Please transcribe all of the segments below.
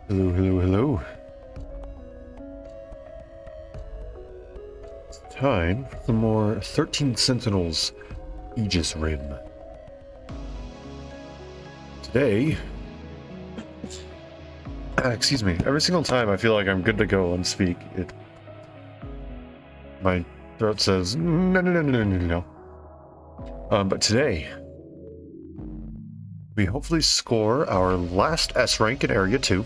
Hello, hello, hello. It's time for some more 13 Sentinels Aegis Rim. Today, excuse me, every single time I feel like I'm good to go and speak, my throat says, no, no, no, no, no, no, no. But today, we hopefully score our last S rank in Area 2.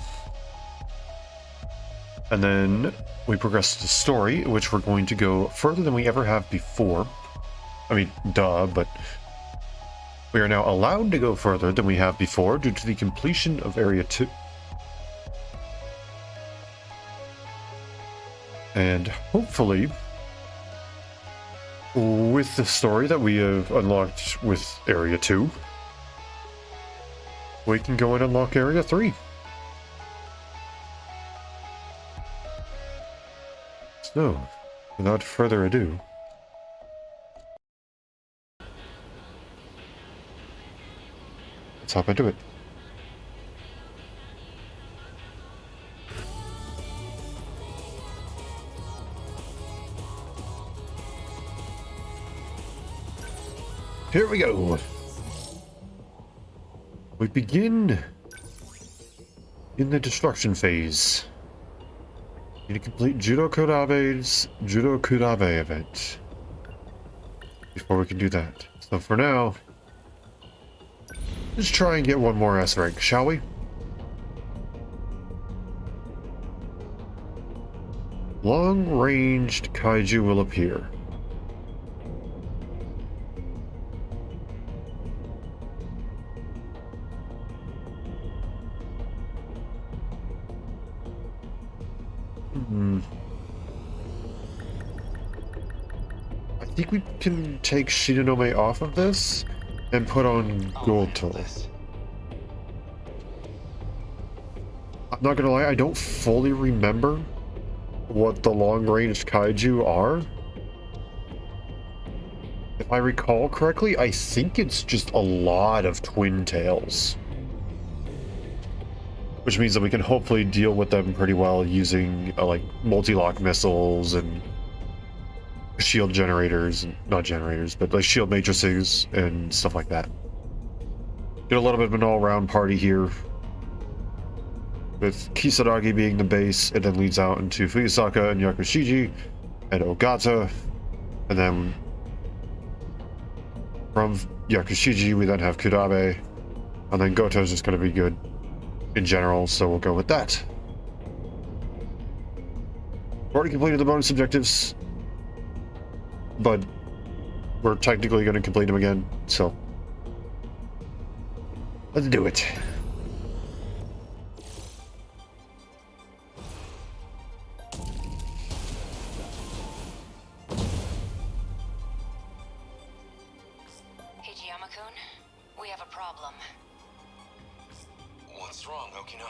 And then we progress to the story, which we're going to go further than we ever have before. I mean, duh, but we are now allowed to go further than we have before due to the completion of Area 2. And hopefully, with the story that we have unlocked with Area 2, we can go and unlock Area 3. So, without further ado, let's hop into it. Here we go. We begin in the destruction phase. Need to complete Juro Kudabe event before we can do that. So for now, let's try and get one more S rank, shall we? Long-ranged kaiju will appear. I think we can take Shinonome off of this and put on Goto. I'm not gonna lie, I don't fully remember what the long-range kaiju are. If I recall correctly, I think it's just a lot of twin tails. Which means that we can hopefully deal with them pretty well using like multi-lock missiles and shield generators, not generators, but like shield matrices and stuff like that. Get a little bit of an all-round party here, with Kisaragi being the base, and then leads out into Fuyusaka and Yakushiji and Ogata, and then from Yakushiji we then have Kudabe, and then Goto's just going to be good in general, so we'll go with that. Already completed the bonus objectives, but we're technically going to complete them again, so let's do it. Hijiyama-kun, we have a problem. What's wrong, Okino?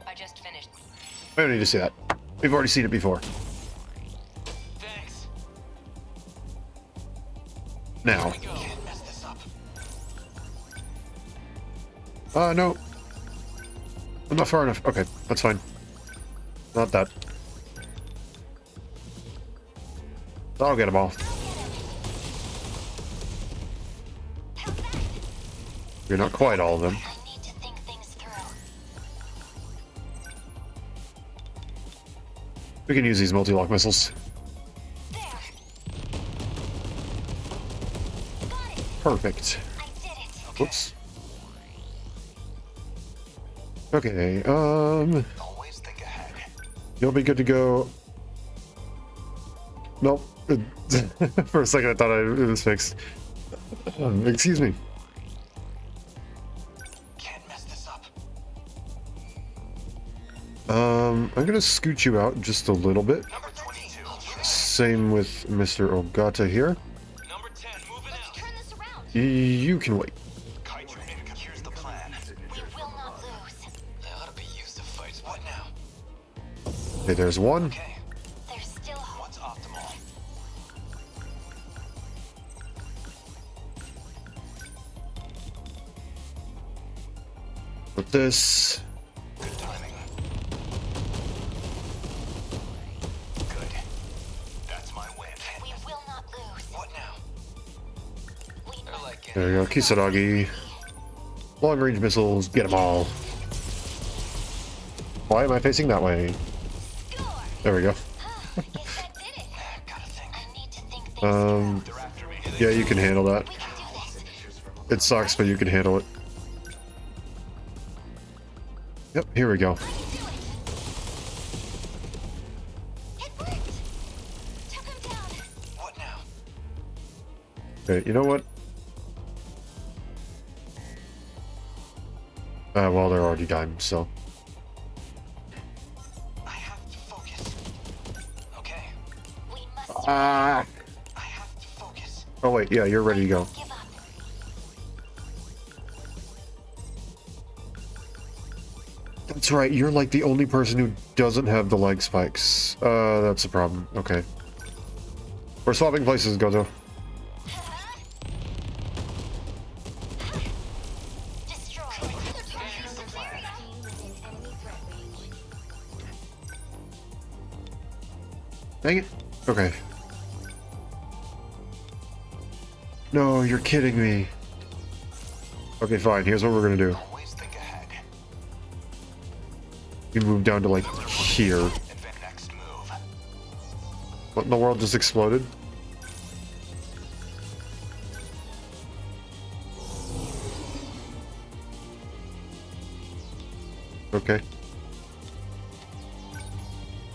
I just finished. We don't need to see that. We've already seen it before. Thanks. Now. We can't mess this up. No. I'm not far enough. Okay, that's fine. Not that. I'll get them all. You're not quite all of them. I need to think things through. We can use these multi-lock missiles. There. Got it. Perfect. I did it. Whoops. Okay, Always think ahead. you'll be good to go. Nope. For a second I thought it was fixed. Excuse me. Can't mess this up. I'm gonna scoot you out just a little bit. Number 22. Same with Mr. Ogata here. Number 10, moving out. Turn this around. You can wait. Kaiju, here's the plan. We will not lose. They ought to be used to fights. What now? Okay, there's one. Okay, There's still hope. what's optimal? With this. Good timing. There we go. Kisaragi. Long range missiles. Get them all. Why am I facing that way? Score. There we go. Guess that did it. Gotta think. I need to think things through. They're after me. Yeah, you can handle that. We can do this. It sucks, but you can handle it. Yep, here we go. We can do it. It worked. Took him down. What now? Okay, you know what? Well, they're already dying, so. I have to focus. Okay. We must Ah! I have to focus. Oh, wait, yeah, you're ready to go. give up. That's right, you're like the only person who doesn't have the leg spikes. That's a problem. Okay. We're swapping places, Gozo. Destroy. Here's the plan. Dang it. Okay. No, you're kidding me. Okay, fine. Here's what we're gonna do. Always think ahead. You move down to like here. And then next move. What in the world just exploded? Okay.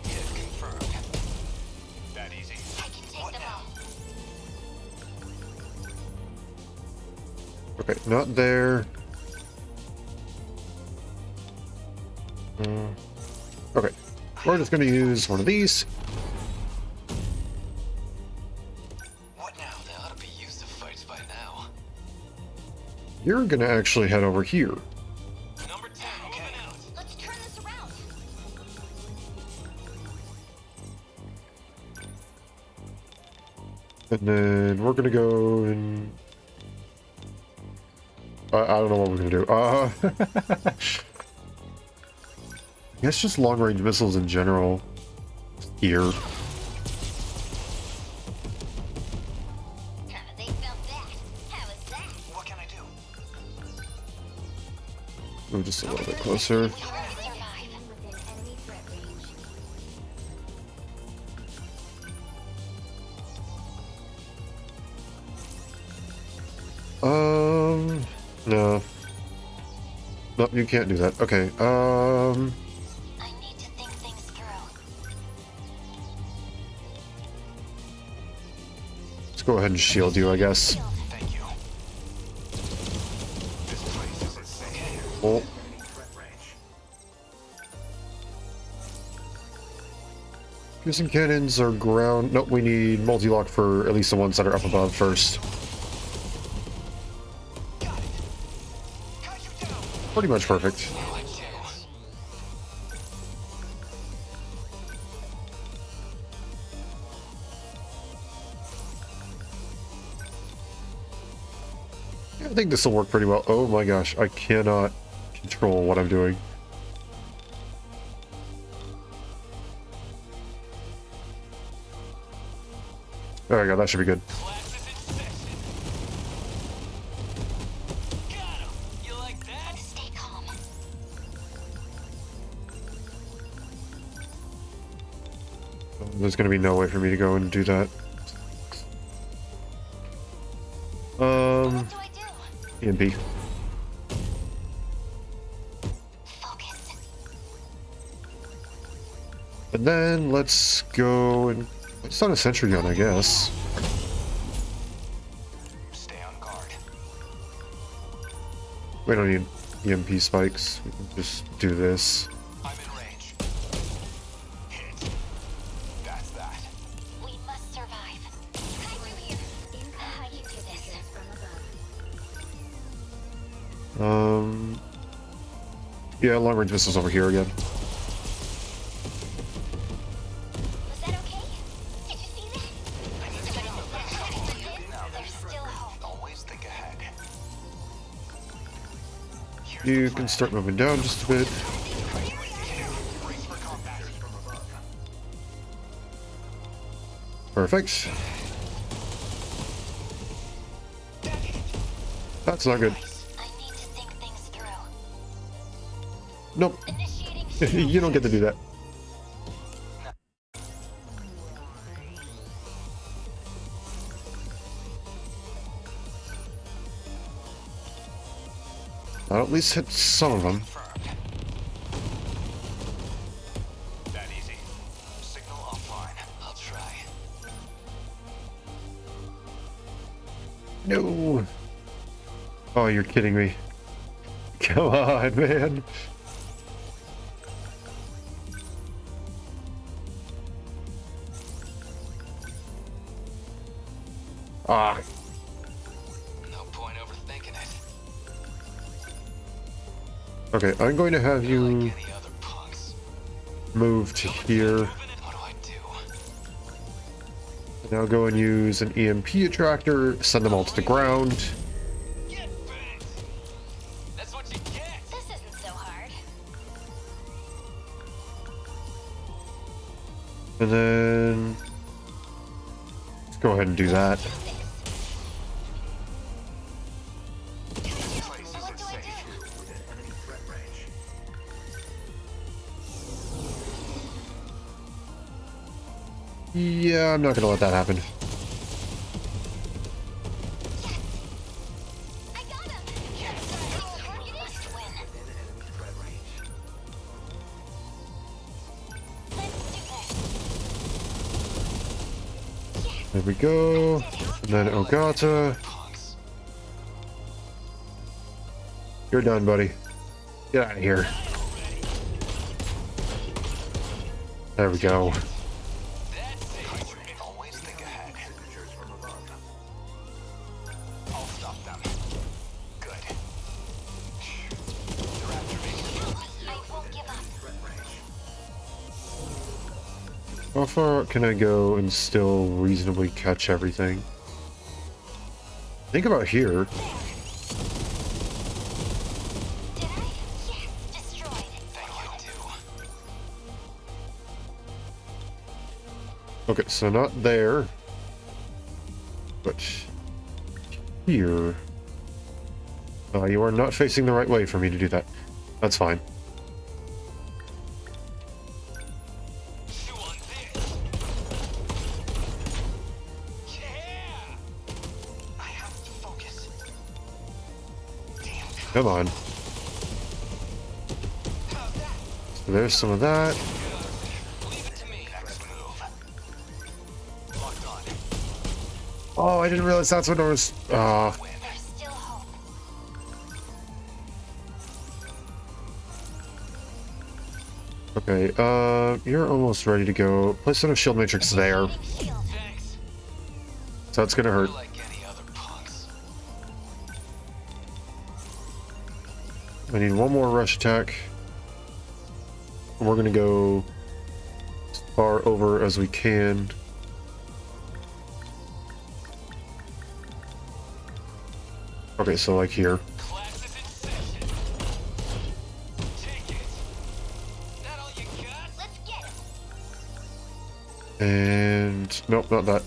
Hit confirmed. That easy. I can take What them now? Okay, not there. Okay, we're just gonna use one of these. What now? They ought to be used to fights by now. You're gonna actually head over here. Number 10, moving out. Let's turn this around. And then we're gonna go and... I don't know what we're gonna do. I guess just long-range missiles in general. Here. They felt that. How is that? What can I do? Move just a little bit closer. You will survive. Within enemy threat range. No. Nope, you can't do that. Okay, I need to think things through. let's go ahead and shield you, I guess. Shield. Thank you. This place is insane. Oh, Enemy threat range. fusing cannons are ground. Nope, we need multi-lock for at least the ones that are up above first. Got it. Cut you down. Pretty much perfect. I like you. Yeah, I think this will work pretty well. Oh my gosh, I cannot control what I'm doing. There we go, that should be good. Class is in session. Got him. You like that? Stay calm. There's gonna be no way for me to go and do that. What do I do? EMP. Focus. And then let's go and... It's not a sentry gun, I guess. Stay on guard. We don't need EMP spikes. We can just do this. I'm in range. Hit. That's that. We must survive. Hide through here. I can do this. From above. Yeah, long range missiles over here again. Was that okay? Did you see that? There's still hope. Always think ahead. Here's You the can plan. start moving down just a bit. Brace for combat. Perfect. That's not good. I need to think things through. Nope. Initiating You don't get to do that. I'll at least hit some of them. Confirmed. That easy. Signal offline. I'll try. No. Oh, you're kidding me. Come on, man. Ah. No point overthinking it. Okay, I'm going to have Like you any other punks. move to here. What do I do? Now go and use an EMP attractor, send them all to the ground. Get bent! That's what you get! This isn't so hard. And then let's go ahead and do that. Place So what isn't do I safe. do? Within enemy threat range. Yeah, I'm not gonna let that happen. I got him! You must win. Within enemy threat range. Let's do this. There we go. And then Ogata. Punks. You're done, buddy. Get out of here. There we go. That's it. Always think ahead. Signatures from above. I'll stop them. Good. They're after me. I won't give up. Threat range. How far can I go and still reasonably catch everything? Think about here. Did I? Yes, destroyed. Thank you too. Okay, so not there. But here. You are not facing the right way for me to do that. That's fine. Chew on this. Yeah. I have to focus. Damn. Come on. How's that? So there's some of that. Leave it to me. Next move. Locked on. Oh, I didn't realize that's what I was. Win. There's still hope. Okay, you're almost ready to go. Place on a shield matrix there. Shield. Thanks. So that's gonna hurt. Like any other punks. I need one more rush attack. We're gonna go as far over as we can. Okay, so like here. Class is in session. Take it. That all you got? Let's get him. And nope, not that.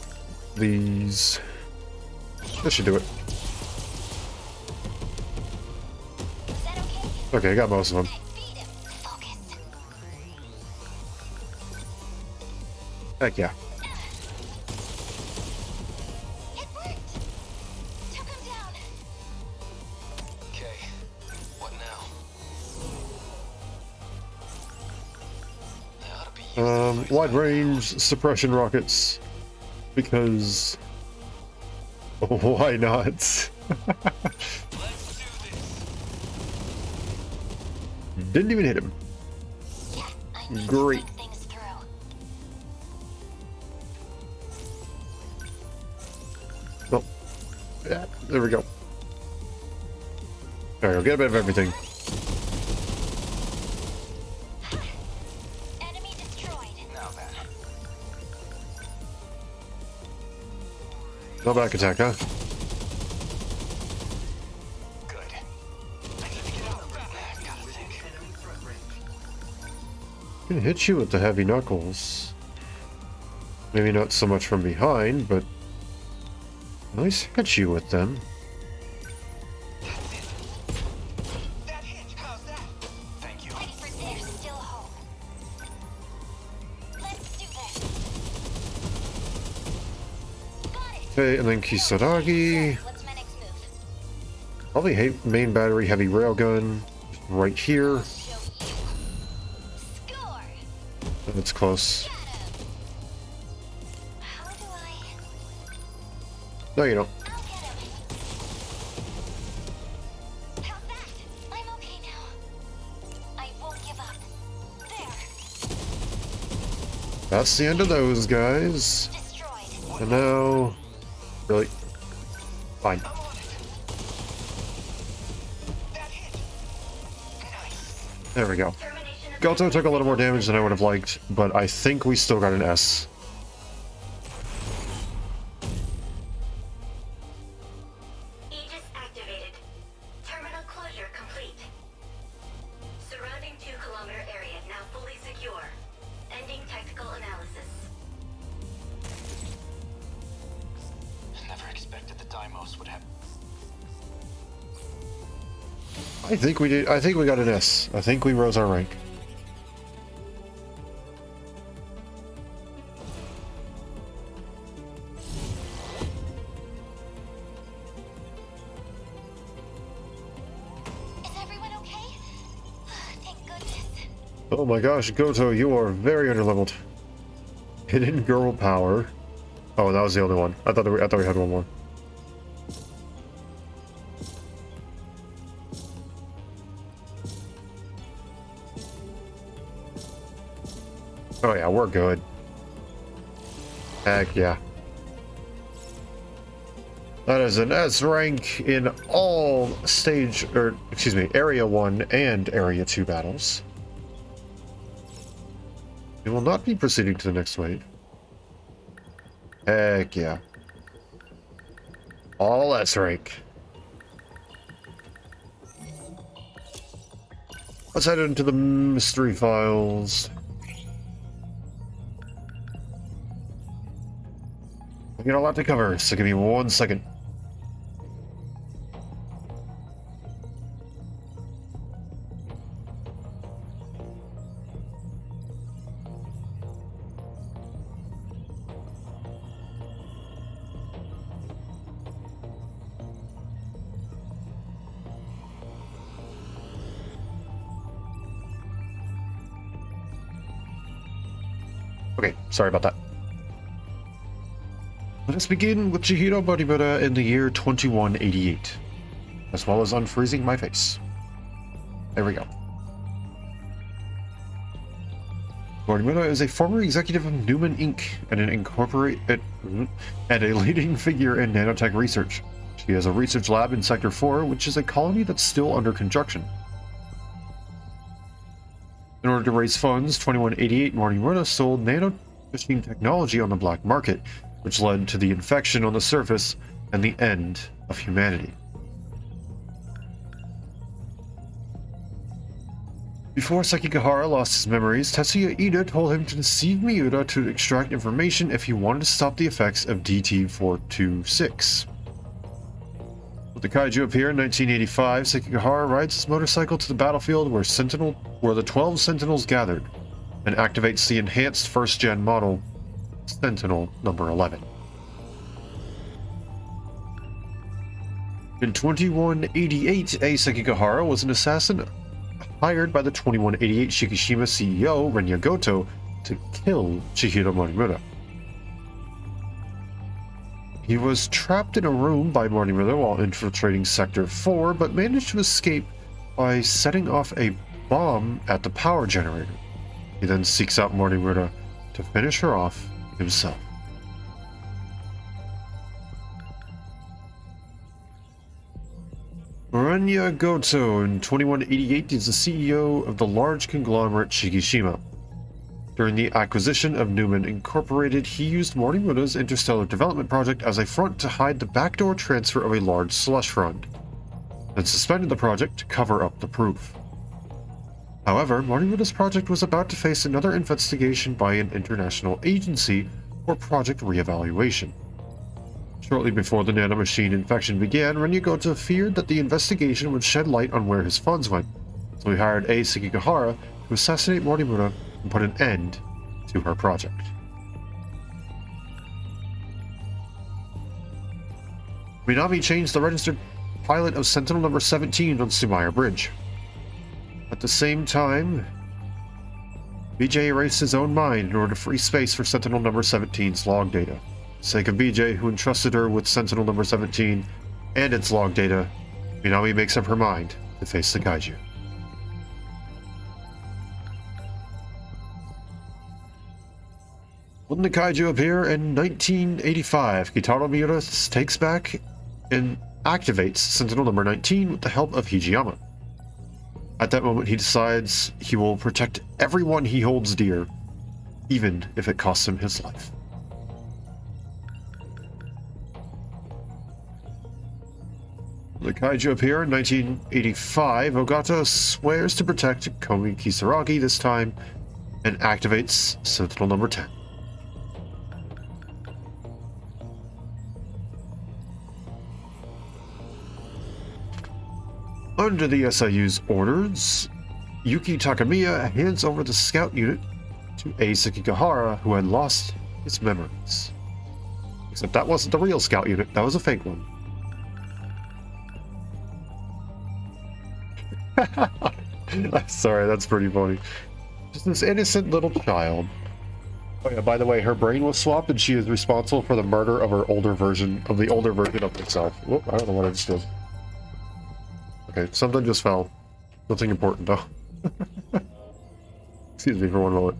These. This should do it. Is that okay? Okay, I got most of them. I beat him. Focus. Heck yeah. It worked. Took him down. Okay. What now? They ought to be used to Wide range suppression rockets. Because. Why not? Let's do this. Didn't even hit him. Yeah, I need Great. to think things through. Well, yeah, there we go. There we go, get a bit of everything. Enemy destroyed. Now then. No back attack, huh? Good. I need to get out of that. Gotta think. Enemy threat range. Can hit you with the heavy knuckles. Maybe not so much from behind, but at least hit you with them. Okay, and then Kisaragi. What's my next move? Probably main battery heavy railgun. Right here. I'll show you. Score! It's close. Got him! How do I... No, you don't. I'll get him! How's that? I'm okay now. I won't give up. There! That's the end of those guys. Destroyed. And now... Really? Fine. I'm on it. That hit. Nice. There we go. Termination of Goto took a little more damage than I would have liked, but I think we still got an S. Aegis activated. Terminal closure complete. Surrounding 2-kilometer area now fully secure. Ending tactical analysis. Never expected the Deimos would have. I think we did. I think we got an S. I think we rose our rank. Is everyone okay? Thank goodness. Oh my gosh, Goto, you are very underleveled. Hidden girl power. Oh, that was the only one. I thought we had one more. Oh yeah, we're good. Heck yeah. That is an S rank in all Area 1 and Area 2 battles. We will not be proceeding to the next wave. Heck yeah. All S rank. Let's head into the mystery files. We got a lot to cover, so give me 1 second. Okay, sorry about that. Let us begin with Chihiro Morimoto in the year 2188, as well as unfreezing my face. There we go. Morimoto is a former executive of Newman Inc. and a leading figure in nanotech research. She has a research lab in Sector 4, which is a colony that's still under construction. In order to raise funds, 2188 Morimoto sold nanomachine technology on the black market, which led to the infection on the surface and the end of humanity. Before Sekigahara lost his memories, Tetsuya Ida told him to deceive Miura to extract information if he wanted to stop the effects of DT-426. With the kaiju appear in 1985, Sekigahara rides his motorcycle to the battlefield where the 12 Sentinels gathered, and activates the enhanced first-gen model, Sentinel number 11. In 2188, A. Sekigahara was an assassin hired by the 2188 Shikishima CEO Renya Goto to kill Chihiro Morimoto. He was trapped in a room by Morimoto while infiltrating Sector 4, but managed to escape by setting off a bomb at the power generator. He then seeks out Morimoto to finish her off himself. Renya Goto in 2188 is the CEO of the large conglomerate Shikishima. During the acquisition of Newman Incorporated, he used Morimoto's interstellar development project as a front to hide the backdoor transfer of a large slush fund, and suspended the project to cover up the proof. However, Morimoto's project was about to face another investigation by an international agency for project reevaluation. Shortly before the nanomachine infection began, Renya Goto feared that the investigation would shed light on where his funds went, so he hired A. Sekigahara to assassinate Morimoto and put an end to her project. Minami changed the registered pilot of Sentinel number 17 on Sumire Bridge. At the same time, BJ erased his own mind in order to free space for Sentinel number 17's log data. For the sake of BJ, who entrusted her with Sentinel number 17 and its log data, Minami makes up her mind to face the kaiju. When the kaiju appear in 1985, Kitaro Miura takes back and activates Sentinel number 19 with the help of Hijiyama. At that moment, he decides he will protect everyone he holds dear, even if it costs him his life. The kaiju appear in 1985. Ogata swears to protect Komi Kisaragi this time and activates Sentinel number 10. Under the SIU's orders, Yuki Takamiya hands over the scout unit to A. Sekigahara, who had lost his memories. Except that wasn't the real scout unit, that was a fake one. Sorry, that's pretty funny. Just this innocent little child. Oh yeah, by the way, her brain was swapped and she is responsible for the murder of her older version of herself. Whoop, I don't know what I just did. Okay, something just fell. Nothing important though. Excuse me for one moment.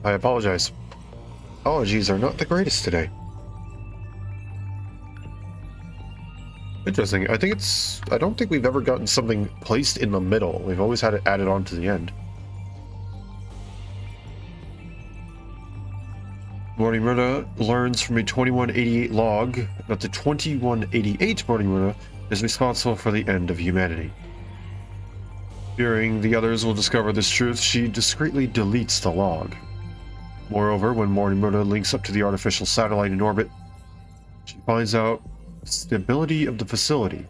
I apologize. Allergies are not the greatest today. Interesting. I don't think we've ever gotten something placed in the middle. We've always had it added on to the end. Morimura learns from a 2188 log that the 2188 Morimura is responsible for the end of humanity. Fearing the others will discover this truth, she discreetly deletes the log. Moreover, when Morimura links up to the artificial satellite in orbit, she finds out the stability of the facility,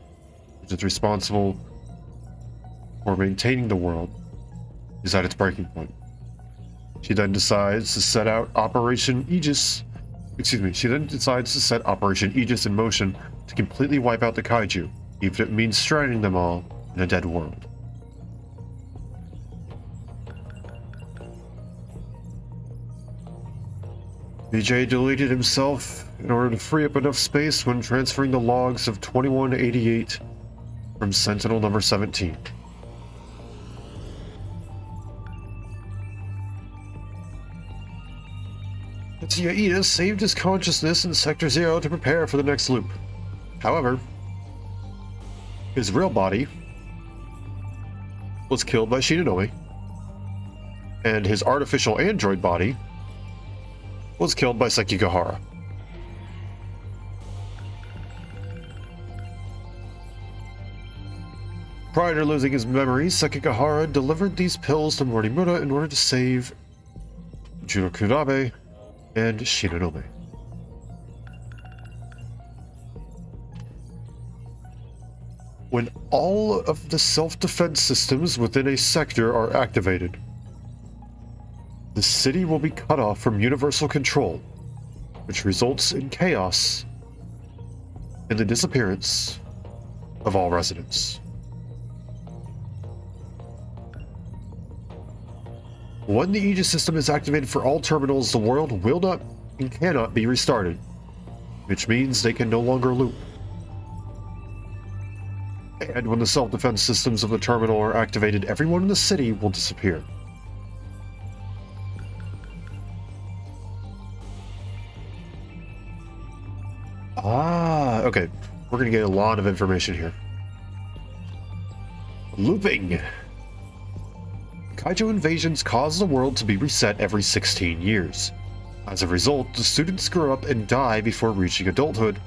which is responsible for maintaining the world, is at its breaking point. She then decides to set Operation Aegis in motion to completely wipe out the kaiju, even if it means stranding them all in a dead world. BJ deleted himself in order to free up enough space when transferring the logs of 2188 from Sentinel number 17. Tetsuya Ida saved his consciousness in Sector 0 to prepare for the next loop. However, his real body was killed by Shinonome, and his artificial android body was killed by Sekigahara. Prior to losing his memories, Sekigahara delivered these pills to Morimura in order to save Juro Kunabe and Shinonome. When all of the self-defense systems within a sector are activated, the city will be cut off from universal control, which results in chaos and the disappearance of all residents. When the Aegis system is activated for all terminals, the world will not and cannot be restarted, which means they can no longer loop. And when the self-defense systems of the terminal are activated, everyone in the city will disappear. Okay. We're gonna get a lot of information here. Looping. Kaiju invasions cause the world to be reset every 16 years. As a result, the students grow up and die before reaching adulthood,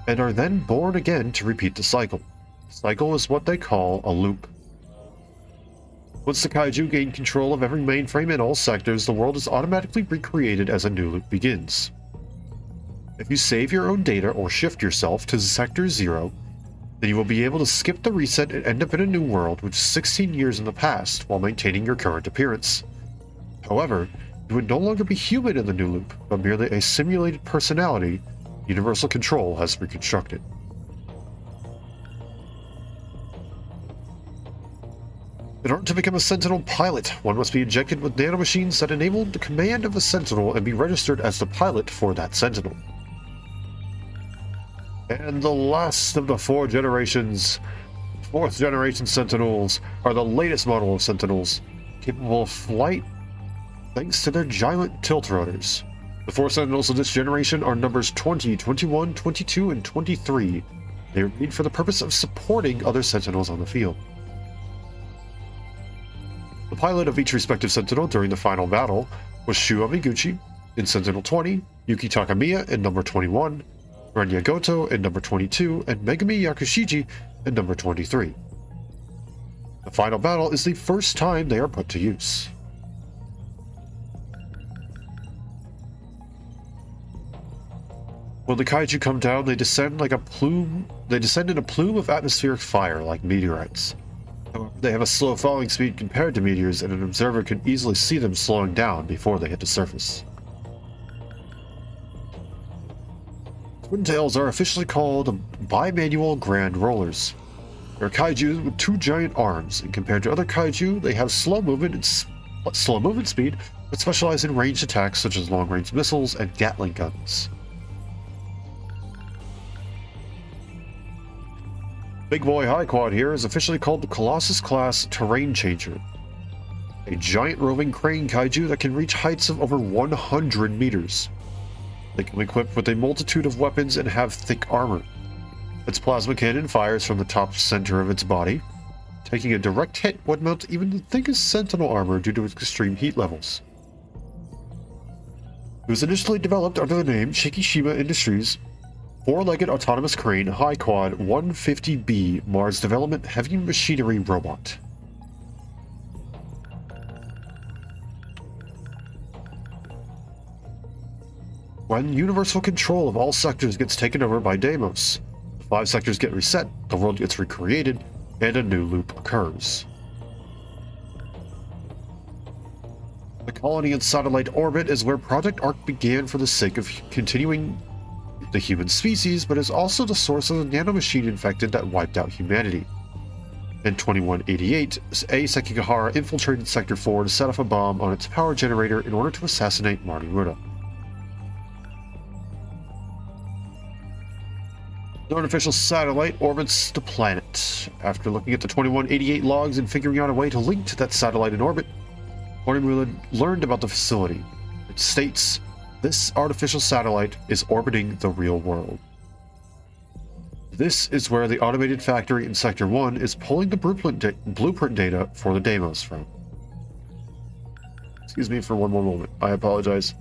and are then born again to repeat the cycle. The cycle is what they call a loop. Once the kaiju gain control of every mainframe in all sectors, the world is automatically recreated as a new loop begins. If you save your own data or shift yourself to Sector 0, then you will be able to skip the reset and end up in a new world which is 16 years in the past while maintaining your current appearance. However, you would no longer be human in the new loop, but merely a simulated personality Universal Control has reconstructed. In order to become a Sentinel pilot, one must be injected with nanomachines that enable the command of a Sentinel and be registered as the pilot for that Sentinel. And the last of the fourth generation Sentinels are the latest model of Sentinels, capable of flight thanks to their giant tilt rotors. The four Sentinels of this generation are numbers 20, 21, 22, and 23. They are made for the purpose of supporting other Sentinels on the field. The pilot of each respective Sentinel during the final battle was Shu Amiguchi in Sentinel 20, Yuki Takamiya in number 21, Renya Goto in number 22, and Megumi Yakushiji in number 23. The final battle is the first time they are put to use. When the kaiju come down, they descend in a plume of atmospheric fire like meteorites. However, they have a slow falling speed compared to meteors, and an observer can easily see them slowing down before they hit the surface. Twin tails are officially called bimanual grand rollers. They're kaiju with two giant arms, and compared to other kaiju, they have slow movement speed, but specialize in ranged attacks such as long-range missiles and Gatling guns. Big Boy High Quad here is officially called the Colossus-class Terrain Changer, a giant roving crane kaiju that can reach heights of over 100 meters. They come equipped with a multitude of weapons and have thick armor. Its plasma cannon fires from the top center of its body. Taking a direct hit would melt even the thickest Sentinel armor due to its extreme heat levels. It was initially developed under the name Shikishima Industries four-legged autonomous crane High Quad 150B Mars Development Heavy Machinery Robot. When universal control of all sectors gets taken over by Deimos, the 5 sectors get reset, the world gets recreated, and a new loop occurs. The colony in satellite orbit is where Project Ark began for the sake of continuing the human species, but is also the source of the nanomachine infected that wiped out humanity. In 2188, A Sekigahara infiltrated Sector 4 to set off a bomb on its power generator in order to assassinate Marimura. The artificial satellite orbits the planet. After looking at the 2188 logs and figuring out a way to link to that satellite in orbit, Marimura learned about the facility. It states, "This artificial satellite is orbiting the real world." This is where the automated factory in Sector 1 is pulling the blueprint data for the Deimos from. Excuse me for one more moment. I apologize.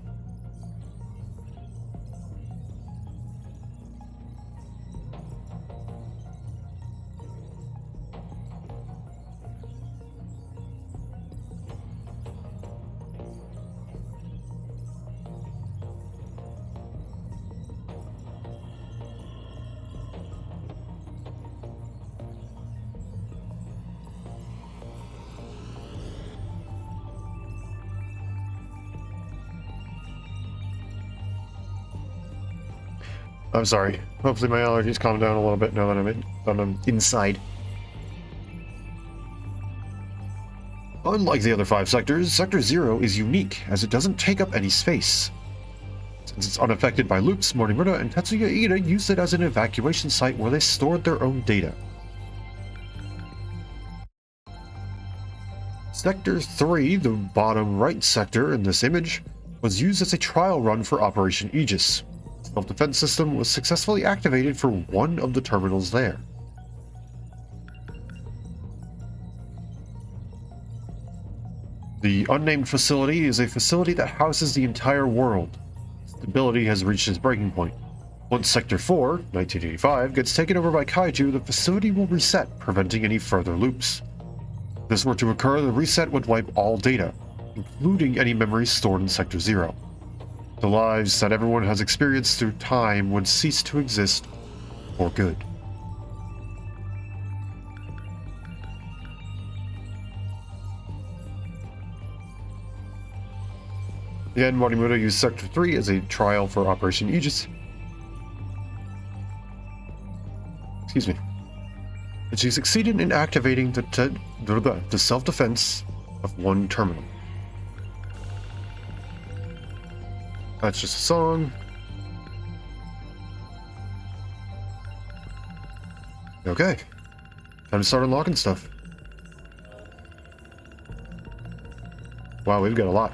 I'm sorry. Hopefully my allergies calm down a little bit now that I'm inside. Unlike the other 5 sectors, Sector 0 is unique as it doesn't take up any space. Since it's unaffected by loops, Morimura and Tetsuya Ida used it as an evacuation site where they stored their own data. Sector 3, the bottom right sector in this image, was used as a trial run for Operation Aegis. The self-defense system was successfully activated for one of the terminals there. The unnamed facility is a facility that houses the entire world. Stability has reached its breaking point. Once Sector 4, 1985, gets taken over by Kaiju, the facility will reset, preventing any further loops. If this were to occur, the reset would wipe all data, including any memories stored in Sector 0. The lives that everyone has experienced through time would cease to exist for good. Again, Morimoto used Sector 3 as a trial for Operation Aegis. Excuse me. And she succeeded in activating the self-defense of one terminal. That's just a song. Okay. Time to start unlocking stuff. Wow, we've got a lot.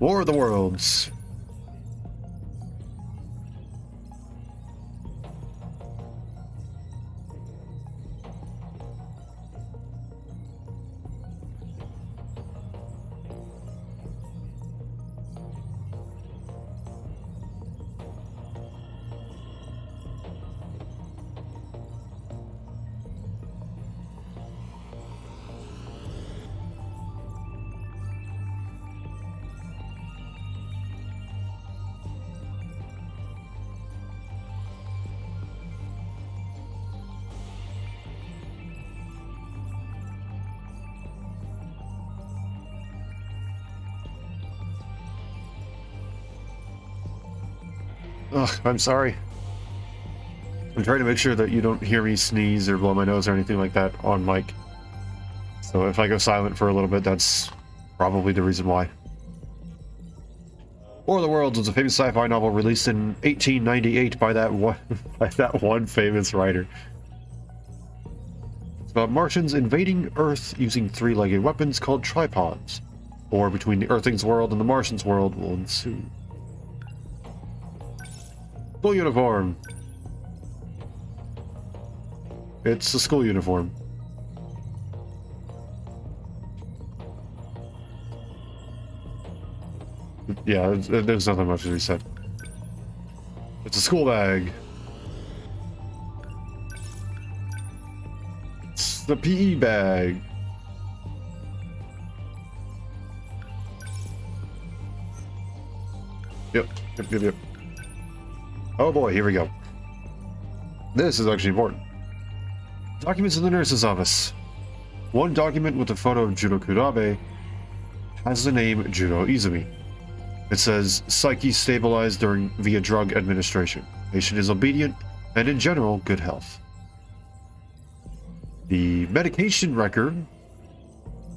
War of the Worlds. Ugh, I'm sorry. I'm trying to make sure that you don't hear me sneeze or blow my nose or anything like that on mic. So if I go silent for a little bit, that's probably the reason why. War of the Worlds was a famous sci-fi novel released in 1898 by that one famous writer. It's about Martians invading Earth using three-legged weapons called tripods. War between the Earthlings' world and the Martians' world will ensue. School uniform. It's a school uniform. Yeah, there's nothing much to be said. It's a school bag. It's the PE bag. Yep. Oh boy, here we go. This is actually important. Documents in the nurse's office. One document with a photo of Juro Kudabe has the name Juro Izumi. It says, psyche stabilized via drug administration. Patient is obedient and in general good health. The medication record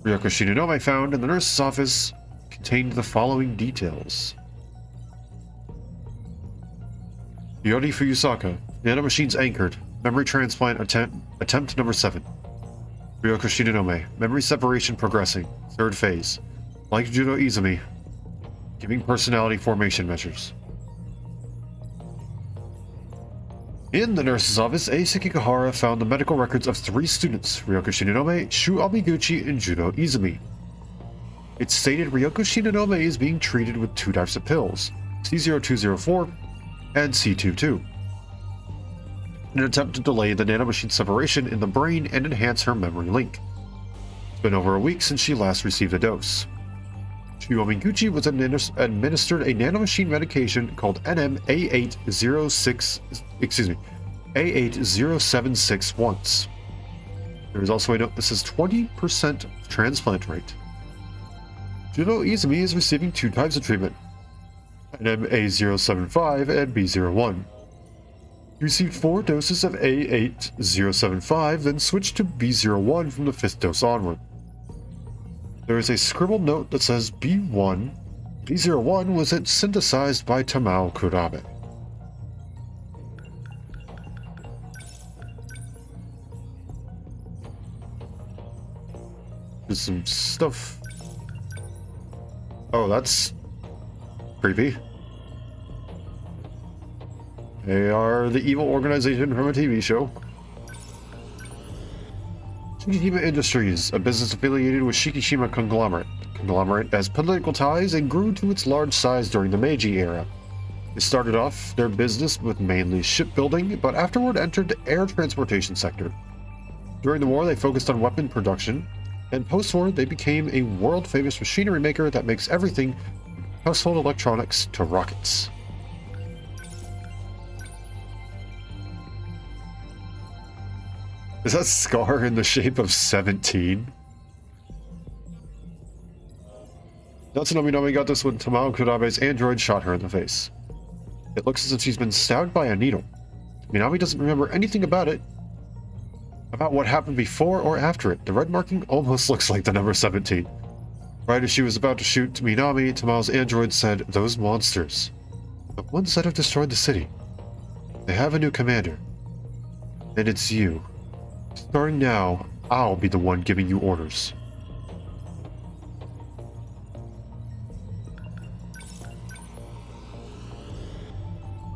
Ryoko Shinonome found in the nurse's office contained the following details. Yori Fuyusaka, nanomachines anchored, memory transplant attempt number 7. Ryoko Shinonome, memory separation progressing, 3rd phase. Like Juro Izumi, giving personality formation measures. In the nurse's office, A. Sekigahara found the medical records of 3 students, Ryoko Shinonome, Shu Amiguchi, and Juro Izumi. It stated Ryoko Shinonome is being treated with 2 types of pills, C0204 and C22, in an attempt to delay the nanomachine separation in the brain and enhance her memory link. It's been over a week since she last received a dose. Shu Amiguchi was administered a nanomachine medication called A8076 once. There is also a note that says 20% transplant rate. Juro Izumi is receiving 2 types of treatment, NMA075 and B01. He received 4 doses of A8075, then switched to B01 from the 5th dose onward. There is a scribbled note that says B01 was synthesized by Tamao Kurabe. There's some stuff. Oh, that's creepy. They are the evil organization from a TV show. Shikishima Industries, a business affiliated with Shikishima Conglomerate. The conglomerate has political ties and grew to its large size during the Meiji era. They started off their business with mainly shipbuilding, but afterward entered the air transportation sector. During the war, they focused on weapon production, and post-war, they became a world-famous machinery maker that makes everything from household electronics to rockets. Is that scar in the shape of 17? Natsuno Minami got this when Tamao Kudabe's android shot her in the face. It looks as if she's been stabbed by a needle. Minami doesn't remember anything about it, about what happened before or after it. The red marking almost looks like the number 17. Right as she was about to shoot Minami, Tamao's android said, "Those monsters. The ones that have destroyed the city. They have a new commander. And it's you. Starting now, I'll be the one giving you orders."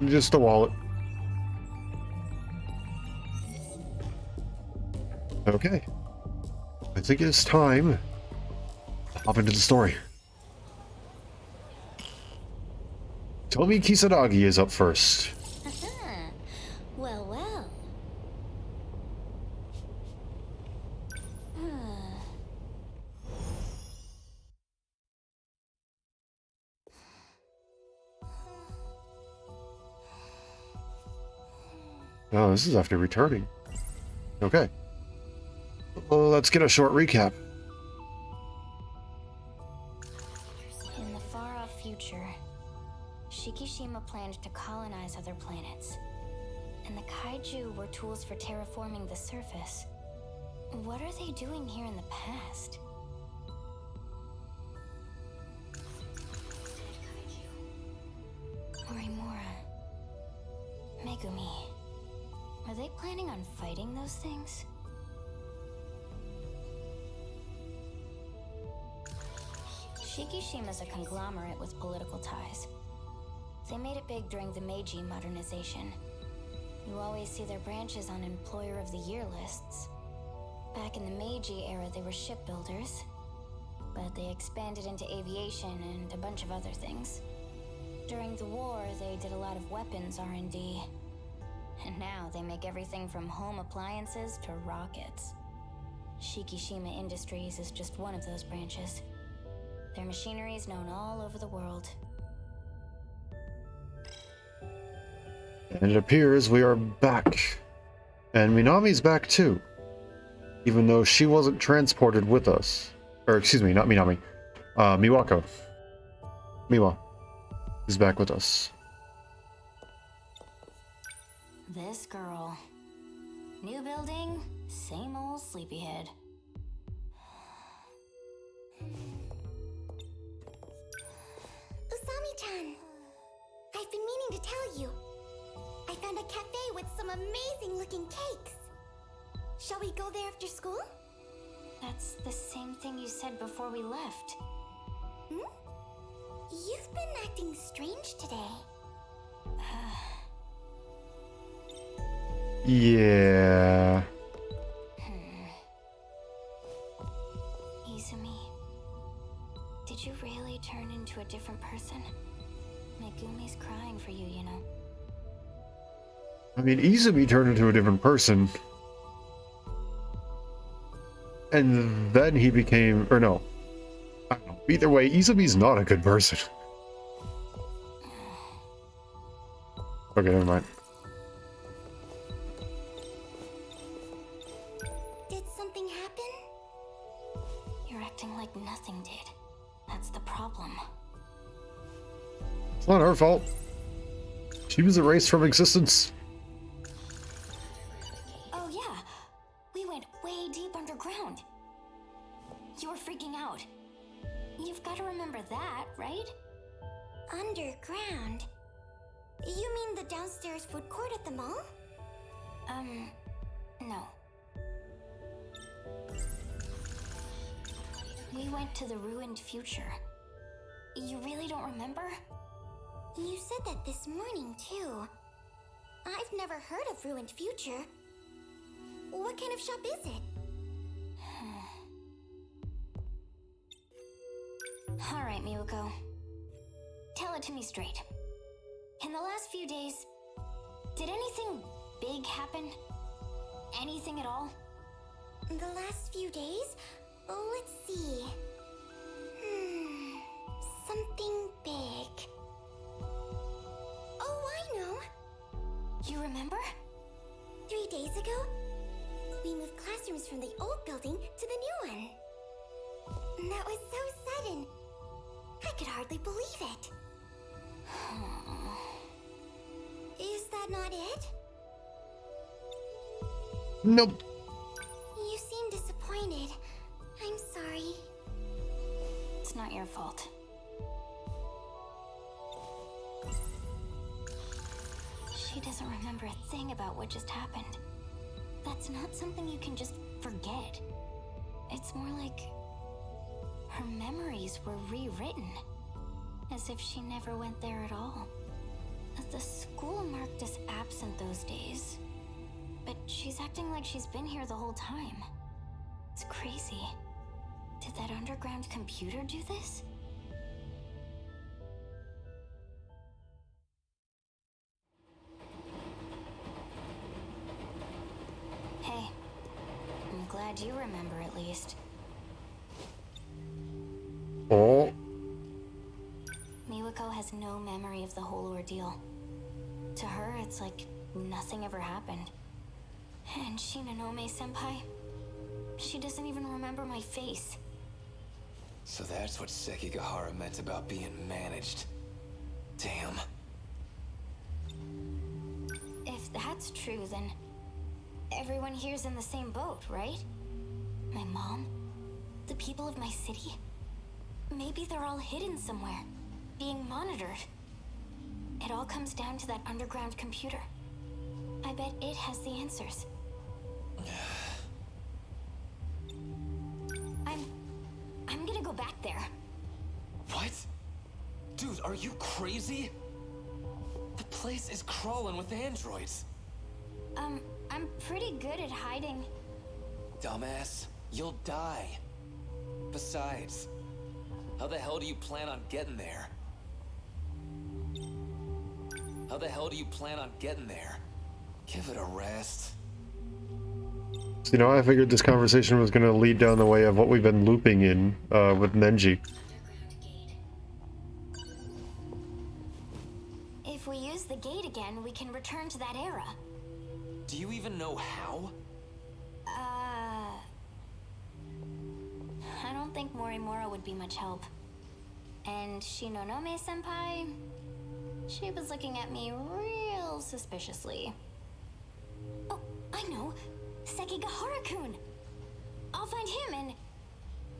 Just a wallet. Okay. I think it's time to hop into the story. Tomi Kisaragi is up first. Well, well. Oh, this is after returning. Okay. Well, let's get a short recap. In the far-off future, Shikishima planned to colonize other planets, and the kaiju were tools for terraforming the surface. What are they doing here in the past? Morimura. Megumi. Are they planning on fighting those things? Shikishima's a conglomerate with political ties. They made it big during the Meiji modernization. You always see their branches on Employer of the Year lists. Back in the Meiji era, they were shipbuilders, but they expanded into aviation and a bunch of other things. During the war, they did a lot of weapons R&D. And now they make everything from home appliances to rockets. Shikishima Industries is just one of those branches. Their machinery is known all over the world. And it appears we are back. And Minami's back too. Even though she wasn't transported with us. Or excuse me, not Minami. Miwako. Miwa is back with us. This girl. New building, same old sleepyhead. Usami-chan, I've been meaning to tell you. I found a cafe with some amazing looking cakes. Shall we go there after school? That's the same thing you said before we left. Hmm? You've been acting strange today. Yeah. Izumi, did you really turn into a different person? Megumi's crying for you, you know. I mean, Izumi turned into a different person. And then he became, or no. I don't know. Either way, Izumi's not a good person. Okay, never mind. Did something happen? You're acting like nothing did. That's the problem. It's not her fault. She was erased from existence. Oh yeah, we went way deep underground. You were freaking out. You've got to remember that, right? Underground? You mean the downstairs food court at the mall? No. We went to the ruined future. You really don't remember? You said that this morning, too. I've never heard of Ruined Future. What kind of shop is it? right, Miwako. Tell it to me straight. In the last few days, did anything big happen? Anything at all? The last few days? Oh, let's see. Something big. Oh, I know. You remember? 3 days ago, we moved classrooms from the old building to the new one. That was so sudden. I could hardly believe it. Is that not it? Nope. You seem disappointed. I'm sorry. It's not your fault. She doesn't remember a thing about what just happened. That's not something you can just forget. It's more like her memories were rewritten, as if she never went there at all. The school marked us absent those days, but she's acting like she's been here the whole time. It's crazy. Did that underground computer do this? Hey, I'm glad you remember at least. Oh. Miwako has no memory of the whole ordeal. To her, it's like nothing ever happened. And Shinonome-senpai, she doesn't even remember my face. So that's what Sekigahara meant about being managed. Damn. If that's true, then everyone here's in the same boat, right? My mom, the people of my city. Maybe they're all hidden somewhere, being monitored. It all comes down to that underground computer. I bet it has the answers. I'm gonna go back there. What? Dude, are you crazy? The place is crawling with androids. I'm pretty good at hiding. Dumbass, you'll die. Besides, how the hell do you plan on getting there? How the hell do you plan on getting there? Give it a rest. So, I figured this conversation was going to lead down the way of what we've been looping in with Nenji. If we use the gate again, we can return to that era. Do you even know how? I don't think Morimura would be much help. And Shinonome-senpai, she was looking at me real suspiciously. Oh, I know! Sekigahara-kun! I'll find him and...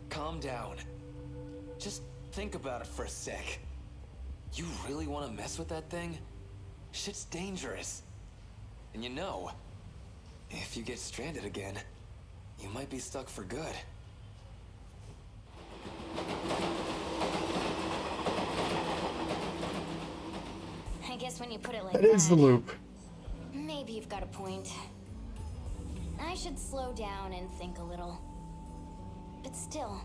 Calm down. Just think about it for a sec. You really want to mess with that thing? Shit's dangerous. And if you get stranded again, you might be stuck for good. I guess when you put it like That is the loop. maybe you've got a point. I should slow down and think a little. But still,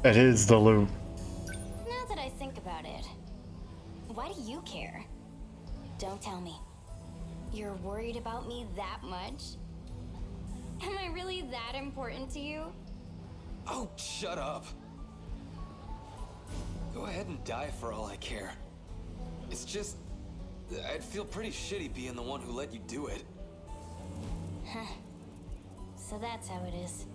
It is the loop. now that I think about it, why do you care? Don't tell me. You're worried about me that much? Am I really that important to you? Oh, shut up. Go ahead and die for all I care. It's just, I'd feel pretty shitty being the one who let you do it. So that's how it is.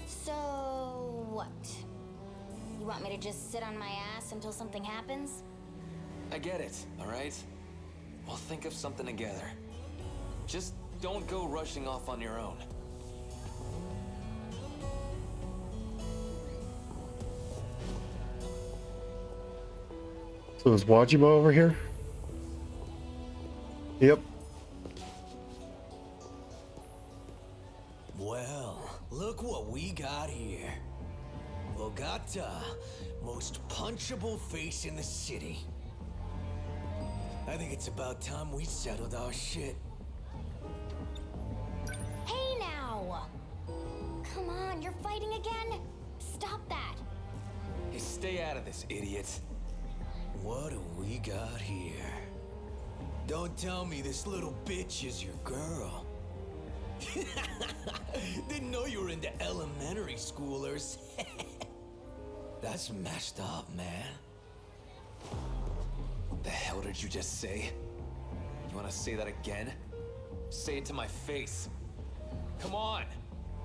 So what? You want me to just sit on my ass until something happens? I get it, all right? We'll think of something together. Just don't go rushing off on your own. So is Wajima over here? Yep. Well, look what we got here. Bogata, most punchable face in the city. I think it's about time we settled our shit. Hey now! Come on, you're fighting again? Stop that. Hey, stay out of this, idiot. What do we got here? Don't tell me this little bitch is your girl. Didn't know you were into elementary schoolers. That's messed up, man. The hell did you just say? You wanna say that again? Say it to my face. Come on!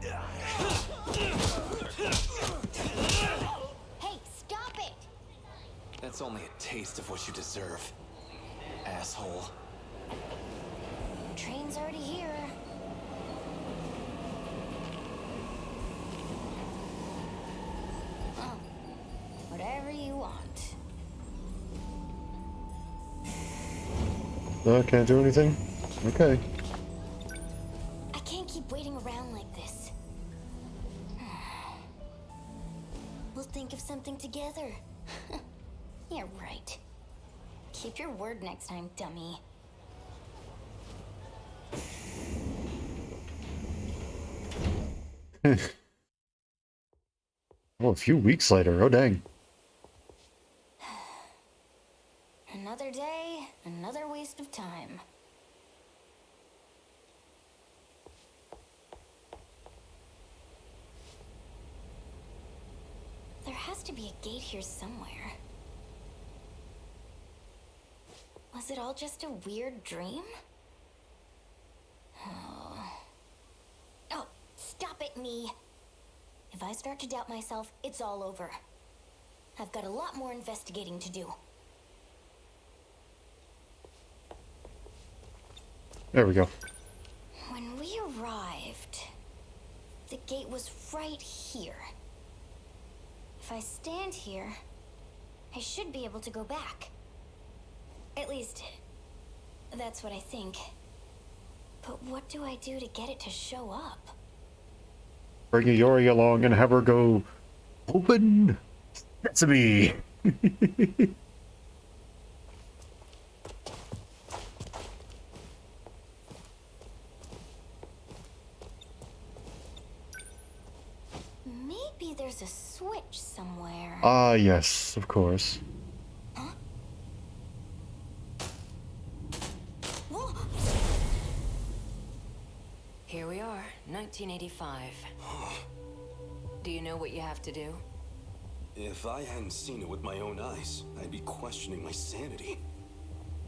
Hey, stop it! That's only a taste of what you deserve, asshole. Train's already here. Oh, whatever you want. Can't do anything? Okay. I can't keep waiting around like this. We'll think of something together. Yeah, right. Keep your word next time, dummy. Oh, a few weeks later. Oh, dang. Another day, another waste of time. There has to be a gate here somewhere. Was it all just a weird dream? Oh, stop it, me. If I start to doubt myself, it's all over. I've got a lot more investigating to do. There we go. When we arrived, the gate was right here. If I stand here, I should be able to go back. At least, that's what I think. But what do I do to get it to show up? Bring Yori along and have her go open sesame. Maybe there's a switch somewhere. Ah, yes, of course. Huh? Whoa! Here we are, 1985. Do you know what you have to do? If I hadn't seen it with my own eyes, I'd be questioning my sanity.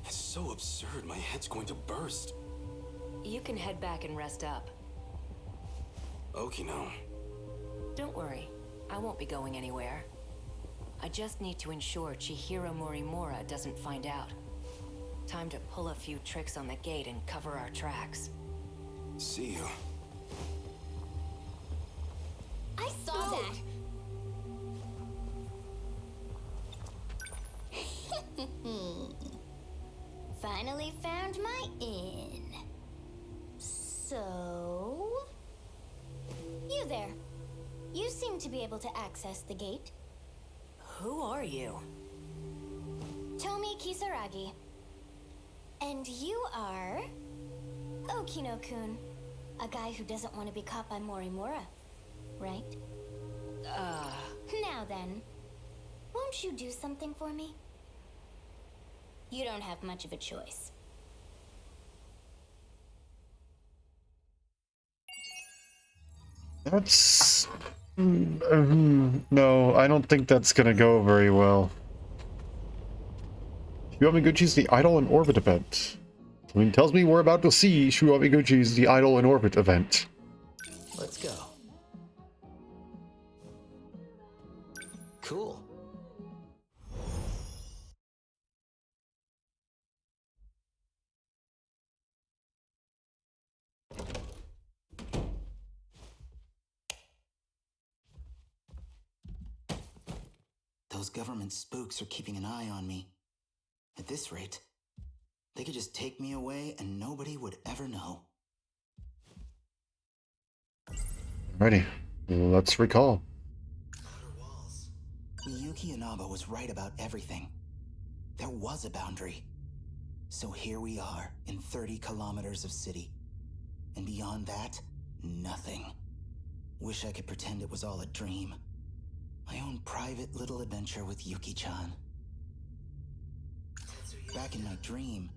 It's so absurd, my head's going to burst. You can head back and rest up. Okay, now. Don't worry, I won't be going anywhere. I just need to ensure Chihiro Morimura doesn't find out. Time to pull a few tricks on the gate and cover our tracks. See you. I saw that. Finally found my inn. So... You there. You seem to be able to access the gate. Who are you? Tomi Kisaragi. And you are... Okino-kun. A guy who doesn't want to be caught by Morimura. Right? Now then, won't you do something for me? You don't have much of a choice. That's... no, I don't think that's gonna go very well. Shuamiguchi's the Idol in Orbit event. I mean, tells me we're about to see Shuamiguchi's the Idol in Orbit event. Let's go. Cool. Those government spooks are keeping an eye on me. At this rate, they could just take me away and nobody would ever know. Alrighty, let's recall. Miyuki Inaba was right about everything. There was a boundary. So here we are, in 30 kilometers of city. And beyond that, nothing. Wish I could pretend it was all a dream. My own private little adventure with Yuki-chan. Back in my dream,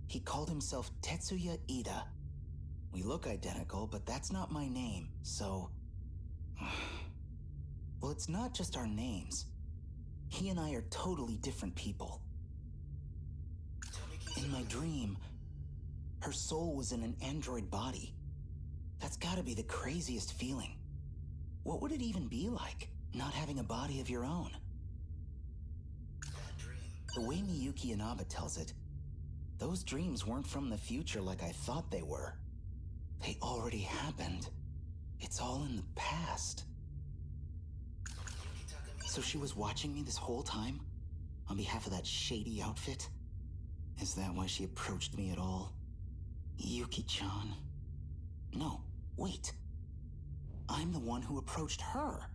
he called himself Tetsuya Ida. We look identical, but that's not my name, so... Well, it's not just our names. He and I are totally different people. In my dream, her soul was in an android body. That's gotta be the craziest feeling. What would it even be like, not having a body of your own? The way Miyuki Inaba tells it, those dreams weren't from the future like I thought they were. They already happened. It's all in the past. So she was watching me this whole time? On behalf of that shady outfit? Is that why she approached me at all? Yuki-chan. No, wait. I'm the one who approached her.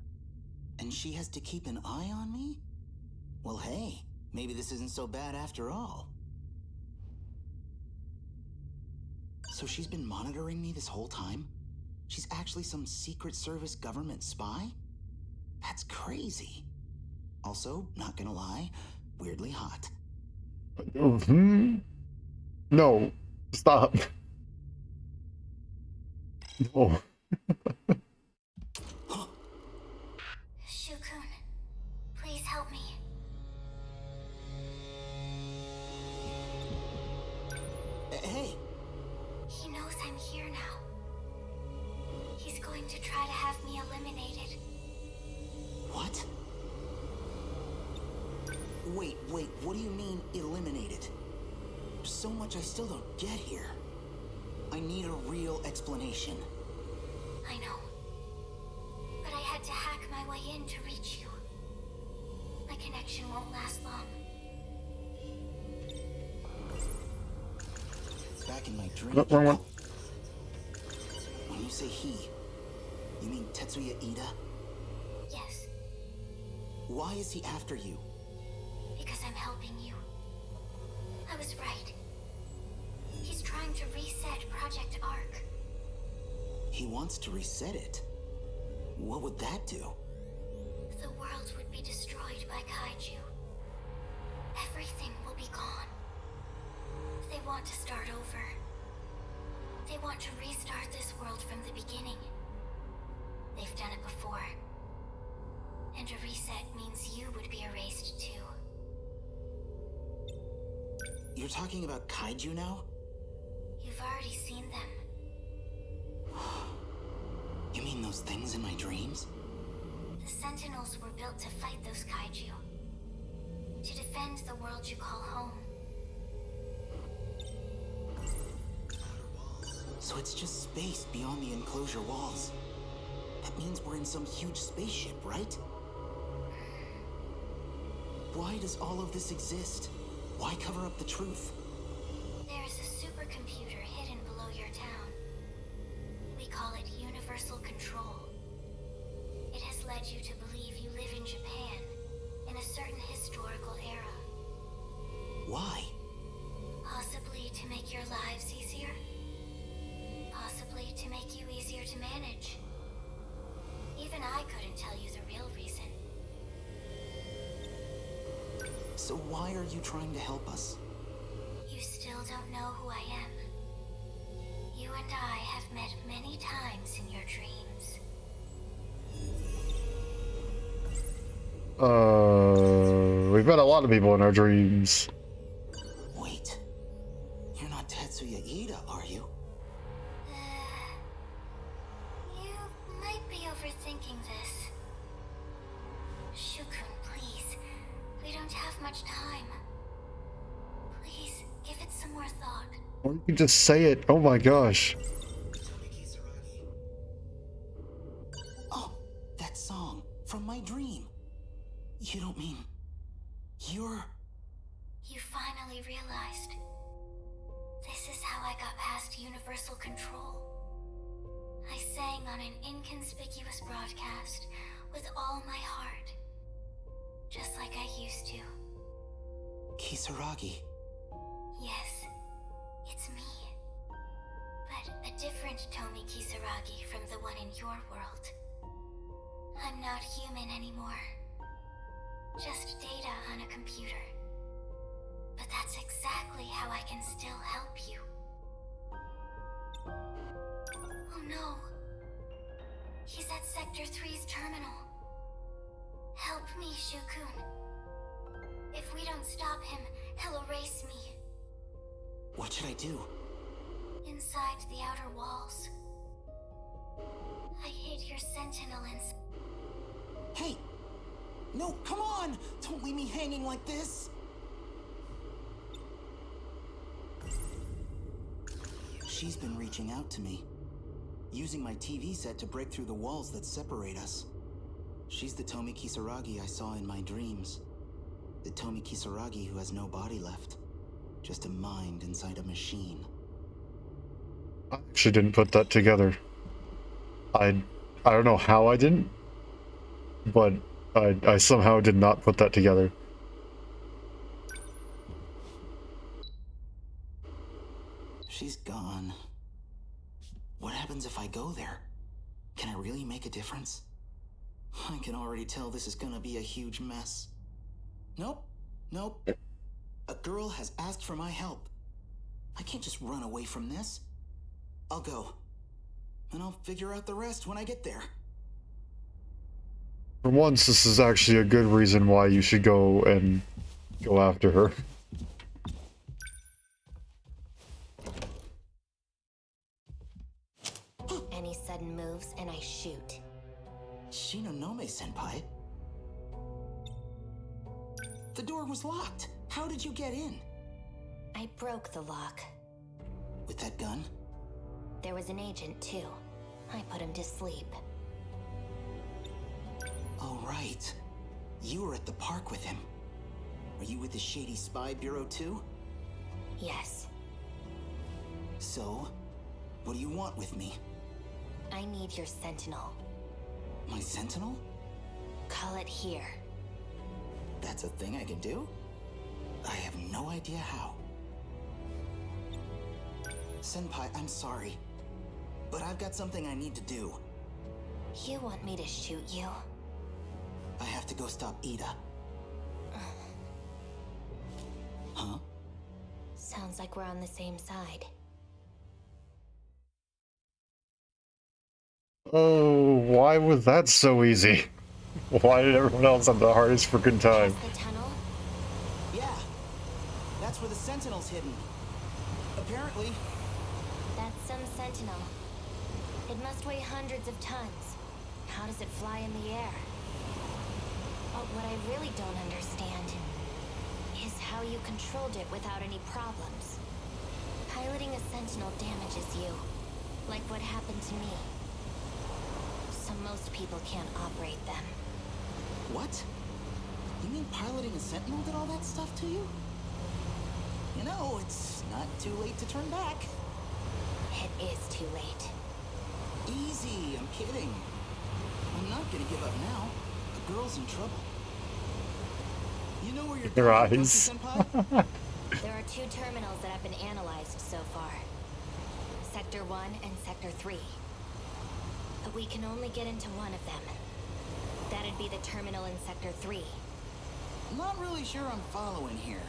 And she has to keep an eye on me? Well, hey, maybe this isn't so bad after all. So she's been monitoring me this whole time? She's actually some Secret Service government spy? That's crazy. Also, not gonna lie, weirdly hot. No, stop. Oh. Shukun, please help me. Hey! He knows I'm here now. He's going to try to have me eliminated. What? Wait, what do you mean, eliminated? There's so much I still don't get here. I need a real explanation. I know. But I had to hack my way in to reach you. My connection won't last long. Back in my dream... Wrong one. When you say he, you mean Tetsuya Ida? Yes, Why is he after you? because I'm helping you. I was right. He's trying to reset Project Arc. He wants to reset it. What would that do? The world would be destroyed by kaiju. Everything will be gone. They want to start over. They want to restart this world from the beginning. They've done it before. And a reset means you would be erased too. You're talking about kaiju now? You've already seen them. You mean those things in my dreams? The Sentinels were built to fight those kaiju. To defend the world you call home. So it's just space beyond the enclosure walls. That means we're in some huge spaceship, right? Why does all of this exist? Why cover up the truth? There is a supercomputer hidden below your town. We call it Universal Control. It has led you to believe you live in Japan, in a certain historical era. Why? Possibly to make your lives easier? Possibly to make you easier to manage. Even I couldn't tell you the real reason. So why are you trying to help us? You still don't know who I am. You and I have met many times in your dreams. We've met a lot of people in our dreams. Wait. You're not Tetsuya Ida, are you? You might be overthinking this. Shukun, please. We don't have much time. Please, give it some more thought. Or you can just say it. Oh my gosh. Oh, that song from my dream. You don't mean... You're... You finally realized. This is how I got past Universal Control. I sang on an inconspicuous broadcast with all my heart. Just like I used to. Kisaragi. Yes, it's me. But a different Tomi Kisaragi from the one in your world. I'm not human anymore. Just data on a computer. But that's exactly how I can still help you. Oh no. He's at Sector 3's terminal. Help me, Shukun. If we don't stop him, he'll erase me. What should I do? Inside the outer walls. I hid your sentinel inside. Hey! No, come on! Don't leave me hanging like this! She's been reaching out to me, using my TV set to break through the walls that separate us. She's the Tomi Kisaragi I saw in my dreams. The Tomi Kisaragi who has no body left. Just a mind inside a machine. I actually didn't put that together. I don't know how I didn't, but I somehow did not put that together. She's gone. What happens if I go there? Can I really make a difference? I can already tell this is gonna be a huge mess. Nope. Nope. A girl has asked for my help. I can't just run away from this. I'll go. And I'll figure out the rest when I get there. For once, this is actually a good reason why you should go and go after her. Any sudden moves and I shoot. Shinonome-senpai? The door was locked. How did you get in? I broke the lock. With that gun? There was an agent too. I put him to sleep. Oh, right. You were at the park with him. Are you with the shady spy bureau too? Yes. So, what do you want with me? I need your sentinel. My sentinel? Call it here. That's a thing I can do? I have no idea how. Senpai, I'm sorry. But I've got something I need to do. You want me to shoot you? I have to go stop Ida. Huh? Sounds like we're on the same side. Oh, why was that so easy? Why did everyone else have the hardest freaking time? Past the tunnel? Yeah. That's where the sentinel's hidden. Apparently. That's some sentinel. It must weigh hundreds of tons. How does it fly in the air? But what I really don't understand is how you controlled it without any problems. Piloting a sentinel damages you, like what happened to me. So most people can't operate them. What? You mean piloting a sentinel did all that stuff to you? You know, it's not too late to turn back. It is too late. Easy, I'm kidding. I'm not gonna give up now. The girl's in trouble. You know where you're Your going, don't you, eyes. Senpai? There are 2 terminals that have been analyzed so far. Sector 1 and Sector 3. But we can only get into one of them. That'd be the terminal in Sector 3. Not really sure I'm following here.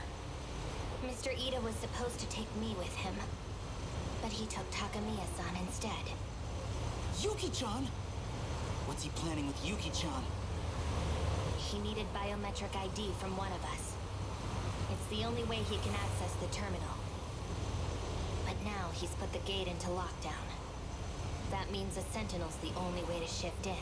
Mr. Ida was supposed to take me with him. But he took Takamiya-san instead. Yuki-chan? What's he planning with Yuki-chan? He needed biometric ID from one of us. It's the only way he can access the terminal. But now he's put the gate into lockdown. That means a sentinel's the only way to shift in.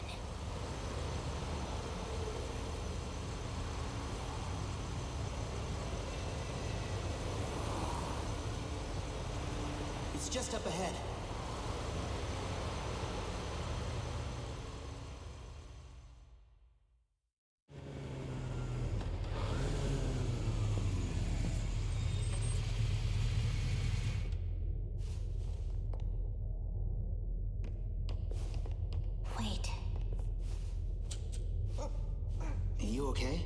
It's just up ahead. Wait. Are you okay?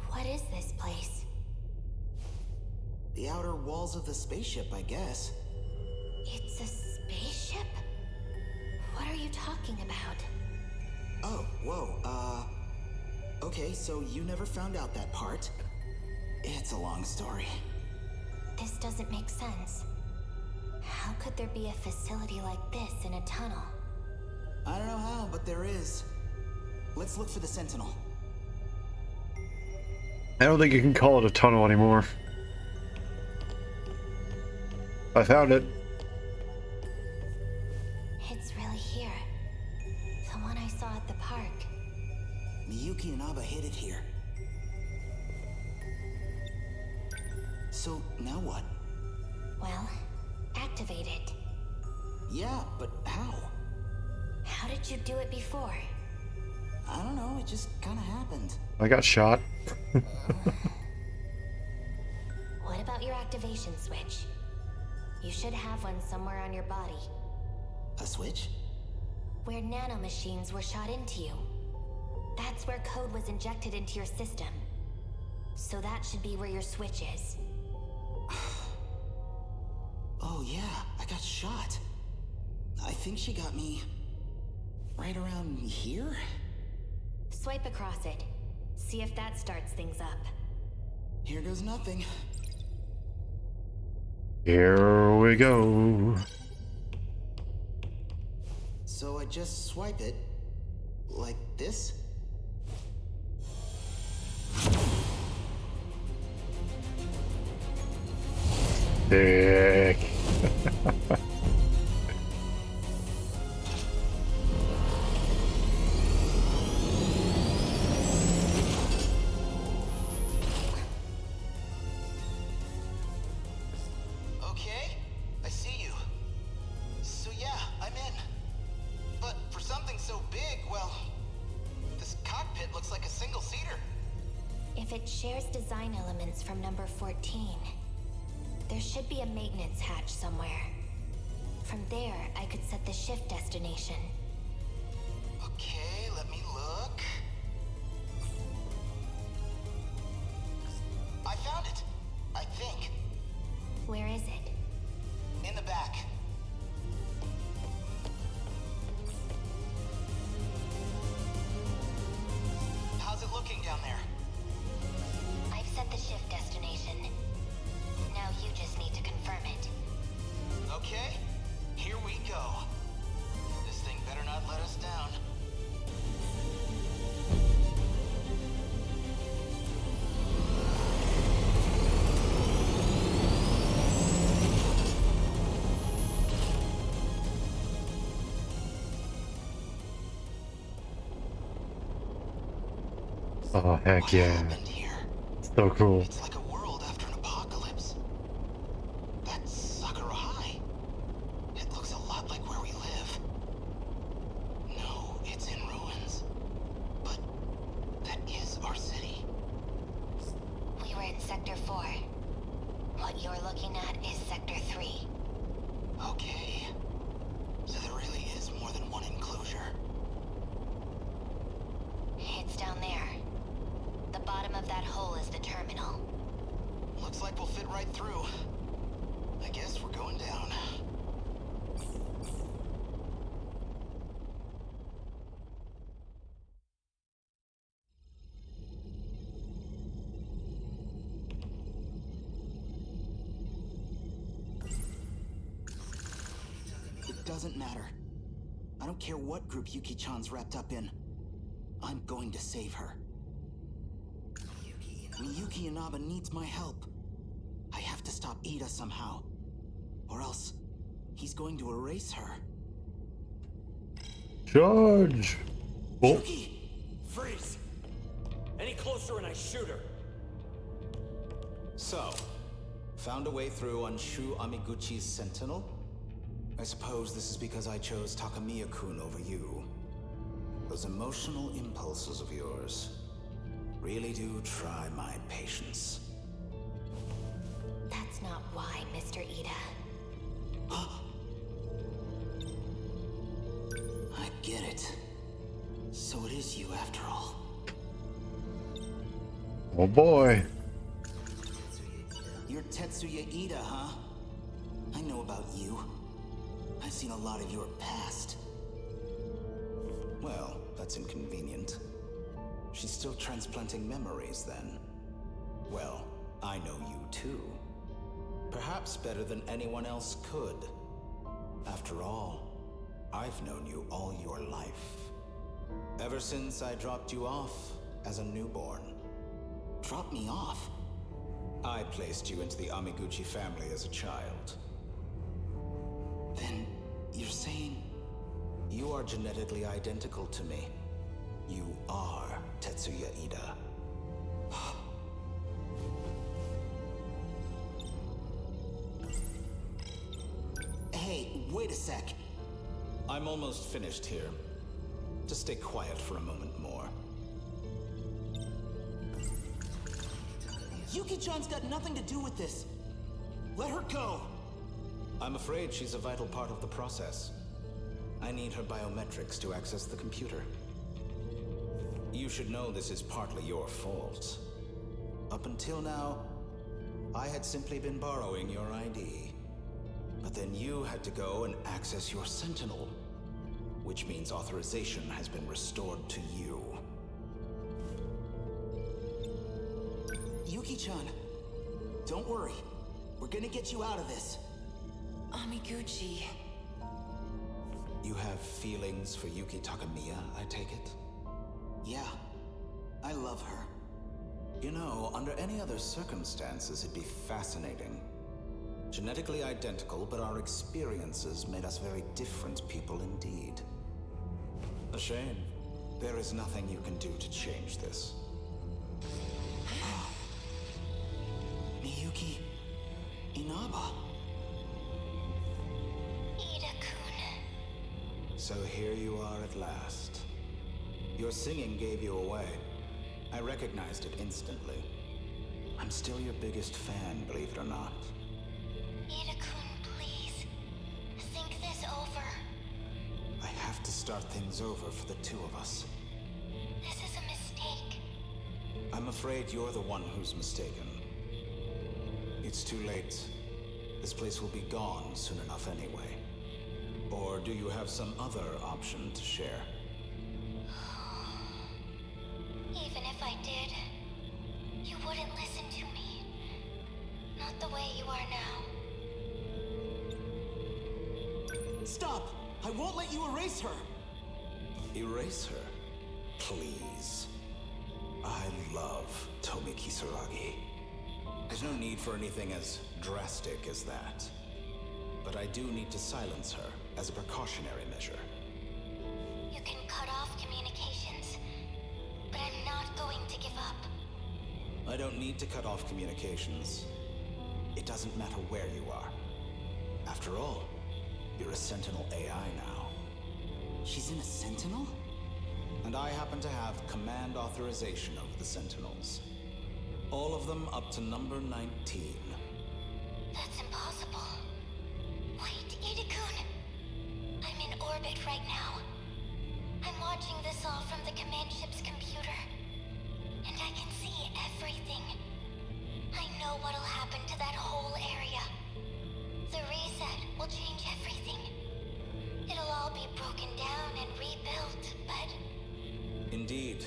What is this place? The outer walls of the spaceship, I guess. It's a spaceship? What are you talking about? Oh, whoa, okay, so you never found out that part. It's a long story. This doesn't make sense. How could there be a facility like this in a tunnel? I don't know how, but there is. Let's look for the Sentinel. I don't think you can call it a tunnel anymore. I found it. It's really here. The one I saw at the park. Miyuki and Abba hid it here. So, now what? Well, activate it. Yeah, but how? How did you do it before? I don't know, it just kinda happened. I got shot. What about your activation switch? You should have one somewhere on your body. A switch? Where nanomachines were shot into you. That's where code was injected into your system. So that should be where your switch is. Oh yeah, I got shot. I think she got me right around here? Swipe across it. See if that starts things up. Here goes nothing. Here we go. So I just swipe it like this? Dick. Okay, I see you. So yeah, I'm in. But for something so big, well, this cockpit looks like a single-seater. If it shares design elements from number 14, there should be a maintenance hatch somewhere. From there, I could set the shift destination. Okay, let me look. I found it, I think. Where is it? In the back. How's it looking down there? I've set the shift destination. Now you just need to confirm it. Okay, here we go. This thing better not let us down. Oh, heck What yeah. happened here? So cool. It's like a world after an apocalypse. That's Sakura High. It looks a lot like where we live. No, it's in ruins. But that is our city. We were in Sector 4. What you're looking at is Sector 3. Okay. So there really is more than one enclosure. It's down there. The bottom of that hole is the terminal. Looks like we'll fit right through. I guess we're going down. It doesn't matter. I don't care what group Yuki-chan's wrapped up in. I'm going to save her. Miyuki Inaba needs my help. I have to stop Ida somehow. Or else, he's going to erase her. Charge! Oh, Yuki! Freeze! Any closer and I shoot her. So, found a way through on Shu Amiguchi's Sentinel? I suppose this is because I chose Takamiya-kun over you. Those emotional impulses of yours really do try my patience. That's not why, Mr. Ida. I get it. So it is you after all. oh boy. You're Tetsuya Ida, huh? I know about you. I've seen a lot of your past. Well, that's inconvenient. She's still transplanting memories, then. Well, I know you too. Perhaps better than anyone else could. After all, I've known you all your life. Ever since I dropped you off as a newborn. Dropped me off? I placed you into the Amiguchi family as a child. Then, you're saying... You are genetically identical to me. You are Tetsuya Ida. Hey, wait a sec. I'm almost finished here. Just stay quiet for a moment more. Yuki-chan's got nothing to do with this. Let her go. I'm afraid she's a vital part of the process. I need her biometrics to access the computer. You should know this is partly your fault. Up until now, I had simply been borrowing your ID. But then you had to go and access your Sentinel, which means authorization has been restored to you. Yuki-chan, don't worry. We're gonna get you out of this. Amiguchi. You have feelings for Yuki Takamiya, I take it? Yeah, I love her. You know, under any other circumstances, it'd be fascinating. Genetically identical, but our experiences made us very different people indeed. A shame. There is nothing you can do to change this. Miyuki Inaba. So here you are at last. Your singing gave you away. I recognized it instantly. I'm still your biggest fan, believe it or not. Ida-kun, please. Think this over. I have to start things over for the two of us. This is a mistake. I'm afraid you're the one who's mistaken. It's too late. This place will be gone soon enough anyway. Or do you have some other option to share? Even if I did, you wouldn't listen to me. Not the way you are now. Stop! I won't let you erase her! Erase her? Please. I love Tomi Kisaragi. There's no need for anything as drastic as that. But I do need to silence her as a precautionary measure. You can cut off communications, but I'm not going to give up. I don't need to cut off communications. It doesn't matter where you are. After all, you're a Sentinel AI now. She's in a Sentinel? And I happen to have command authorization over the Sentinels. All of them up to number 19. That's impossible. Wait, Ida-kun. I'm in orbit right now. I'm watching this all from the command ship's computer. And I can see everything. I know what'll happen to that whole area. The reset will change everything. It'll all be broken down and rebuilt, but... Indeed.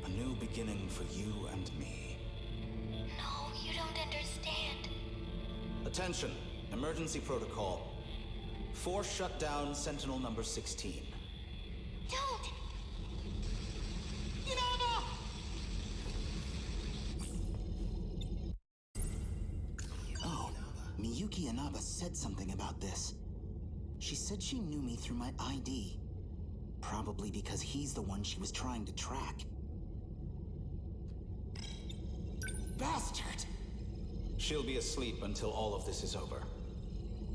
A new beginning for you and me. No, you don't understand. Attention. Emergency protocol. Force shut down Sentinel number 16. Don't! Inaba! Oh, Miyuki Inaba said something about this. She said she knew me through my ID. Probably because he's the one she was trying to track. Bastard! She'll be asleep until all of this is over.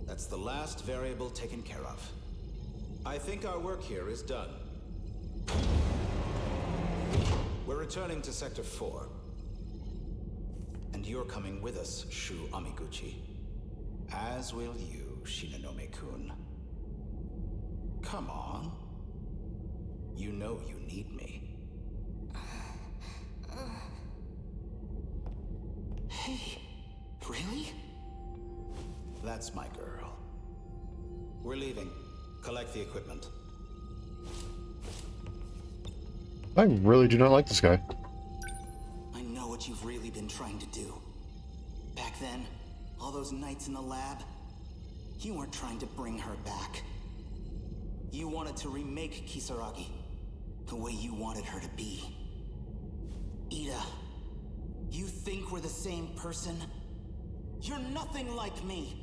That's the last variable taken care of. I think our work here is done. We're returning to Sector 4. And you're coming with us, Shu Amiguchi. As will you, Shinonome-kun. Come on. You know you need me. Hey, really? That's my girl. We're leaving. Collect the equipment. I really do not like this guy. I know what you've really been trying to do. Back then, all those nights in the lab, you weren't trying to bring her back. You wanted to remake Kisaragi the way you wanted her to be. Ida, you think we're the same person? You're nothing like me.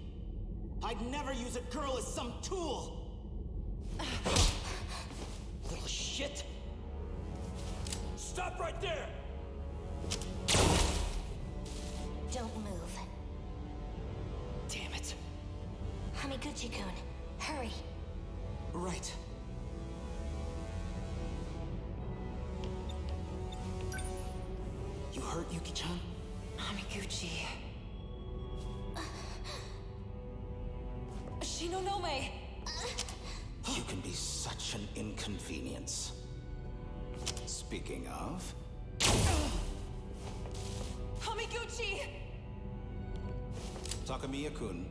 I'd never use a girl as some tool. Little shit! Stop right there! Don't move. Damn it. Hamiguchi-kun, hurry. Right. You hurt Yuki-chan? Hamiguchi. Shinonome! You can be such an inconvenience. Speaking of... Hamiguchi! Takamiya-kun,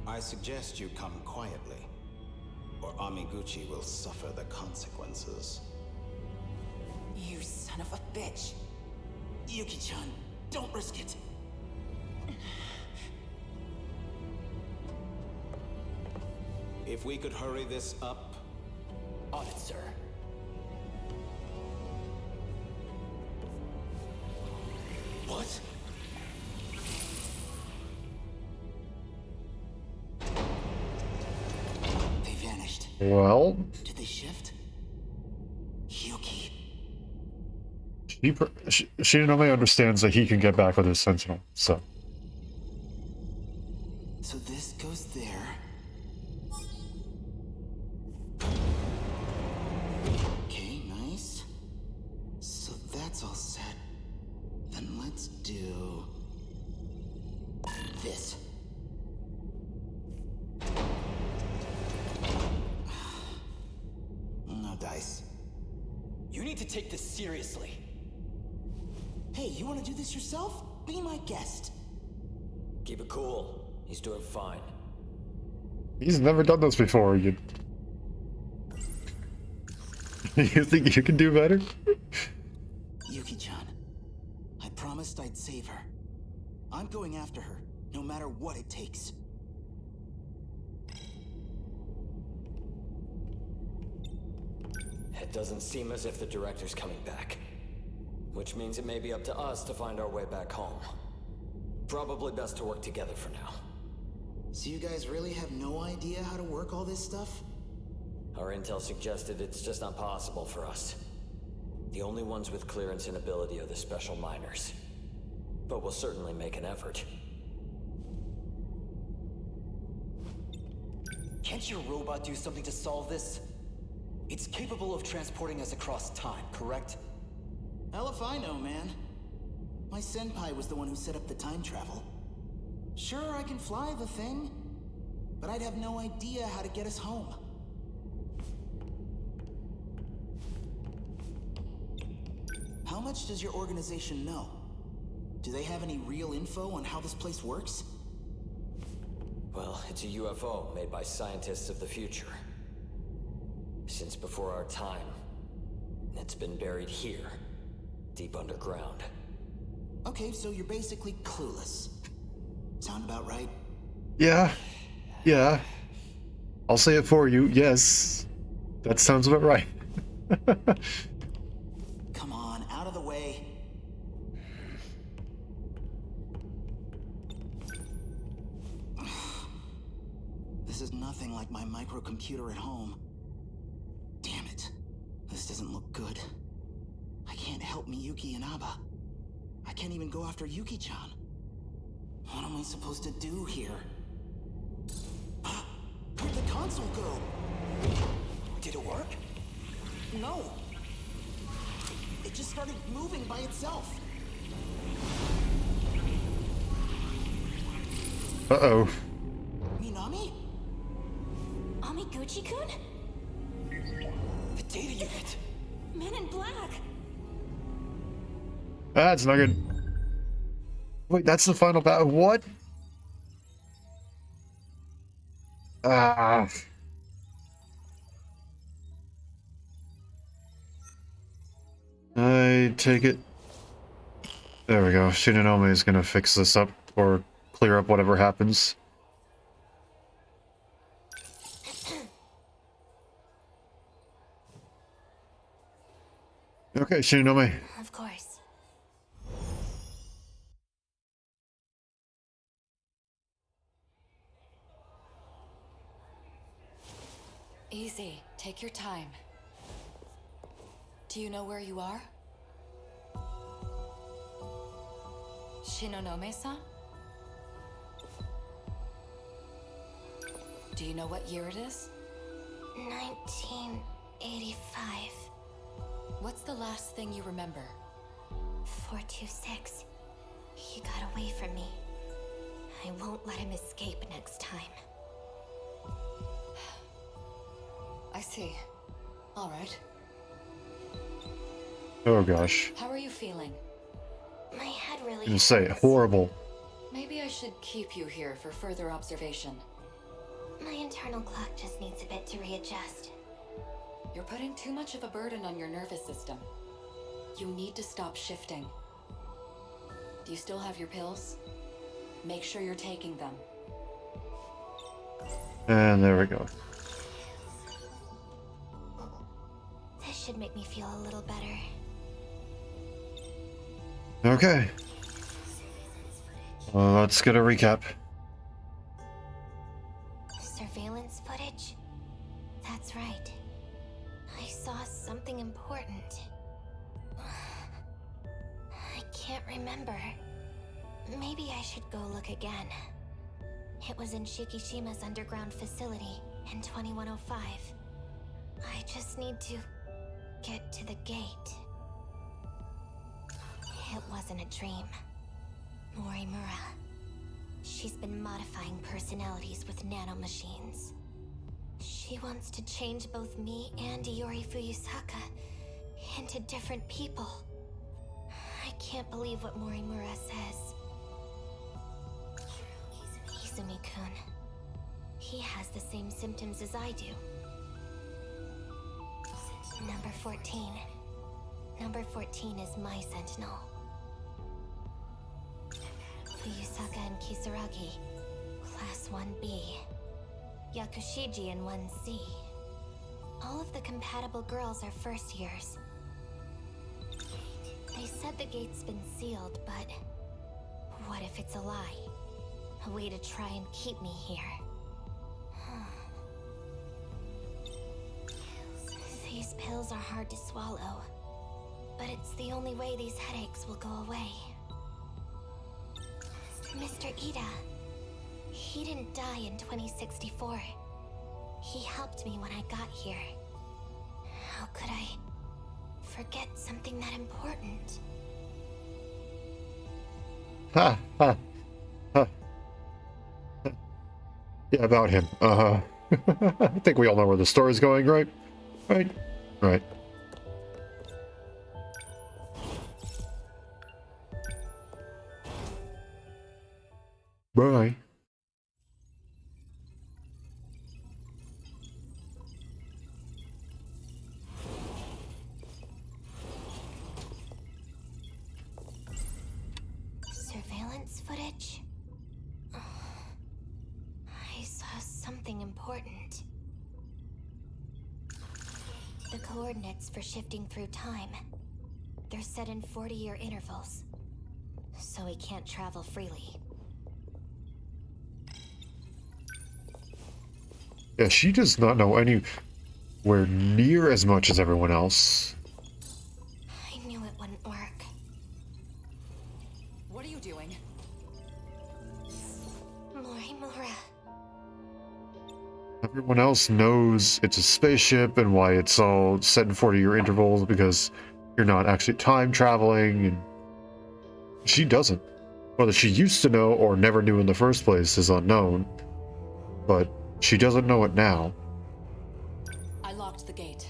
I suggest you come quietly, or Amiguchi will suffer the consequences. You son of a bitch. Yuki-chan, don't risk it. If we could hurry this up... On it, sir. What? They vanished. Well, Did they shift? Yuki. Shinonome understands that he can get back with his Sentinel, so. So this goes there. Okay, nice. So that's all set. Then let's do... this. No dice. You need to take this seriously. Hey, you want to do this yourself? Be my guest. Keep it cool. He's doing fine. He's never done this before. You think you can do better? Yuki-chan, I promised I'd save her. I'm going after her, no matter what it takes. It doesn't seem as if the director's coming back. Which means it may be up to us to find our way back home. Probably best to work together for now. So you guys really have no idea how to work all this stuff? Our intel suggested it's just not possible for us. The only ones with clearance and ability are the special miners. But we'll certainly make an effort. Can't your robot do something to solve this? It's capable of transporting us across time, correct? Hell if I know, man. My senpai was the one who set up the time travel. Sure, I can fly the thing, but I'd have no idea how to get us home. How much does your organization know? Do they have any real info on how this place works? Well, it's a UFO made by scientists of the future. Since before our time. It's been buried here, deep underground. Okay, so you're basically clueless. Sound about right? Yeah. Yeah. I'll say it for you. Yes. That sounds about right. Come on, out of the way. This is nothing like my microcomputer at home. Damn it. This doesn't look good. I can't help Miyuki and Aba. I can't even go after Yuki-chan. What am I supposed to do here? Where'd the console go? Did it work? No. It just started moving by itself. Uh-oh. Minami? Amiguchi-kun? The data unit. Men in Black. That's not good. Wait, that's the final battle. What? Ah. I take it. There we go. Shinonome is gonna fix this up or clear up whatever happens. Okay, Shinonome. Of course. Easy. Take your time. Do you know where you are? Shinonome-san? Do you know what year it is? 1985. What's the last thing you remember? 426. He got away from me. I won't let him escape next time. I see. All right. Oh gosh. How are you feeling? My head really You say hurts. horrible. Maybe I should keep you here for further observation. My internal clock just needs a bit to readjust. You're putting too much of a burden on your nervous system. You need to stop shifting. Do you still have your pills? Make sure you're taking them. And there we go. This should make me feel a little better. Okay. Let's get a recap. Surveillance footage? That's right. I saw something important. I can't remember. Maybe I should go look again. It was in Shikishima's underground facility in 2105. I just need to get to the gate. It wasn't a dream. Morimura. She's been modifying personalities with nanomachines. She wants to change both me and Iori Fuyusaka into different people. I can't believe what Morimura says. Izumi-kun. He has the same symptoms as I do. Number 14. Number 14 is my sentinel. Fuyusaka and Kisaragi, Class 1B. Yakushiji in 1C. All of the compatible girls are first years. They said the gate's been sealed, but what if it's a lie? A way to try and keep me here. These pills are hard to swallow, but it's the only way these headaches will go away. Mr. Ida. He didn't die in 2064. He helped me when I got here. How could I forget something that important? Ha ha ha. Yeah, about him. I think we all know where the story's going, right? Right. Right. Bye. Surveillance footage? I saw something important. The coordinates for shifting through time. They're set in 40-year intervals, so he can't travel freely. Yeah, she does not know anywhere near as much as everyone else. I knew it wouldn't work. What are you doing? Morimura. Everyone else knows it's a spaceship and why it's all set in 40-year intervals because you're not actually time traveling, and she doesn't. Whether she used to know or never knew in the first place is unknown, but she doesn't know it now. I locked the gate.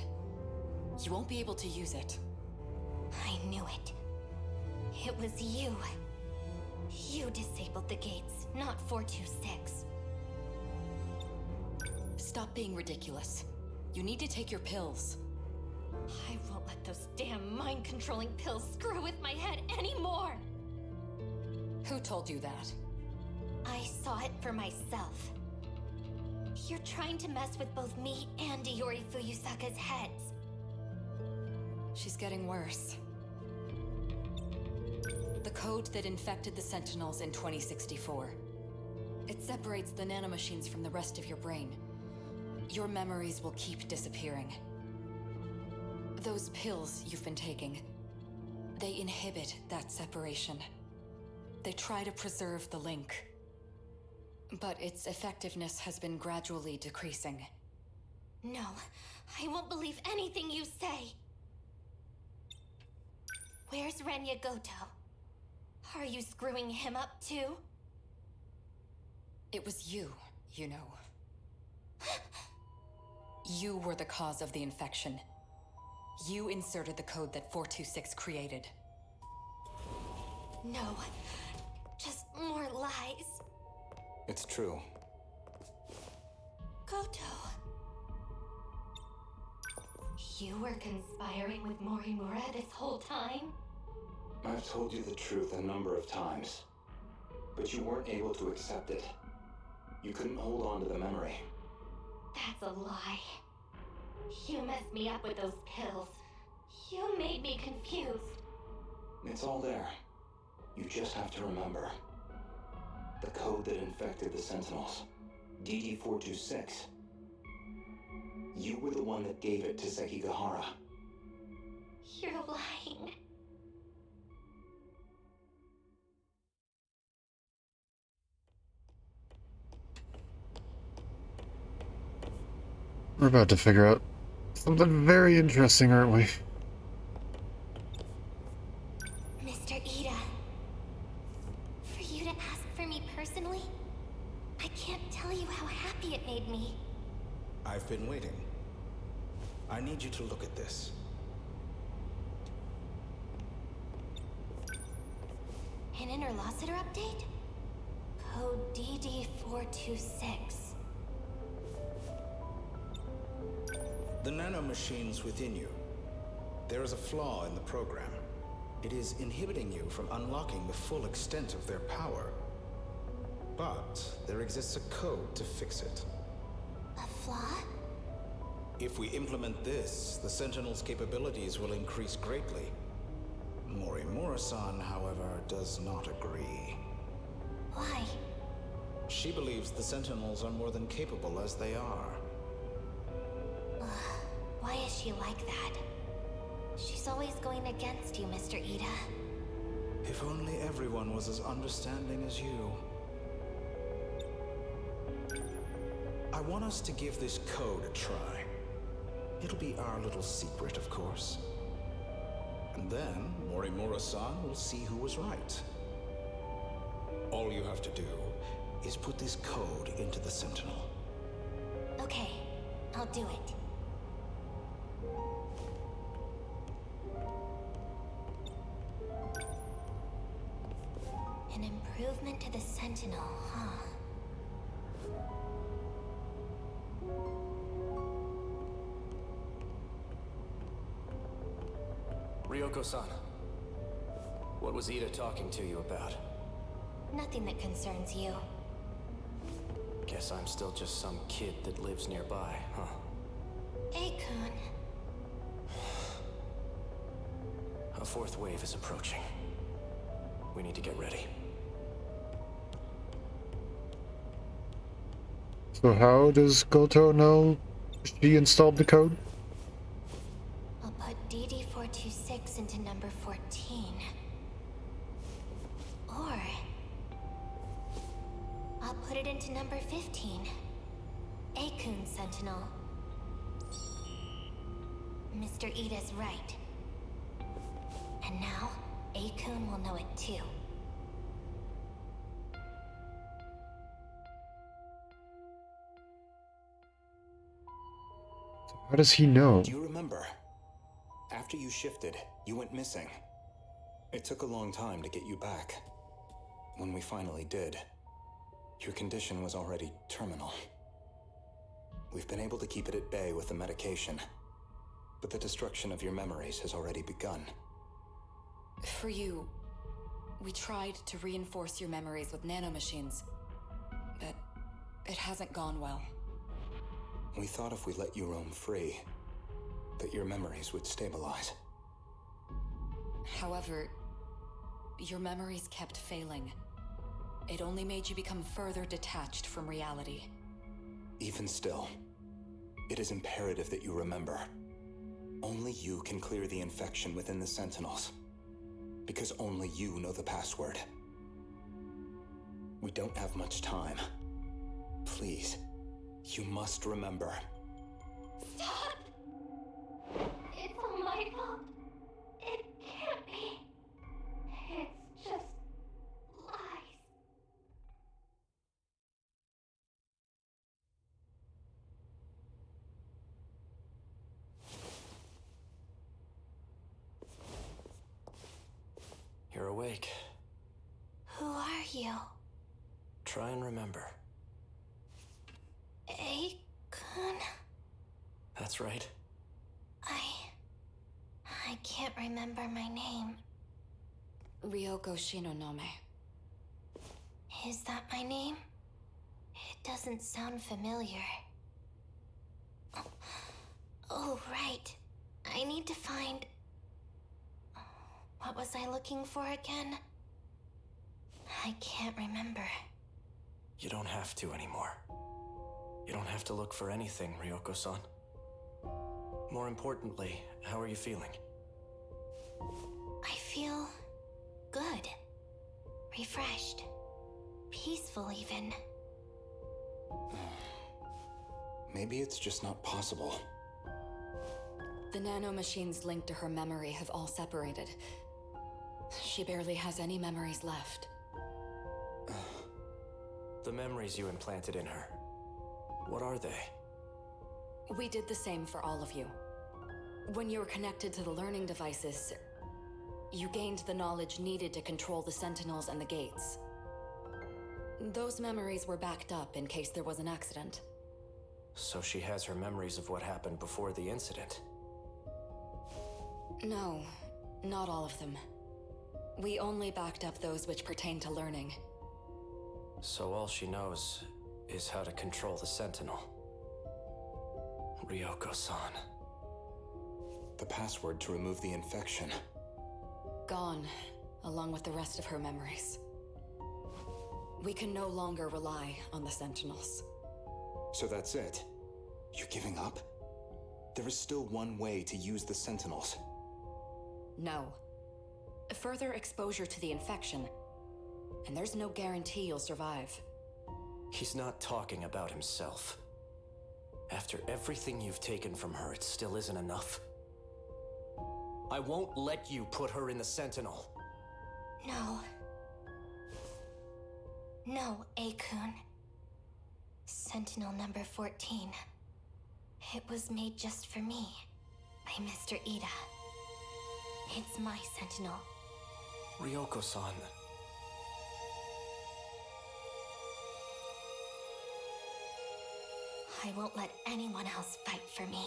You won't be able to use it. I knew it. It was you. You disabled the gates, not 426. Stop being ridiculous. You need to take your pills. I won't let those damn mind-controlling pills screw with my head anymore! Who told you that? I saw it for myself. You're trying to mess with both me and Iori Fuyusaka's heads. She's getting worse. The code that infected the Sentinels in 2064. It separates the nanomachines from the rest of your brain. Your memories will keep disappearing. Those pills you've been taking, they inhibit that separation. They try to preserve the link. But its effectiveness has been gradually decreasing. No, I won't believe anything you say. Where's Renya Goto? Are you screwing him up too? It was you, you know. You were the cause of the infection. You inserted the code that 426 created. No, just more lies. It's true. Goto. You were conspiring with Morimura this whole time? I've told you the truth a number of times, but you weren't able to accept it. You couldn't hold on to the memory. That's a lie. You messed me up with those pills. You made me confused. It's all there. You just have to remember. The code that infected the Sentinels. DD-426. You were the one that gave it to Sekigahara. You're lying. We're about to figure out something very interesting, aren't we? Mr. Ida, for you to ask for me personally, I can't tell you how happy it made me. I've been waiting. I need you to look at this. An interlocutor update? Code DD-426. The nanomachines within you. There is a flaw in the program. It is inhibiting you from unlocking the full extent of their power. But there exists a code to fix it. A flaw? If we implement this, the Sentinel's capabilities will increase greatly. Morimura-san, however, does not agree. Why? She believes the Sentinels are more than capable as they are. Why is she like that? She's always going against you, Mr. Ida. If only everyone was as understanding as you. I want us to give this code a try. It'll be our little secret, of course. And then Morimura-san will see who was right. All you have to do is put this code into the Sentinel. Okay, I'll do it. An improvement to the Sentinel, huh? Ryoko-san, what was Ida talking to you about? Nothing that concerns you. Guess I'm still just some kid that lives nearby, huh? Akun. A fourth wave is approaching. We need to get ready. So how does Goto know she installed the code? I'll put DD-426 into number 14. Or I'll put it into number 15. Akun Sentinel. Mr. Ida's right. And now, Akun will know it too. How does he know? Do you remember? After you shifted, you went missing. It took a long time to get you back. When we finally did, your condition was already terminal. We've been able to keep it at bay with the medication, but the destruction of your memories has already begun. For you, we tried to reinforce your memories with nanomachines, but it hasn't gone well. We thought if we let you roam free, that your memories would stabilize. However, your memories kept failing. It only made you become further detached from reality. Even still, it is imperative that you remember. Only you can clear the infection within the Sentinels, because only you know the password. We don't have much time. Please, you must remember. Stop! It's all my fault. It can't be. It's just lies. You're awake. Who are you? Try and remember. Kun? That's right. I can't remember my name. Ryoko Shinonome. Is that my name? It doesn't sound familiar. Oh, right. I need to find... What was I looking for again? I can't remember. You don't have to anymore. You don't have to look for anything, Ryoko-san. More importantly, how are you feeling? I feel... good. Refreshed. Peaceful, even. Maybe it's just not possible. The nanomachines linked to her memory have all separated. She barely has any memories left. The memories you implanted in her, what are they? We did the same for all of you. When you were connected to the learning devices, you gained the knowledge needed to control the Sentinels and the gates. Those memories were backed up in case there was an accident. So she has her memories of what happened before the incident? No, not all of them. We only backed up those which pertain to learning. So all she knows is how to control the Sentinel. Ryoko-san. The password to remove the infection. Gone, along with the rest of her memories. We can no longer rely on the Sentinels. So that's it? You're giving up? There is still one way to use the Sentinels. No. Further exposure to the infection, and there's no guarantee you'll survive. He's not talking about himself. After everything you've taken from her, it still isn't enough. I won't let you put her in the Sentinel. No. No, Kun. Sentinel number 14. It was made just for me, by Mr. Ida. It's my Sentinel. Ryoko-san. I won't let anyone else fight for me.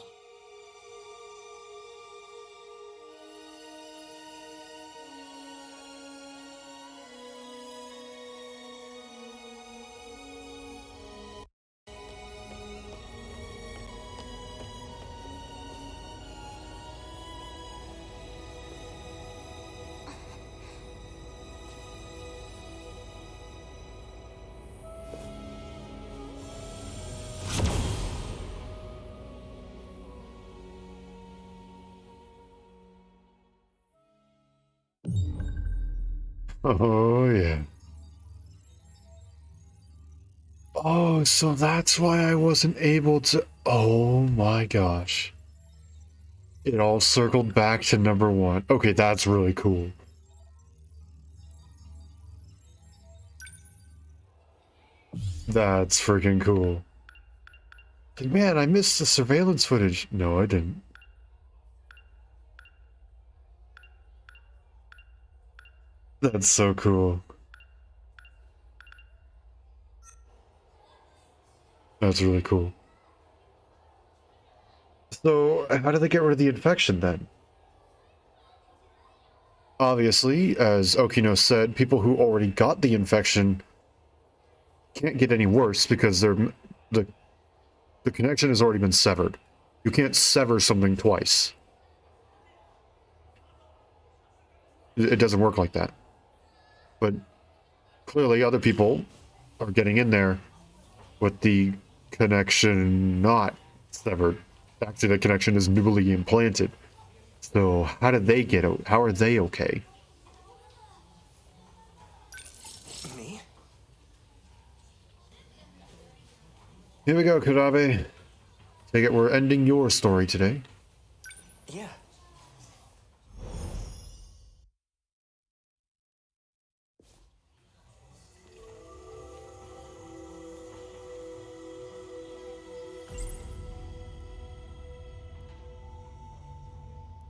Oh, yeah. Oh, so that's why I wasn't able to... Oh my gosh. It all circled back to number 1. Okay, that's really cool. That's freaking cool. Man, I missed the surveillance footage. No, I didn't. That's so cool. That's really cool. So, how do they get rid of the infection then? Obviously, as Okino said, people who already got the infection can't get any worse because the connection has already been severed. You can't sever something twice. It doesn't work like that. But clearly other people are getting in there with the connection not severed. Actually, the connection is newly implanted. So how did they get out? How are they okay? Me? Here we go, Kurabe. Take it we're ending your story today. Yeah.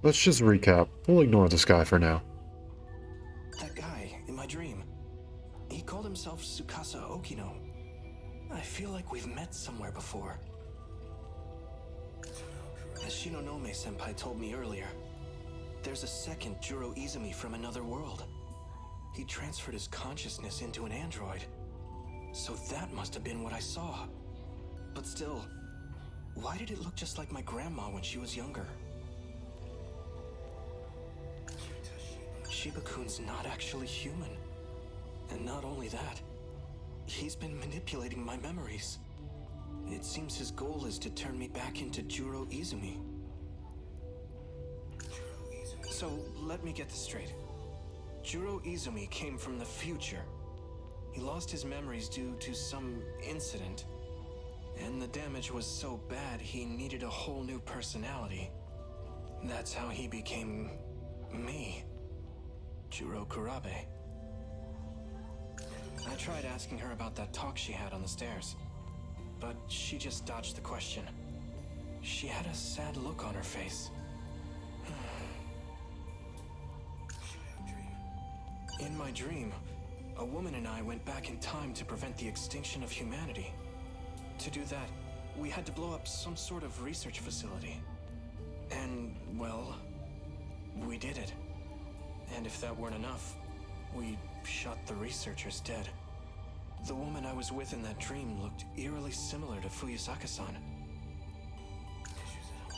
Let's just recap. We'll ignore this guy for now. That guy in my dream. He called himself Tsukasa Okino. I feel like we've met somewhere before. As Shinonome Senpai told me earlier, there's a second Juro Izumi from another world. He transferred his consciousness into an android. So that must have been what I saw. But still, why did it look just like my grandma when she was younger? Shiba-kun's not actually human. And not only that, he's been manipulating my memories. It seems his goal is to turn me back into Juro Izumi. So, let me get this straight. Juro Izumi came from the future. He lost his memories due to some incident. And the damage was so bad he needed a whole new personality. That's how he became me. Juro Kurabe. I tried asking her about that talk she had on the stairs, but she just dodged the question. She had a sad look on her face. In my dream, a woman and I went back in time to prevent the extinction of humanity. To do that, we had to blow up some sort of research facility. And, well, we did it. And if that weren't enough, we shot the researchers dead. The woman I was with in that dream looked eerily similar to Fuyusaka-san.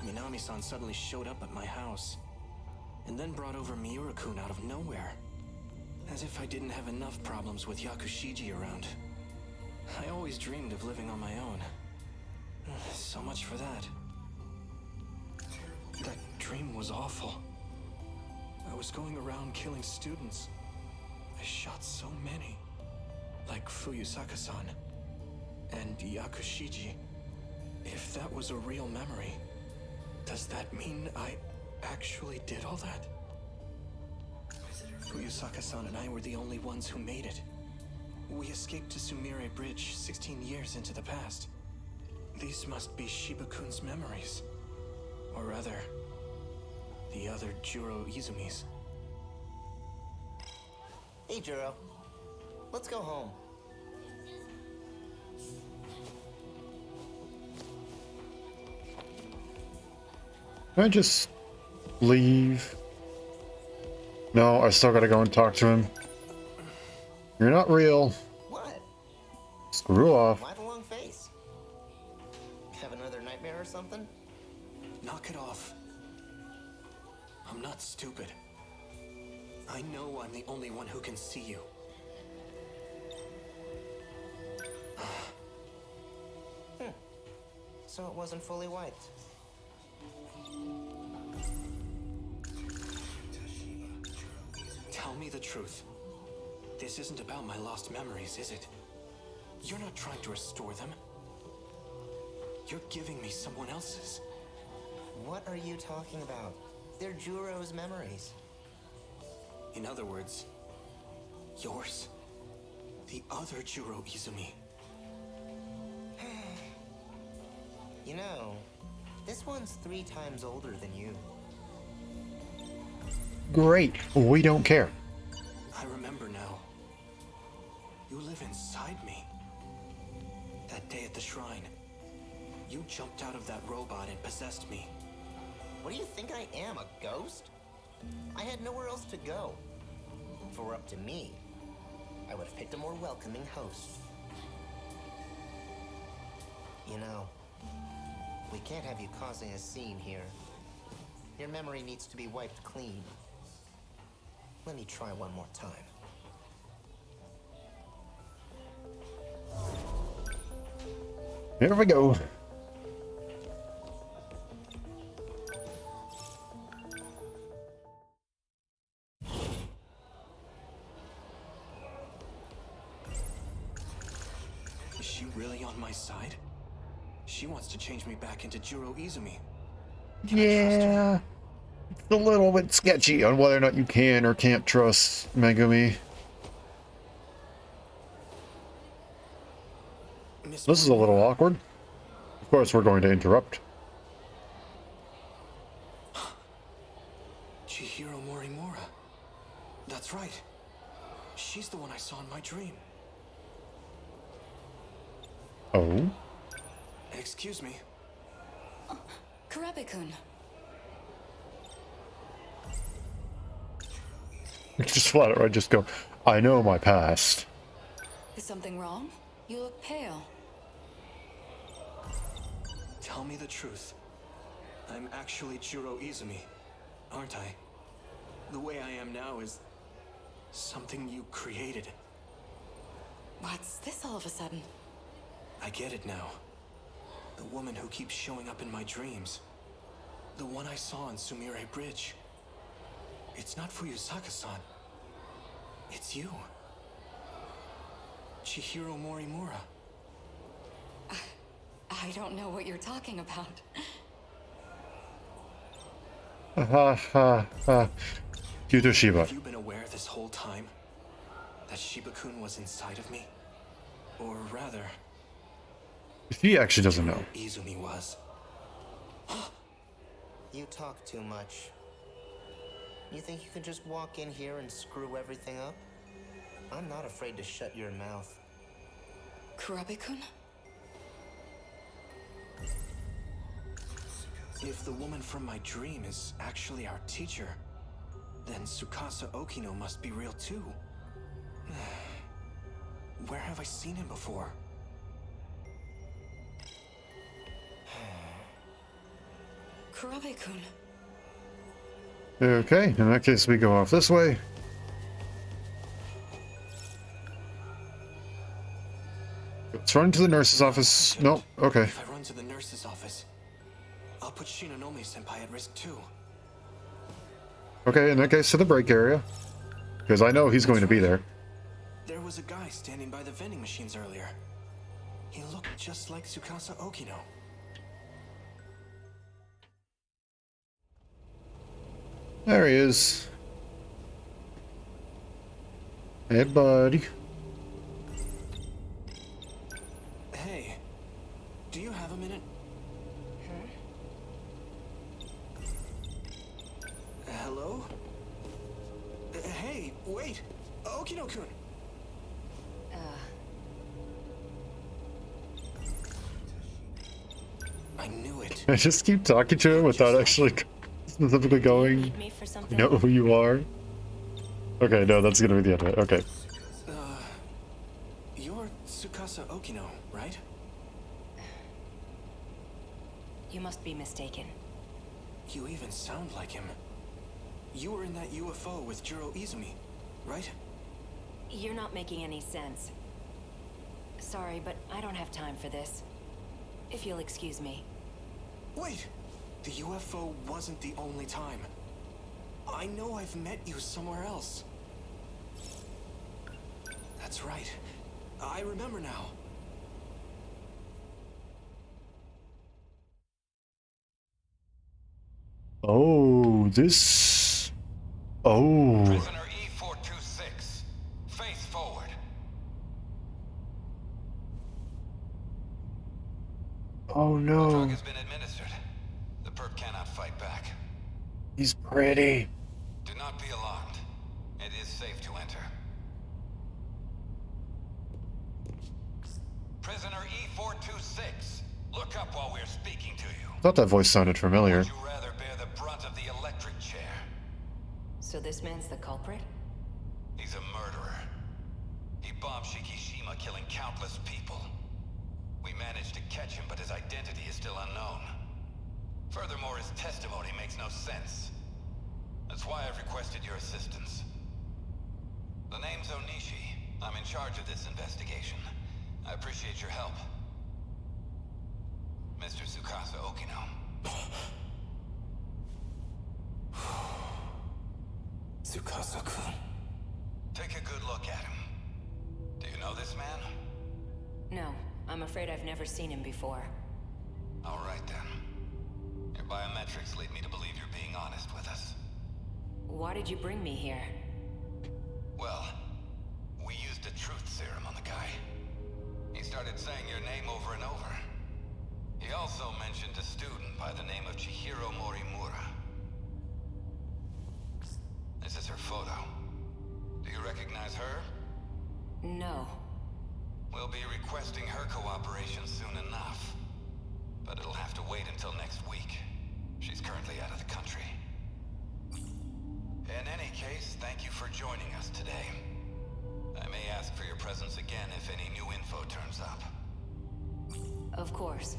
Minami-san suddenly showed up at my house, and then brought over Miura-kun out of nowhere. As if I didn't have enough problems with Yakushiji around. I always dreamed of living on my own. So much for that. That dream was awful. I was going around killing students. I shot so many. Like Fuyusaka-san. And Yakushiji. If that was a real memory, does that mean I actually did all that? Fuyusaka-san and I were the only ones who made it. We escaped to Sumire Bridge 16 years into the past. These must be Shiba-kun's memories. Or rather, the other Juro Izumis. Hey, Juro. Let's go home. Can I just leave? No, I still gotta go and talk to him. You're not real. What? Screw off. Why the long face? Have another nightmare or something? Knock it off. I'm not stupid. I know I'm the only one who can see you. So it wasn't fully wiped. Tell me the truth. This isn't about my lost memories, is it? You're not trying to restore them. You're giving me someone else's. What are you talking about? They're Juro's memories. In other words, yours. The other Juro Izumi. You know, this one's 3 times older than you. Great. We don't care. I remember now. You live inside me. That day at the shrine, you jumped out of that robot and possessed me. What do you think I am, a ghost? I had nowhere else to go. If it were up to me, I would have picked a more welcoming host. You know, we can't have you causing a scene here. Your memory needs to be wiped clean. Let me try one more time. Here we go. Is she really on my side? She wants to change me back into Juro Izumi. Yeah. It's a little bit sketchy on whether or not you can or can't trust Megumi. This is a little awkward. Of course, we're going to interrupt. Chihiro Morimura. That's right. She's the one I saw in my dream. Oh? Excuse me. Kurabe-kun. Just flat out, right? Just go, I know my past. Is something wrong? You look pale. Tell me the truth. I'm actually Juro Izumi, aren't I? The way I am now is something you created. What's this all of a sudden? I get it now. The woman who keeps showing up in my dreams. The one I saw on Sumire Bridge. It's not Fuyusaka-san. It's you. Chihiro Morimura. I don't know what you're talking about. Ha ha ha. Yuto Shiba. Have you been aware this whole time that Shiba-kun was inside of me? Or rather, He actually doesn't know. Izumi was. You talk too much. You think you can just walk in here and screw everything up? I'm not afraid to shut your mouth. Kurabe-kun? If the woman from my dream is actually our teacher, then Tsukasa Okino must be real too. Where have I seen him before? Kurabe-kun. Okay, in that case, we go off this way. Let's run to the nurse's office. No, okay. If I run to the nurse's office, I'll put Shinonome-senpai at risk too. Okay, in that case, to the break area. Because I know he's going to be there. There was a guy standing by the vending machines earlier. He looked just like Tsukasa Okino. There he is. Hey, buddy. Hey, do you have a minute? Hello? Hey, wait! Okino-kun! I knew it. I just keep talking to him without actually specifically going. Need me for something? You know who you are? Okay, no, that's gonna be the end of it. Okay. You're Tsukasa Okino, right? You must be mistaken. You even sound like him. You were in that UFO with Juro Izumi, right? You're not making any sense. Sorry, but I don't have time for this. If you'll excuse me. Wait! The UFO wasn't the only time. I know I've met you somewhere else. That's right. I remember now. Oh, this. Oh. Prisoner E426, face forward. Oh The no. drug has been administered. The perp cannot fight back. He's pretty. Do not be alarmed. It is safe to enter. Prisoner E426, look up while we're speaking to you. I thought that voice sounded familiar. Would you rather bear the brunt So this man's the culprit? He's a murderer. He bombed Shikishima, killing countless people. We managed to catch him, but his identity is still unknown. Furthermore, his testimony makes no sense. That's why I've requested your assistance. The name's Onishi. I'm in charge of this investigation. I appreciate your help. Mr. Tsukasa Okino. Tsukasa-kun. Take a good look at him. Do you know this man? No, I'm afraid I've never seen him before. All right then. Your biometrics lead me to believe you're being honest with us. Why did you bring me here? Well, we used a truth serum on the guy. He started saying your name over and over. He also mentioned a student by the name of Chihiro Morimura. This is her photo. Do you recognize her? No. We'll be requesting her cooperation soon enough. But it'll have to wait until next week. She's currently out of the country. In any case, thank you for joining us today. I may ask for your presence again if any new info turns up. Of course.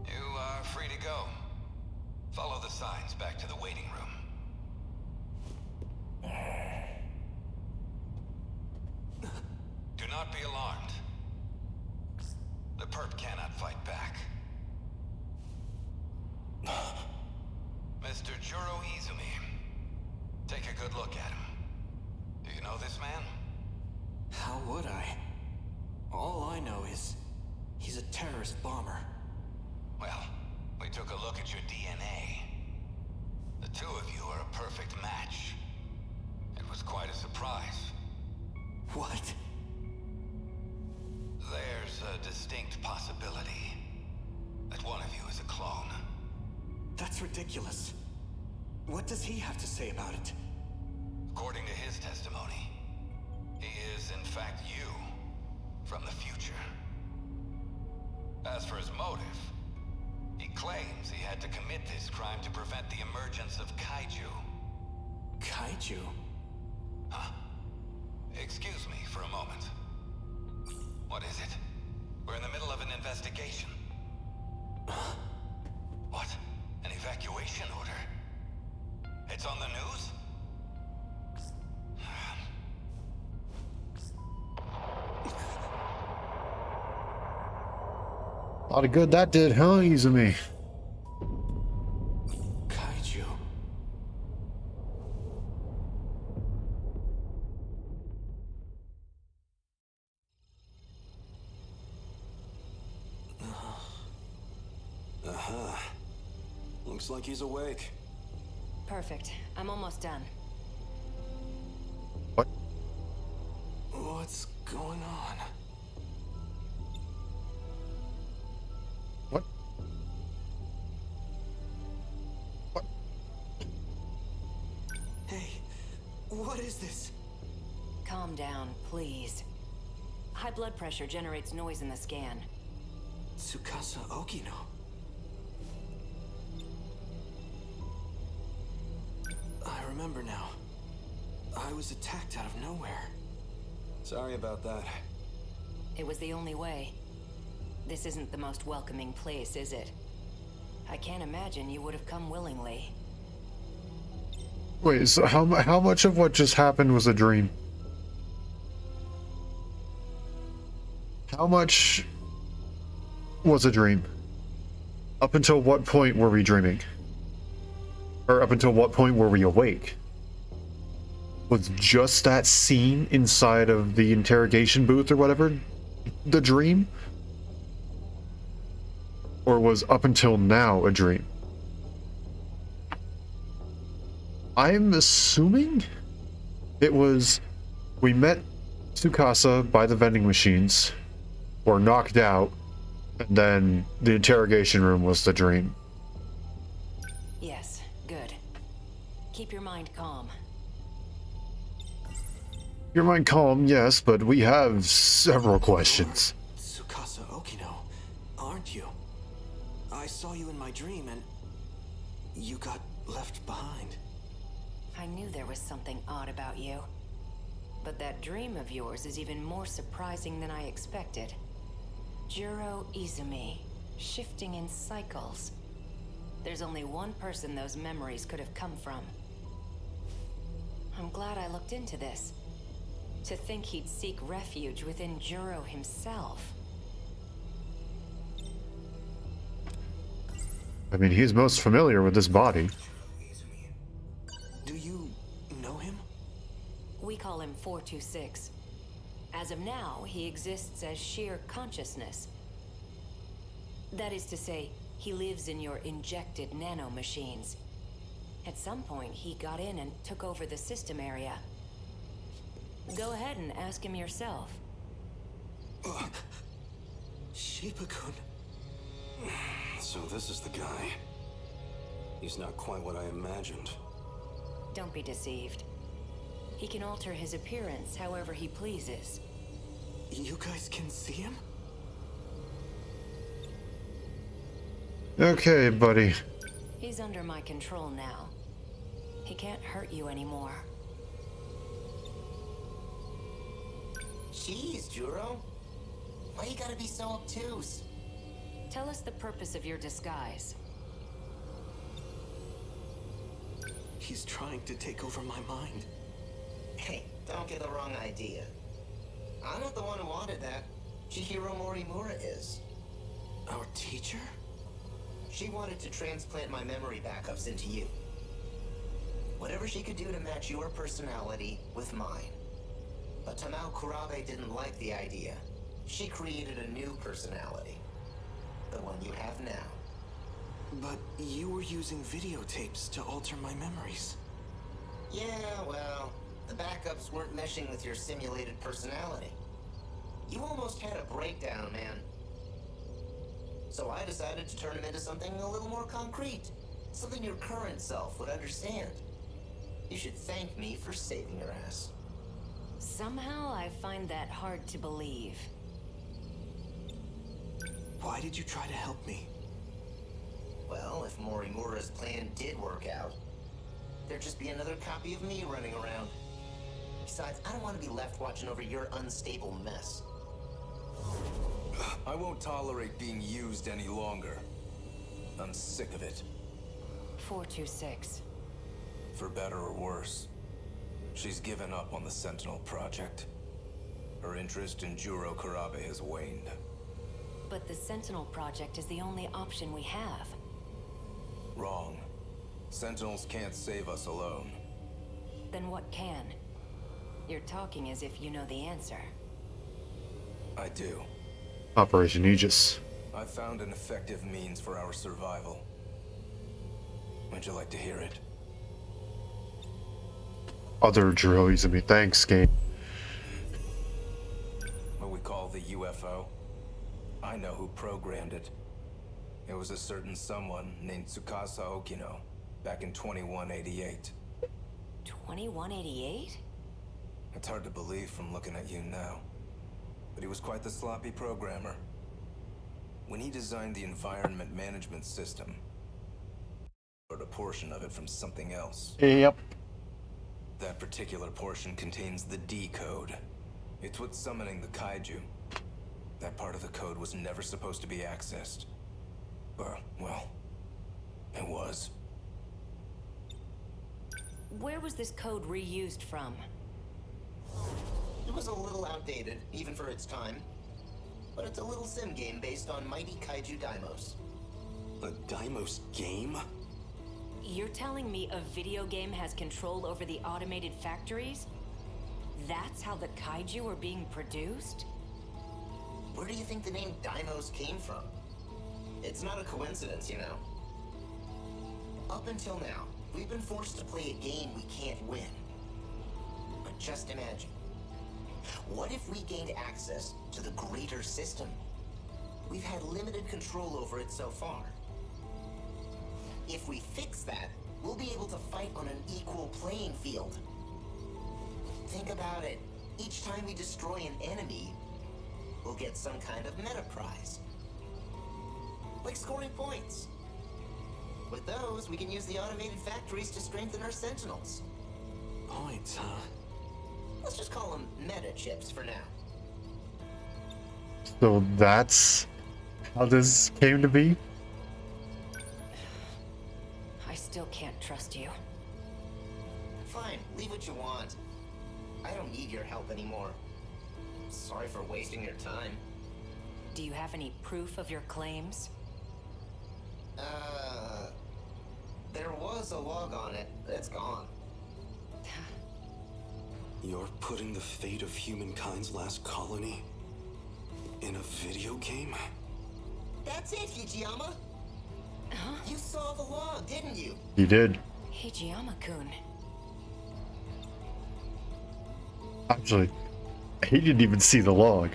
You are free to go. Follow the signs back to the waiting room. Do not be alarmed. The perp cannot fight back. Mr. Juro Izumi. Take a good look at him. Do you know this man? How would I? All I know is he's a terrorist bomber. Well, we took a look at your DNA. The two of you are a perfect match. It was quite a surprise. What? There's a distinct possibility that one of you is a clone. That's ridiculous. What does he have to say about it? According to his testimony, he is in fact you from the future. As for his motive, he claims he had to commit this crime to prevent the emergence of kaiju. Kaiju? Huh? Excuse me for a moment. What is it? We're in the middle of an investigation. What? An evacuation order? It's on the news? A lot of good that did, huh, Izumi? Kaiju. Looks like he's awake. Perfect. I'm almost done. What? What's going on? What? What? Hey, what is this? Calm down, please. High blood pressure generates noise in the scan. Tsukasa Okino. I remember now. I was attacked out of nowhere. Sorry about that. It was the only way. This isn't the most welcoming place, is it? I can't imagine you would have come willingly. Wait, so how much of what just happened was a dream? How much was a dream? Up until what point were we dreaming? Or up until what point were we awake? Was just that scene inside of the interrogation booth or whatever the dream? Or was up until now a dream? I'm assuming it was we met Tsukasa by the vending machines, or knocked out, and then the interrogation room was the dream. Yes, good. Keep your mind calm. Your mind calm, yes, but we have several questions. Tsukasa Okino, aren't you? I saw you in my dream and you got left behind. I knew there was something odd about you. But that dream of yours is even more surprising than I expected. Juro Izumi, shifting in cycles. There's only one person those memories could have come from. I'm glad I looked into this. To think he'd seek refuge within Juro himself. I mean, he's most familiar with this body. Do you know him? We call him 426. As of now, he exists as sheer consciousness. That is to say, he lives in your injected nanomachines. At some point, he got in and took over the system area. Go ahead and ask him yourself. Shiba-kun. So this is the guy. He's not quite what I imagined. Don't be deceived. He can alter his appearance however he pleases. You guys can see him? Okay, buddy. He's under my control now. He can't hurt you anymore. Jeez, Juro. Why you gotta be so obtuse? Tell us the purpose of your disguise. He's trying to take over my mind. Hey, don't get the wrong idea. I'm not the one who wanted that. Chihiro Morimura is. Our teacher? She wanted to transplant my memory backups into you. Whatever she could do to match your personality with mine. But Tamao Kurabe didn't like the idea. She created a new personality. The one you have now. But you were using videotapes to alter my memories. Yeah, well, the backups weren't meshing with your simulated personality. You almost had a breakdown, man. So I decided to turn him into something a little more concrete. Something your current self would understand. You should thank me for saving your ass. Somehow I find that hard to believe. Why did you try to help me? Well, if Morimura's plan did work out, there'd just be another copy of me running around. Besides, I don't want to be left watching over your unstable mess. I won't tolerate being used any longer. I'm sick of it. 426. For better or worse, she's given up on the Sentinel project. Her interest in Juro Kurabe has waned. But the Sentinel project is the only option we have. Wrong. Sentinels can't save us alone. Then what can? You're talking as if you know the answer. I do. Operation Aegis. I found an effective means for our survival. Would you like to hear it? Other Juro Izumi. Thanks, game. What we call the UFO. I know who programmed it. It was a certain someone named Tsukasa Okino, back in 2188. 2188? It's hard to believe from looking at you now. But he was quite the sloppy programmer. When he designed the environment management system, he borrowed a portion of it from something else. Yep. That particular portion contains the D code. It's what's summoning the kaiju. That part of the code was never supposed to be accessed. Well, it was. Where was this code reused from? It was a little outdated, even for its time. But it's a little sim game based on mighty kaiju daimos. A daimos game? You're telling me a video game has control over the automated factories? That's how the kaiju are being produced? Where do you think the name Daimos came from? It's not a coincidence, you know. Up until now, we've been forced to play a game we can't win. But just imagine. What if we gained access to the greater system? We've had limited control over it so far. If we fix that, we'll be able to fight on an equal playing field. Think about it. Each time we destroy an enemy, we'll get some kind of meta prize. Like scoring points. With those, we can use the automated factories to strengthen our Sentinels. points, huh? Let's just call them meta chips for now. So that's how this came to be? I still can't trust you. Fine, leave what you want. I don't need your help anymore. Sorry for wasting your time. Do you have any proof of your claims? There was a log on it, but it's gone. You're putting the fate of humankind's last colony in a video game? That's it, Hijiyama! Huh? You saw the log, didn't you? He did. Hijiyama-kun. Actually, he didn't even see the log.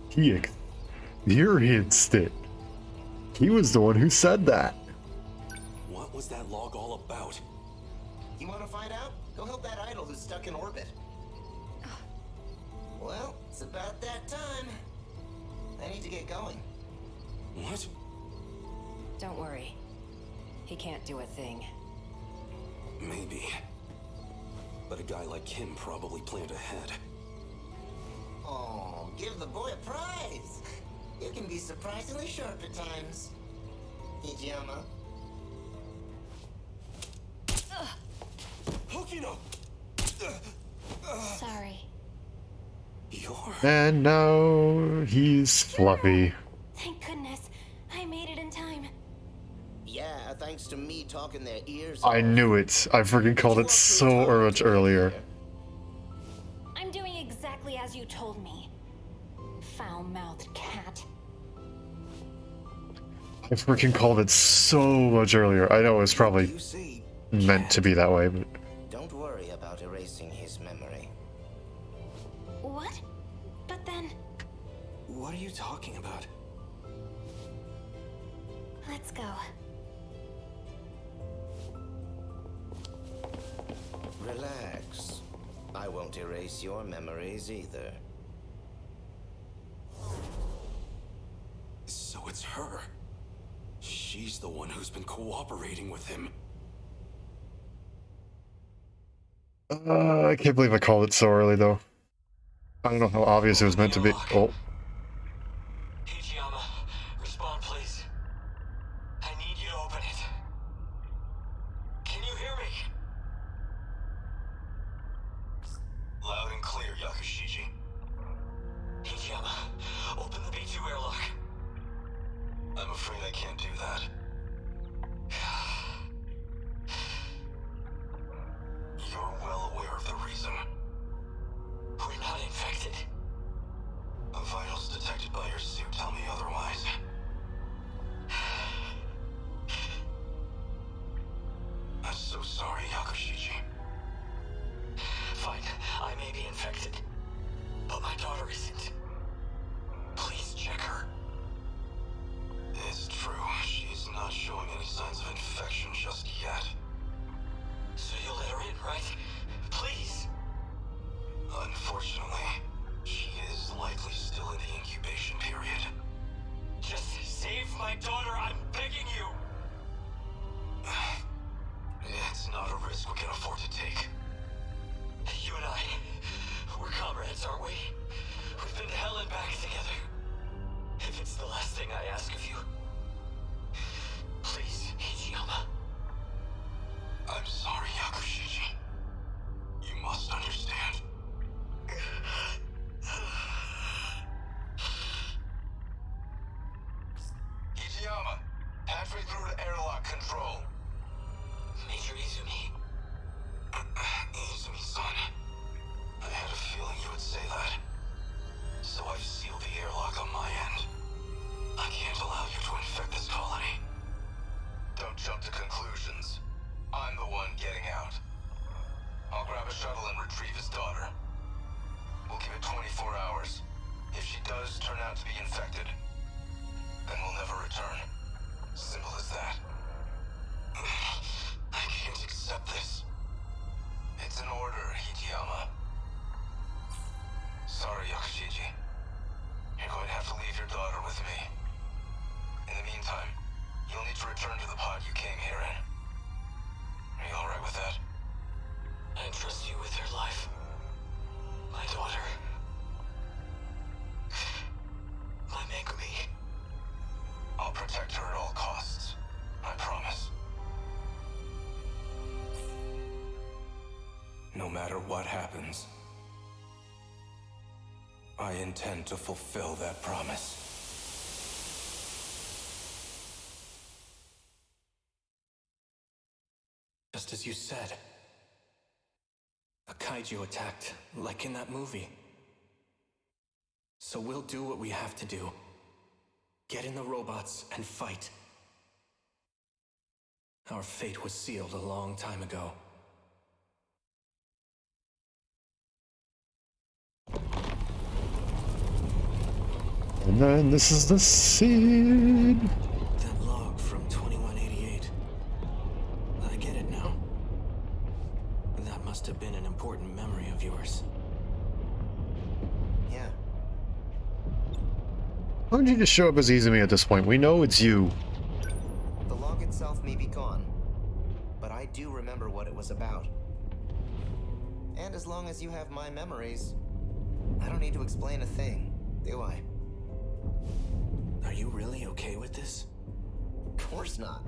He experienced it. He was the one who said that. What was that log all about? You want to find out? Go help that idol who's stuck in orbit. Well, it's about that time. I need to get going. What? Don't worry. He can't do a thing. Maybe. But a guy like him probably planned ahead. Oh, give the boy a prize. You can be surprisingly sharp at times. Hijiyama. Hokino! Sorry. You're... And now he's fluffy. Thank goodness. I made it in time. Yeah, thanks to me talking their ears I knew it. I freaking called it so much earlier. I'm doing exactly as you told me. Foul-mouthed cat. I freaking called it so much earlier. I know it was probably meant to be that way, but... Don't worry about erasing his memory. What? But then... What are you talking about? Let's go. Relax. I won't erase your memories either. So it's her. She's the one who's been cooperating with him. I can't believe I called it so early, though. I don't know how obvious it was meant to be. Oh. Hijiyama, respond please. I need you to open it. Can you hear me? Loud and clear, Yakushiji. Hijiyama, open the B2 airlock. I'm afraid I can't do that. You're well aware of the reason. We're not infected. Vitals detected by your suit tell me otherwise. I'm so sorry, Yakushiji. Fine, I may be infected, but my daughter isn't. Please check her. It's true, she's not showing any signs of infection just yet. So you'll let her in, right? Please? Unfortunately, she is likely still in the incubation period. Just save my daughter, I'm begging you! It's not a risk we can afford to take. You and I, we're comrades, aren't we? We've been to hell and back together. If it's the last thing I ask of you, please, Hijiyama. I'm sorry, Yakushiji. You must understand. Hijiyama, patch me through to airlock control. Major Izumi. Izumi-san. I had a feeling you would say that. So I've sealed the airlock on my end. I can't allow you to infect this colony. Don't jump to conclusions. I'm the one getting out. I'll grab a shuttle and retrieve his daughter. We'll give it 24 hours. If she does turn out to be infected, then we'll never return. Simple as that. I can't accept this. It's an order, Hijiyama. Sorry, Yakushiji. You're going to have to leave your daughter with me. In the meantime, you'll need to return to the pod you came here in. Are you alright with that? I trust you with her life. My daughter. My Megumi. I'll protect her at all costs. I promise. No matter what happens, I intend to fulfill that promise. Just as you said. A kaiju attacked, like in that movie. So we'll do what we have to do. Get in the robots and fight. Our fate was sealed a long time ago. And then this is the scene. That log from 2188. I get it now. That must have been an important memory of yours. Yeah. Why don't you just show up as Izumi at this point? We know it's you. The log itself may be gone, but I do remember what it was about. And as long as you have my memories, I don't need to explain a thing, do I? Are you really okay with this? Of course not.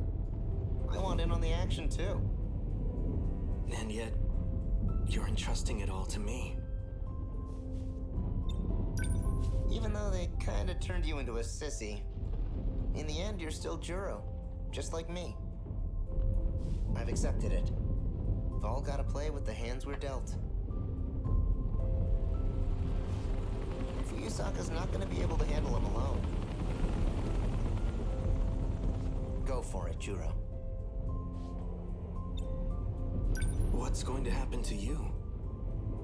I want in on the action too. And yet, you're entrusting it all to me. Even though they kinda turned you into a sissy, in the end you're still Juro, just like me. I've accepted it. We've all gotta play with the hands we're dealt. Fuyusaka's not gonna be able to handle him alone. Go for it, Juro. What's going to happen to you?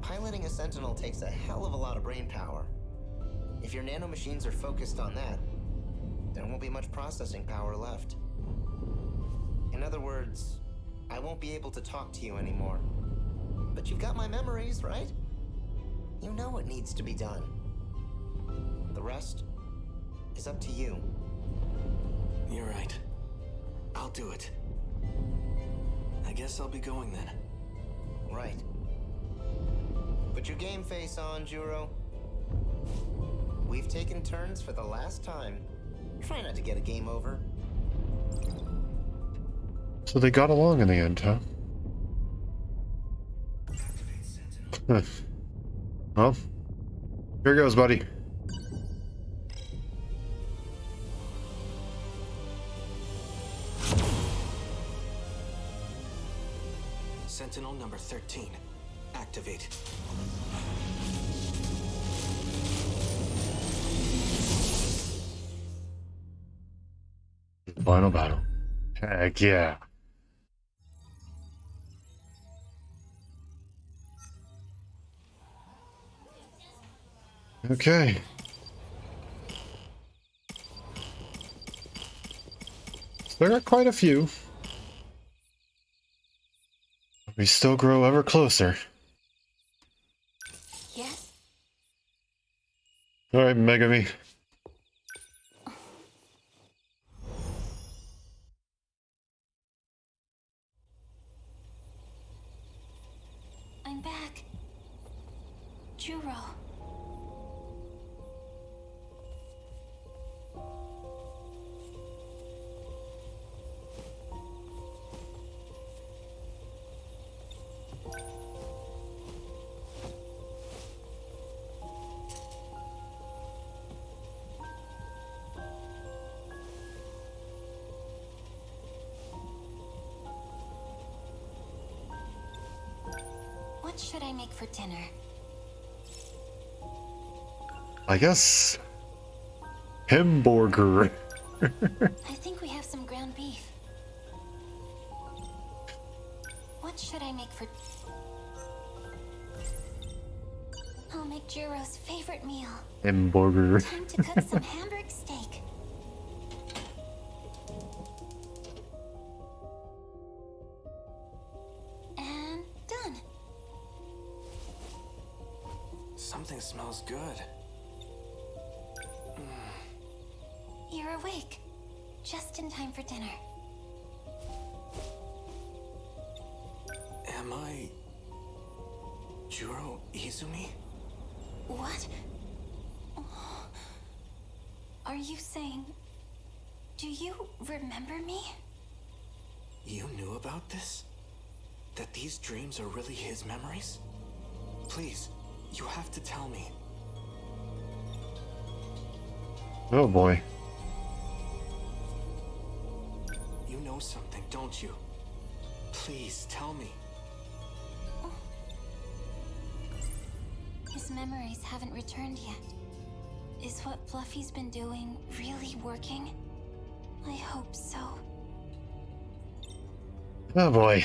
Piloting a Sentinel takes a hell of a lot of brain power. If your nanomachines are focused on that, there won't be much processing power left. In other words, I won't be able to talk to you anymore. But you've got my memories, right? You know what needs to be done. The rest is up to you. You're right. I'll do it. I guess I'll be going then. Right. Put your game face on, Juro. We've taken turns for the last time. Try not to get a game over. So they got along in the end, huh? Well, here goes, buddy. Sentinel number 13. Activate. Final battle. Heck yeah. Okay. There are quite a few. We still grow ever closer. Yes? Alright, Megumi. I'm back. Juro. What should I make for dinner? I guess hamburger. I think we have some ground beef. What should I make for... I'll make Juro's favorite meal. Hamburger. Time to cook some hamburg steak. And done. Something smells good. You're awake. Just in time for dinner. Am I Juro Izumi? What? Oh. Are you saying... Do you remember me? You knew about this? That these dreams are really his memories? Please, you have to tell me. Oh boy. You know something, don't you? Please, tell me. His memories haven't returned yet. Is what Fluffy's been doing really working? I hope so. Oh boy.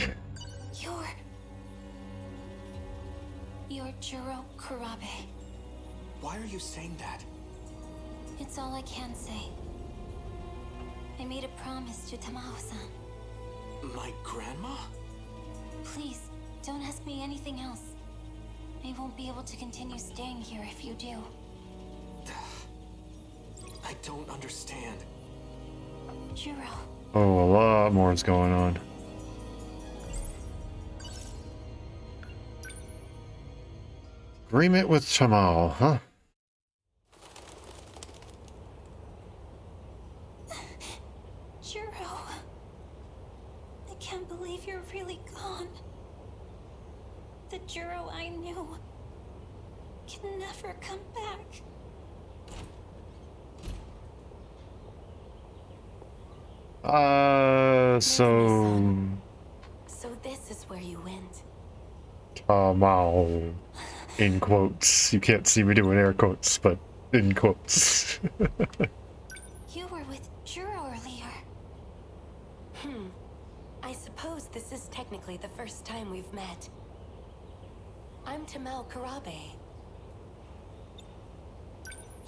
You're Juro Kurabe. Why are you saying that? It's all I can say. I made a promise to Tamao-san. My grandma? Please, don't ask me anything else. I won't be able to continue staying here if you do. I don't understand. Juro. Oh, a lot more is going on. Agreement with Tamao, huh? Juro. I can't believe you're really gone. The Juro I knew can never come back. So this is where you went. Tamao. In quotes. You can't see me doing air quotes, but in quotes. You were with Juro earlier. I suppose this is technically the first time we've met. I'm Tamao Kurabe.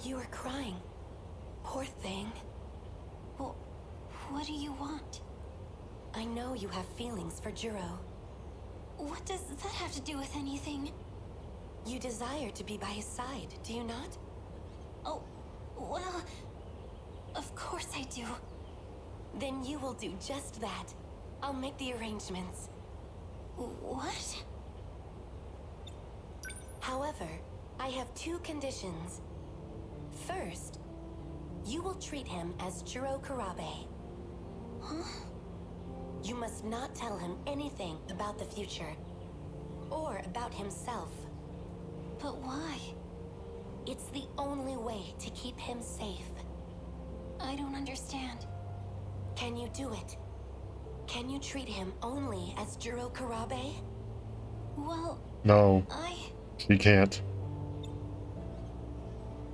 You were crying. Poor thing. Well, what do you want? I know you have feelings for Juro. What does that have to do with anything? You desire to be by his side, do you not? Oh, well, of course I do. Then you will do just that. I'll make the arrangements. What? However, I have two conditions. First, you will treat him as Juro Kurabe. Huh? You must not tell him anything about the future, or about himself. But why? It's the only way to keep him safe. I don't understand. Can you do it? Can you treat him only as Juro Kurabe? Well, No. She can't.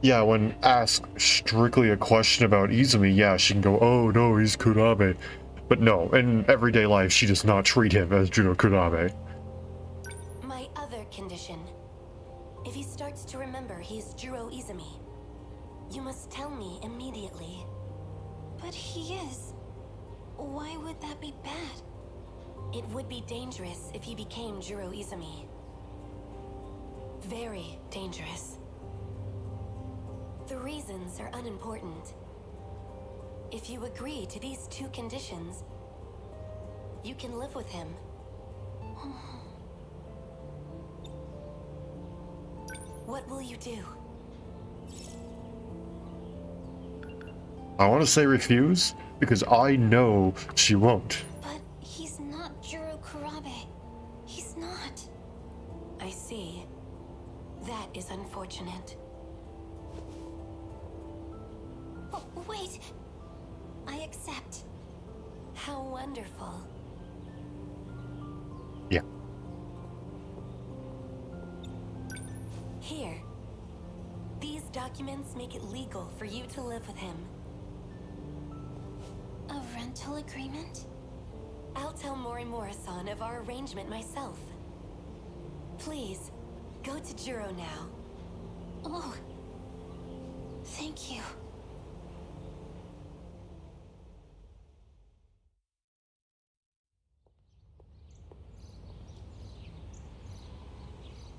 Yeah, when asked strictly a question about Izumi, yeah, she can go, oh no, he's Kurabe. But no, in everyday life, she does not treat him as Juro Kurabe. My other condition. If he starts to remember he's Juro Izumi, you must tell me immediately. But he is. Why would that be bad? It would be dangerous if he became Juro Izumi. Very dangerous. The reasons are unimportant. If you agree to these two conditions, you can live with him. What will you do? I want to say refuse, because I know she won't. But he's not Juro Kurabe. He's not. I see. That is unfortunate. Oh, wait. I accept. How wonderful. Yeah. Here. These documents make it legal for you to live with him. A rental agreement? I'll tell Morimura-san of our arrangement myself. Please, go to Juro now. Oh. Thank you.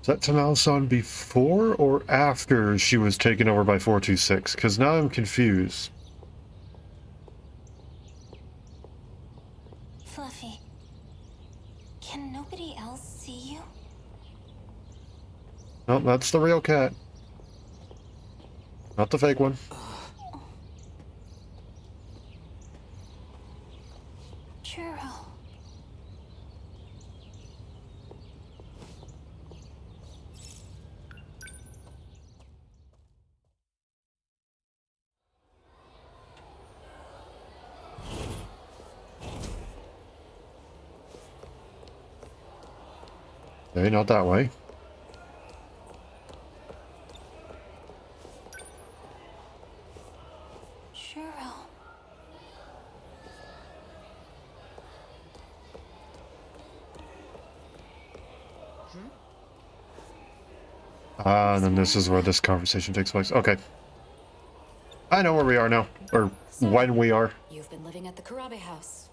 Is that Tamao-san before or after she was taken over by 426? Because now I'm confused. Fluffy, can nobody else see you? No, that's the real cat. Not the fake one. Juro. Okay, not that way. Juro. And then this is where this conversation takes place. Okay. I know where we are now. Or when we are. You've been living at the Kurabe house.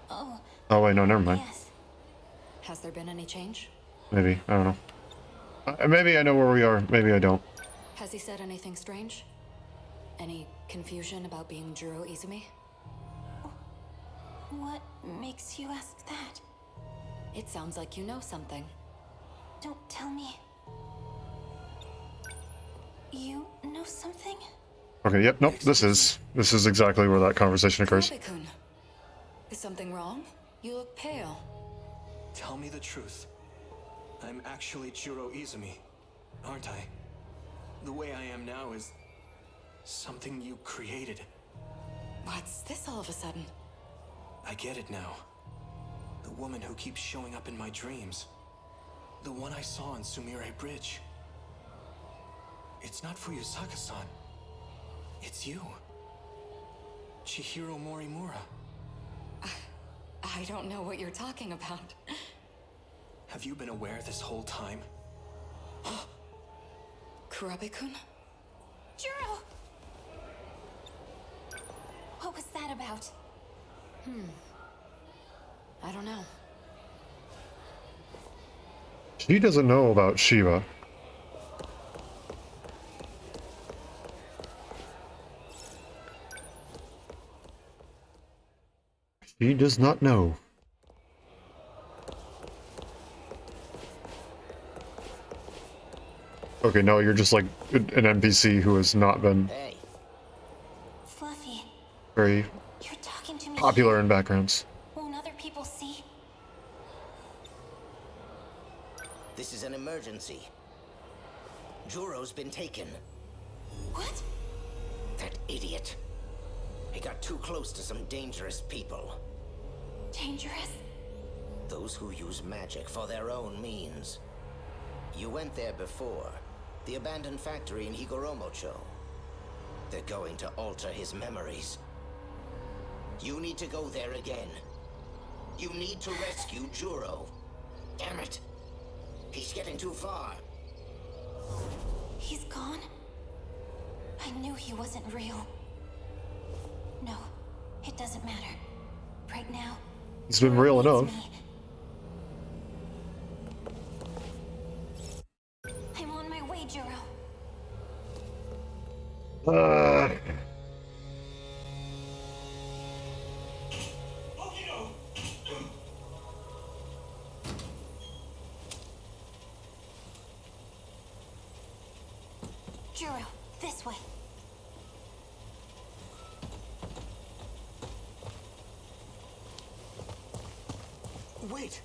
Oh. Oh, wait, no, never mind. Yes. Has there been any change? Maybe. I don't know. Maybe I know where we are. Maybe I don't. Has he said anything strange? Any confusion about being Juro Izumi? What makes you ask that? It sounds like you know something. Don't tell me. You know something? Okay, yep, nope, this is exactly where that conversation occurs. Kurabe-kun. Is something wrong? You look pale. Tell me the truth. I'm actually Juro Izumi, aren't I? The way I am now is something you created. What's this all of a sudden? I get it now. The woman who keeps showing up in my dreams. The one I saw on Sumire Bridge. It's not Fuyusaka-san. It's you. Chihiro Morimura. I don't know what you're talking about. Have you been aware this whole time? Kurabe-kun? Juro! What was that about? I don't know. She doesn't know about Shiva. She does not know. Okay, no, you're just like an NPC who has not been Fluffy, very you're talking to me. popular in backgrounds. Won't other people see? This is an emergency. Juro's been taken. What? That idiot. He got too close to some dangerous people. Dangerous? Those who use magic for their own means. You went there before. The abandoned factory in Higoromocho. They're going to alter his memories. You need to go there again. You need to rescue Juro. Damn it. He's getting too far. He's gone? I knew he wasn't real. No, it doesn't matter. Right now, It's been real enough. I'm on my way, Juro. Juro, this way. Wait!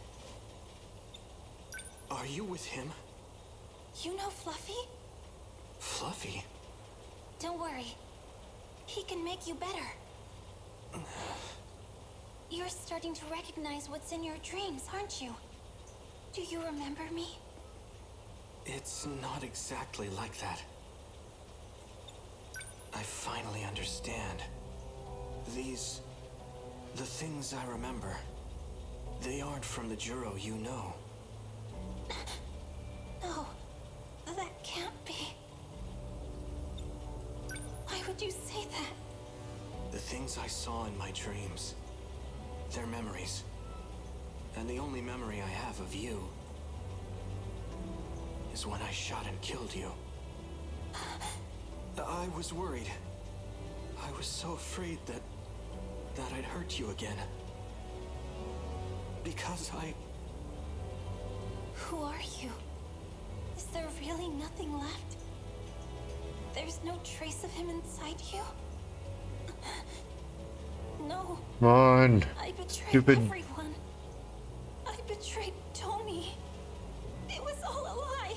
Are you with him? You know Fluffy? Fluffy? Don't worry. He can make you better. You're starting to recognize what's in your dreams, aren't you? Do you remember me? It's not exactly like that. I finally understand. The things I remember, they aren't from the Juro you know. No, that can't be. Why would you say that? The things I saw in my dreams, they're memories. And the only memory I have of you is when I shot and killed you. I was worried. I was so afraid that I'd hurt you again. Because I... Who are you? Is there really nothing left? There's no trace of him inside you? No. Come on. I betrayed Stupid. everyone. I betrayed Tomi. It was all a lie.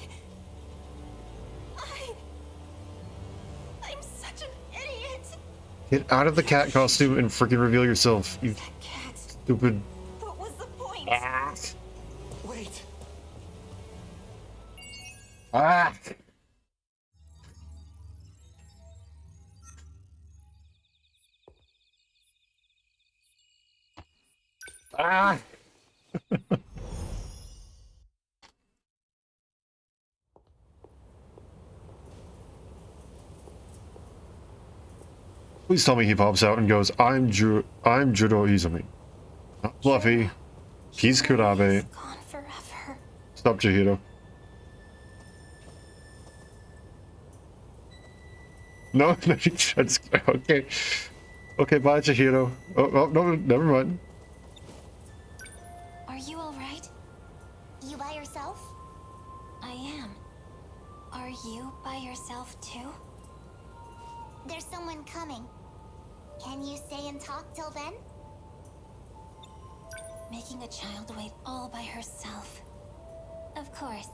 I'm such an idiot. Get out of the cat costume and freaking reveal yourself, you stupid. What was the point? Wait. Ah! Ah! Please tell me he pops out and goes, I'm Juro Izumi. Not Fluffy. He's Kurabe. Gone forever. Stop, Chihiro. No, no, that's okay. Okay, bye, Chihiro. Oh, no, never mind. Are you alright? You by yourself? I am. Are you by yourself too? There's someone coming. Can you stay and talk till then? Making a child wait all by herself. Of course.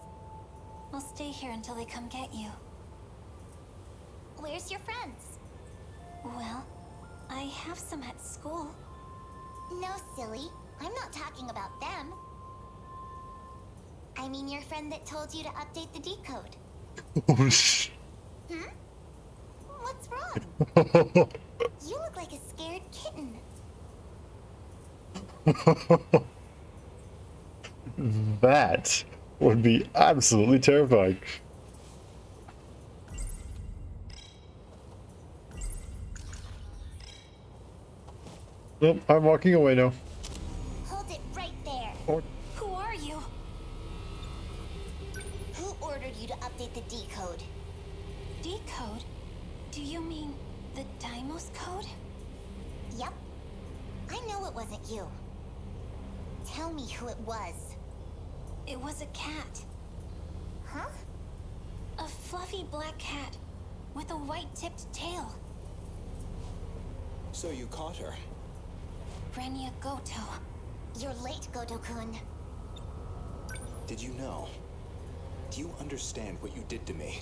I'll stay here until they come get you. Where's your friends? Well, I have some at school. No, silly. I'm not talking about them. I mean your friend that told you to update the decode. Hmm? What's wrong? You look like a scared kitten. That would be absolutely terrifying. Nope, I'm walking away now. Hold it right there. Oh. Who are you? Who ordered you to update the decode? Decode? Do you mean the Deimos code? Yep. I know it wasn't you. Tell me who it was. It was a cat. Huh? A fluffy black cat with a white-tipped tail. So you caught her? Renya Goto. You're late, Goto-kun. Did you know? Do you understand what you did to me?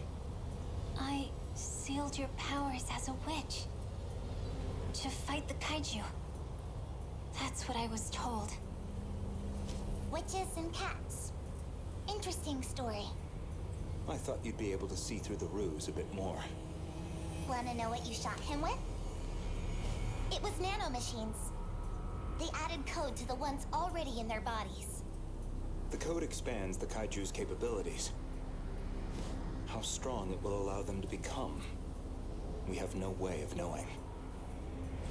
I sealed your powers as a witch. To fight the kaiju. That's what I was told. Witches and cats. Interesting story. I thought you'd be able to see through the ruse a bit more. Wanna know what you shot him with? It was nanomachines. They added code to the ones already in their bodies. The code expands the kaiju's capabilities. How strong it will allow them to become, we have no way of knowing.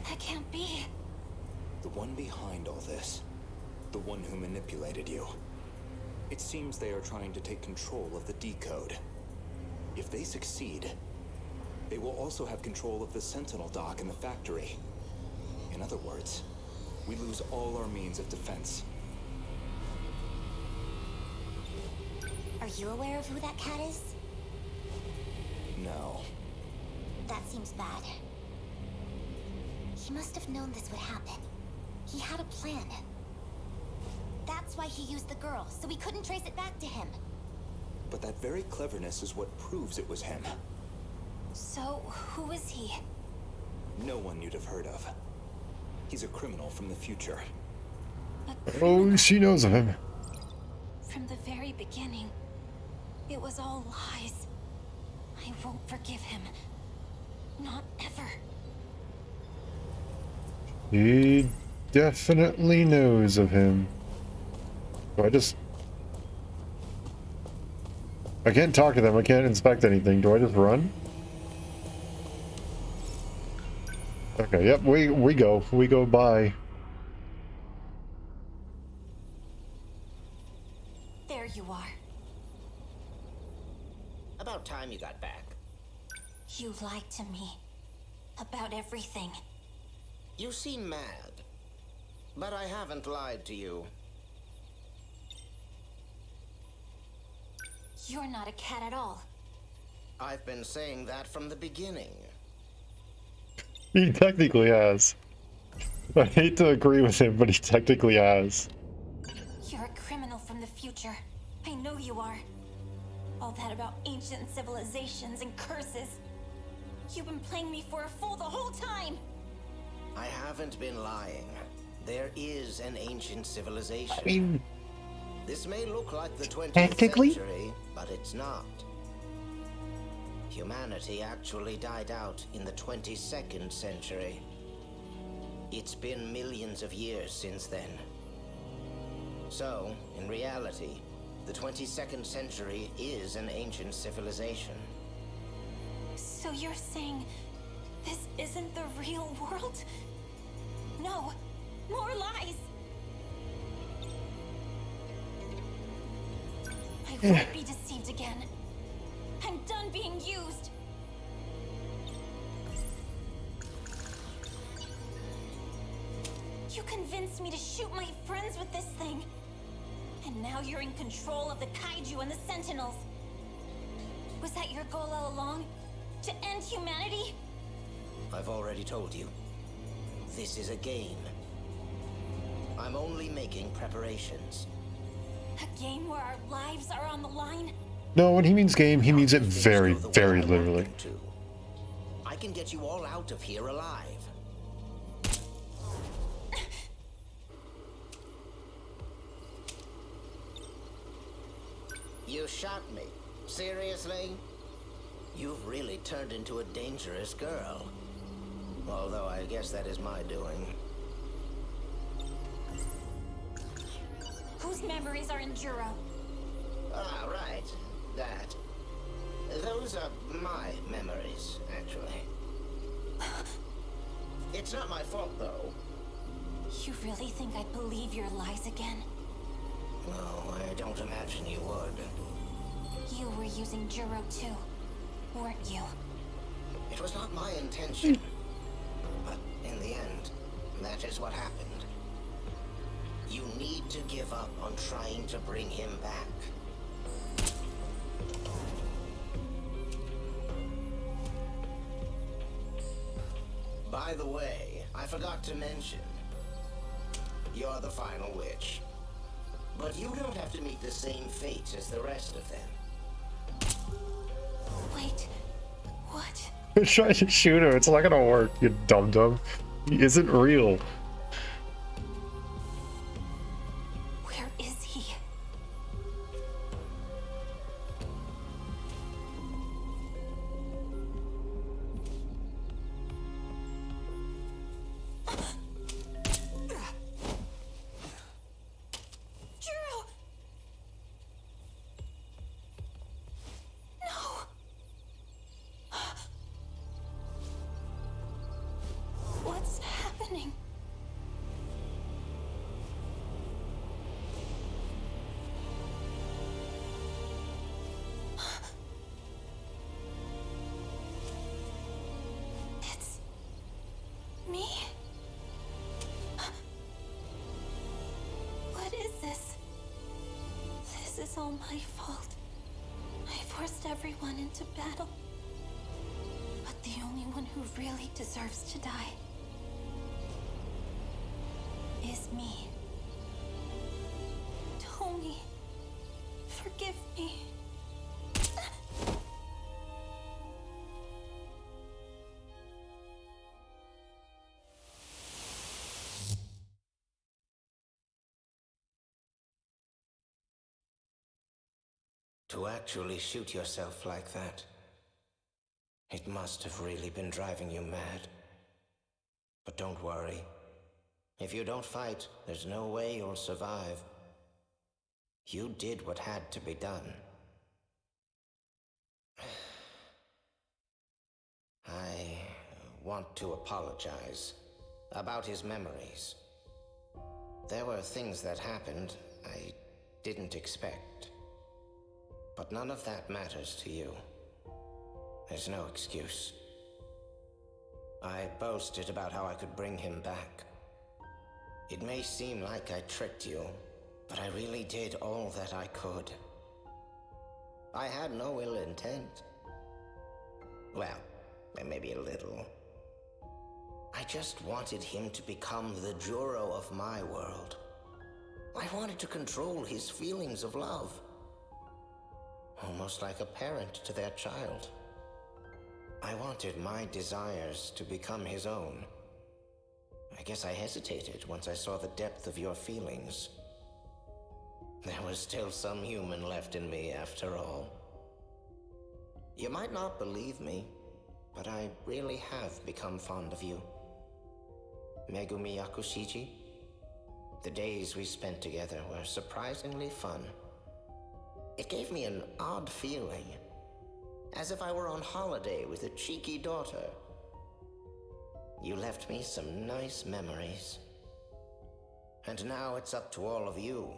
That can't be. The one behind all this, the one who manipulated you. It seems they are trying to take control of the decode. If they succeed, they will also have control of the Sentinel dock in the factory. In other words, we lose all our means of defense. Are you aware of who that cat is? No. That seems bad. He must have known this would happen. He had a plan. That's why he used the girl, so we couldn't trace it back to him. But that very cleverness is what proves it was him. So, who is he? No one you'd have heard of. He's a criminal from the future. Oh, she knows of him. From the very beginning, it was all lies. I won't forgive him. Not ever. He definitely knows of him. I can't talk to them. I can't inspect anything. Do I just run? Okay, yep, we go by. There you are. About time you got back. You lied to me. About everything. You seem mad. But I haven't lied to you. You're not a cat at all. I've been saying that from the beginning. He technically has. I hate to agree with him, but he technically has. You're a criminal from the future. I know you are. All that about ancient civilizations and curses. You've been playing me for a fool the whole time! I haven't been lying. There is an ancient civilization. I mean, this may look like the 20th technically? century, but it's not. Humanity actually died out in the 22nd century. It's been millions of years since then. So, in reality, the 22nd century is an ancient civilization. So you're saying this isn't the real world? No, more lies! I won't be deceived again. I'm done being used. You convinced me to shoot my friends with this thing. And now you're in control of the kaiju and the Sentinels. Was that your goal all along? To end humanity? I've already told you. This is a game. I'm only making preparations. A game where our lives are on the line? No, when he means game, he means it very, very literally. I can get you all out of here alive. You shot me? Seriously? You've really turned into a dangerous girl. Although I guess that is my doing. Whose memories are in Juro? Ah, right. That. Those are my memories, actually. It's not my fault, though. You really think I'd believe your lies again? No, I don't imagine you would. You were using Juro too, weren't you? It was not my intention. But in the end, that is what happened. You need to give up on trying to bring him back. By the way, I forgot to mention, you're the final witch. But you don't have to meet the same fate as the rest of them. Wait, what? You're trying to shoot her. It's not gonna work, you dum-dum. He isn't real. Where is he? Juro! No! What's happening? It's me? What is this? This is all my fault. I forced everyone into battle. But the only one who really deserves to die is me. Tomi, forgive me. To actually shoot yourself like that, it must have really been driving you mad. But don't worry. If you don't fight, there's no way you'll survive. You did what had to be done. I want to apologize about his memories. There were things that happened I didn't expect. But none of that matters to you. There's no excuse. I boasted about how I could bring him back. It may seem like I tricked you, but I really did all that I could. I had no ill intent. Well, maybe a little. I just wanted him to become the Juro of my world. I wanted to control his feelings of love. Almost like a parent to their child. I wanted my desires to become his own. I guess I hesitated once I saw the depth of your feelings. There was still some human left in me after all. You might not believe me, but I really have become fond of you. Megumi Yakushiji, the days we spent together were surprisingly fun. It gave me an odd feeling, as if I were on holiday with a cheeky daughter. You left me some nice memories. And now it's up to all of you.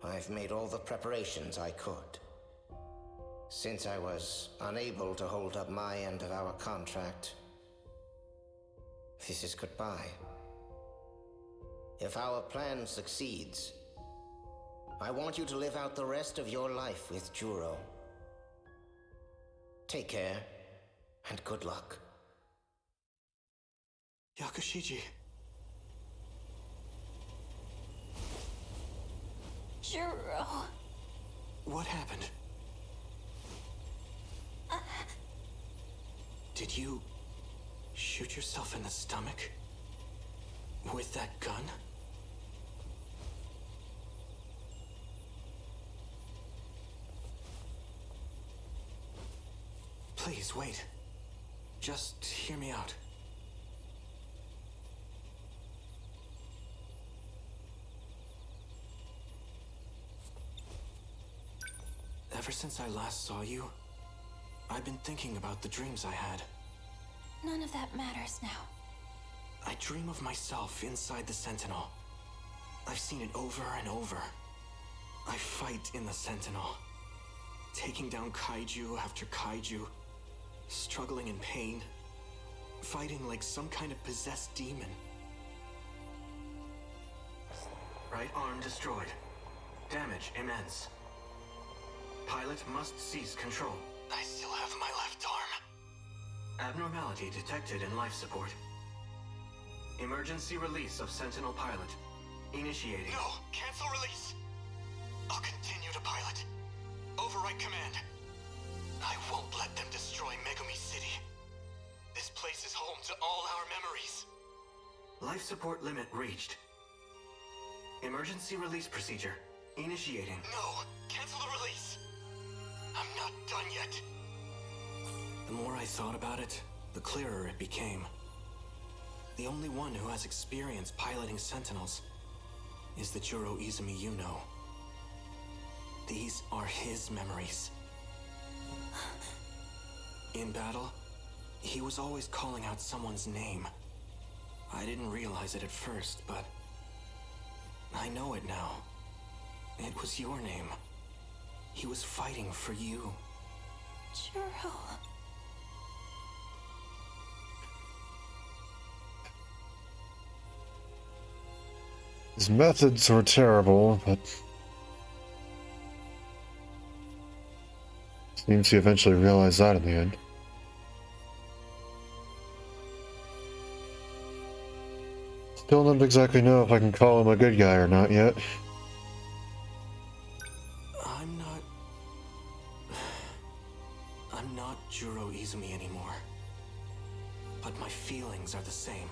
I've made all the preparations I could. Since I was unable to hold up my end of our contract, this is goodbye. If our plan succeeds, I want you to live out the rest of your life with Juro. Take care, and good luck. Yakushiji. Juro. What happened? Did you shoot yourself in the stomach? With that gun? Please, wait. Just hear me out. Ever since I last saw you, I've been thinking about the dreams I had. None of that matters now. I dream of myself inside the Sentinel. I've seen it over and over. I fight in the Sentinel, taking down kaiju after kaiju, struggling in pain, fighting like some kind of possessed demon. Right arm destroyed. Damage immense. Pilot must seize control. I still have my left arm. Abnormality detected in life support. Emergency release of Sentinel pilot. Initiating. No! Cancel release! I'll continue to pilot. Override command. I won't let them destroy Megumi City. This place is home to all our memories. Life support limit reached. Emergency release procedure. Initiating. No! Cancel the release! I'm not done yet. The more I thought about it, the clearer it became. The only one who has experience piloting Sentinels is the Juro Izumi you know. These are his memories. In battle, he was always calling out someone's name. I didn't realize it at first, but I know it now. It was your name. He was fighting for you. Juro. His methods were terrible, but seems he eventually realized that in the end. Still don't exactly know if I can call him a good guy or not yet. I'm not Juro Izumi anymore. But my feelings are the same.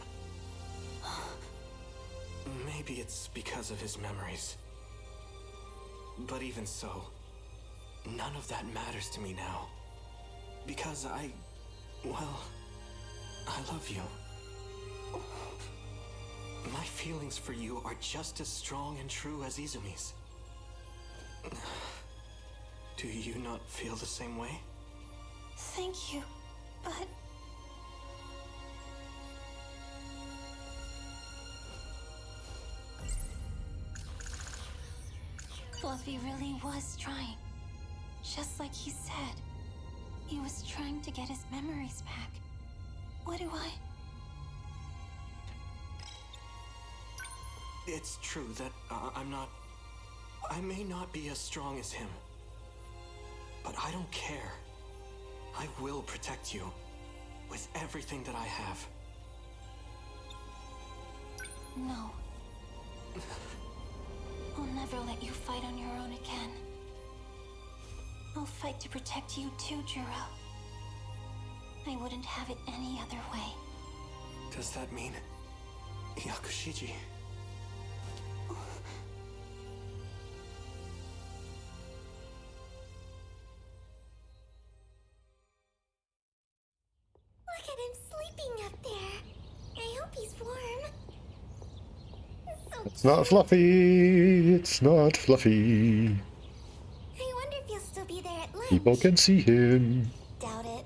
Maybe it's because of his memories. But even so, none of that matters to me now. Because I love you. My feelings for you are just as strong and true as Izumi's. Do you not feel the same way? Thank you, but... Fluffy really was trying. Just like he said. He was trying to get his memories back. What do I... It's true that I may not be as strong as him. But I don't care. I will protect you with everything that I have. No. I'll never let you fight on your own again. I'll fight to protect you too, Juro. I wouldn't have it any other way. Does that mean Yakushiji? Look at him sleeping up there. I hope he's warm. So It's not fluffy. It's not fluffy. I wonder if he'll still be there at lunch. People can see him. Doubt it.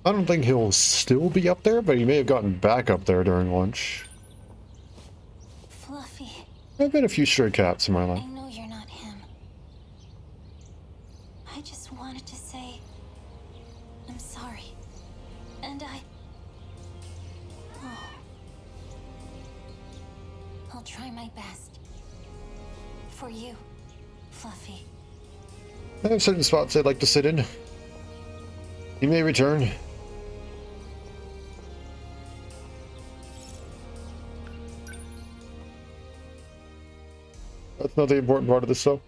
I don't think he'll still be up there, but he may have gotten back up there during lunch. Fluffy. I've had a few stray cats in my life. I know you're not him. I just wanted to say I'm sorry. And I'll try my best. For you, Fluffy. I have certain spots I'd like to sit in. He may return. That's not the important part of this, though.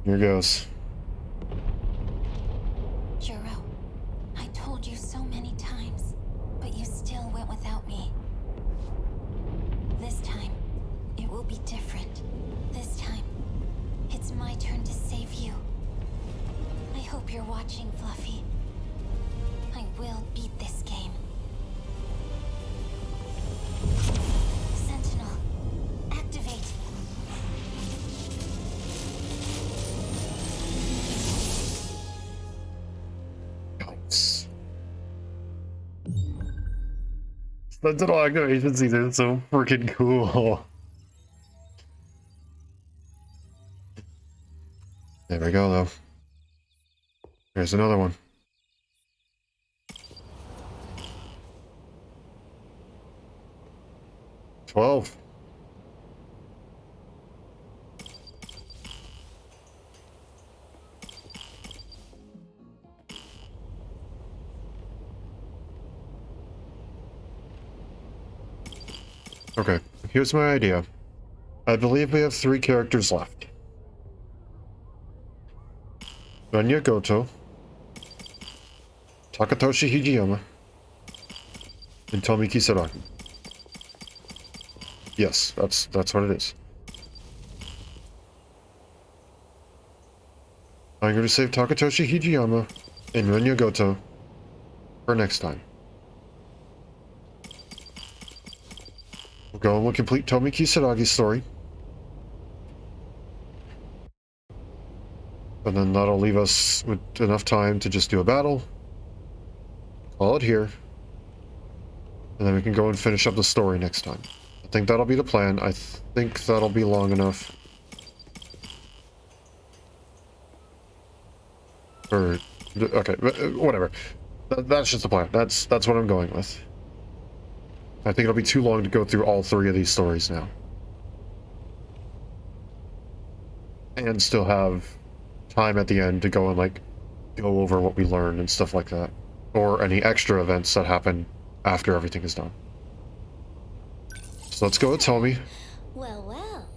Here goes. Juro, I told you so many times, but you still went without me. This time, it will be different. This time, it's my turn to save you. I hope you're watching, Fluffy. I will beat this game. Sentinel, activate. Nice. Sentinel activation season is so freaking cool. There we go, though. There's another one. $12. Okay, here's my idea. I believe we have 3 characters left. Renya Goto, Takatoshi Hijiyama, and Tomi Kisaragi. Yes, that's what it is. I'm going to save Takatoshi Hijiyama and Renya Goto for next time. We'll go and we'll complete Tomi Kisaragi's story. And then that'll leave us with enough time to just do a battle. Call it here. And then we can go and finish up the story next time. I think that'll be the plan. I think that'll be long enough. Or, okay, whatever. That's just the plan. That's what I'm going with. I think it'll be too long to go through all 3 of these stories now. And still have time at the end to go and, like, go over what we learned and stuff like that. Or any extra events that happen after everything is done. So let's go with Tomi. Well, well.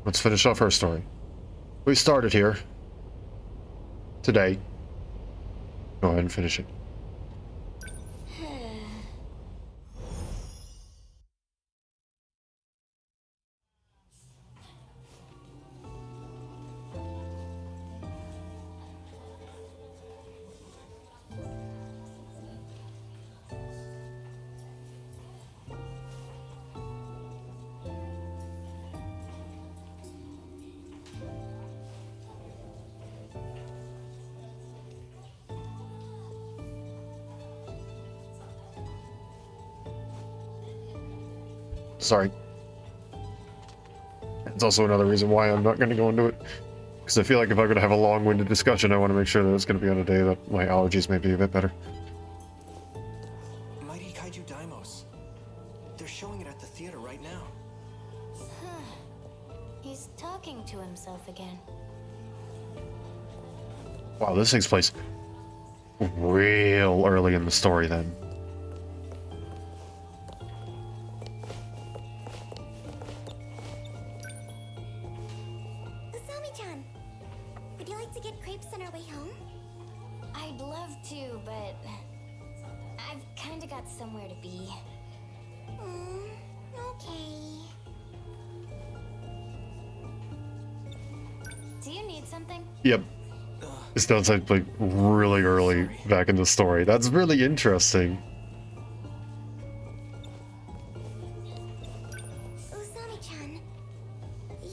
Let's finish off her story. We started here. Today. Go ahead and finish it. Sorry. It's also another reason why I'm not going to go into it. Because I feel like if I'm going to have a long-winded discussion, I want to make sure that it's going to be on a day that my allergies may be a bit better. Mighty Kaiju Daimos. They're showing it at the theater right talking to himself again. Wow, this takes place real early in the story then. Usami-chan, would you like to get crepes on our way home? I'd love to, but I've kinda got somewhere to be. Okay. Do you need something? Yep. This does take like really early back in the story. That's really interesting. Usami-chan,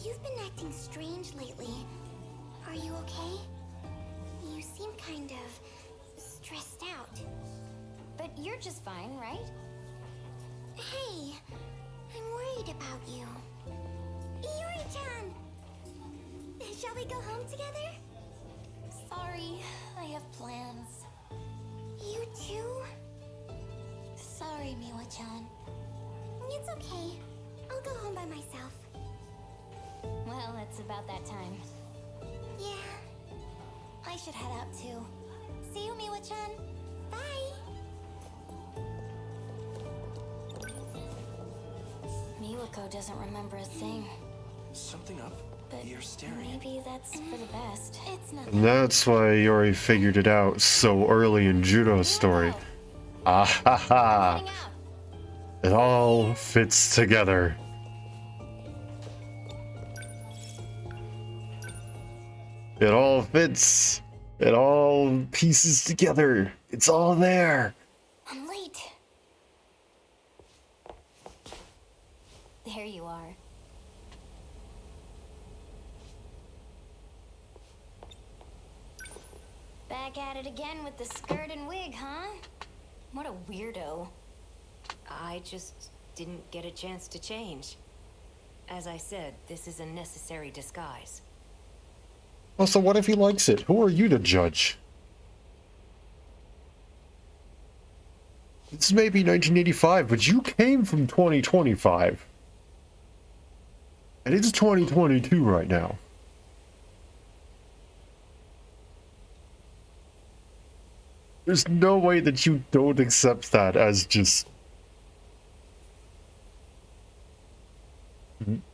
you've been acting strange lately. Are you okay? You seem kind of stressed out. But you're just fine, right? Hey, I'm worried about you. Iori-chan! Shall we go home together? Sorry, I have plans. You too? Sorry, Miwa-chan. It's okay. I'll go home by myself. Well, it's about that time. Yeah. I should head out too. See you, Miwa-chan. Bye! Miwako doesn't remember a thing. Something up? But you're staring. Maybe that's for the best. It's not. And that's why Yori figured it out so early in Juro's story. Ah ha ha! It all fits together. It all fits. It all pieces together. It's all there. I'm late. There you are. Back at it again with the skirt and wig, huh? What a weirdo. I just didn't get a chance to change. As I said, this is a necessary disguise. Well, so what if he likes it? Who are you to judge? This may be 1985, but you came from 2025. And it's 2022 right now. There's no way that you don't accept that as just...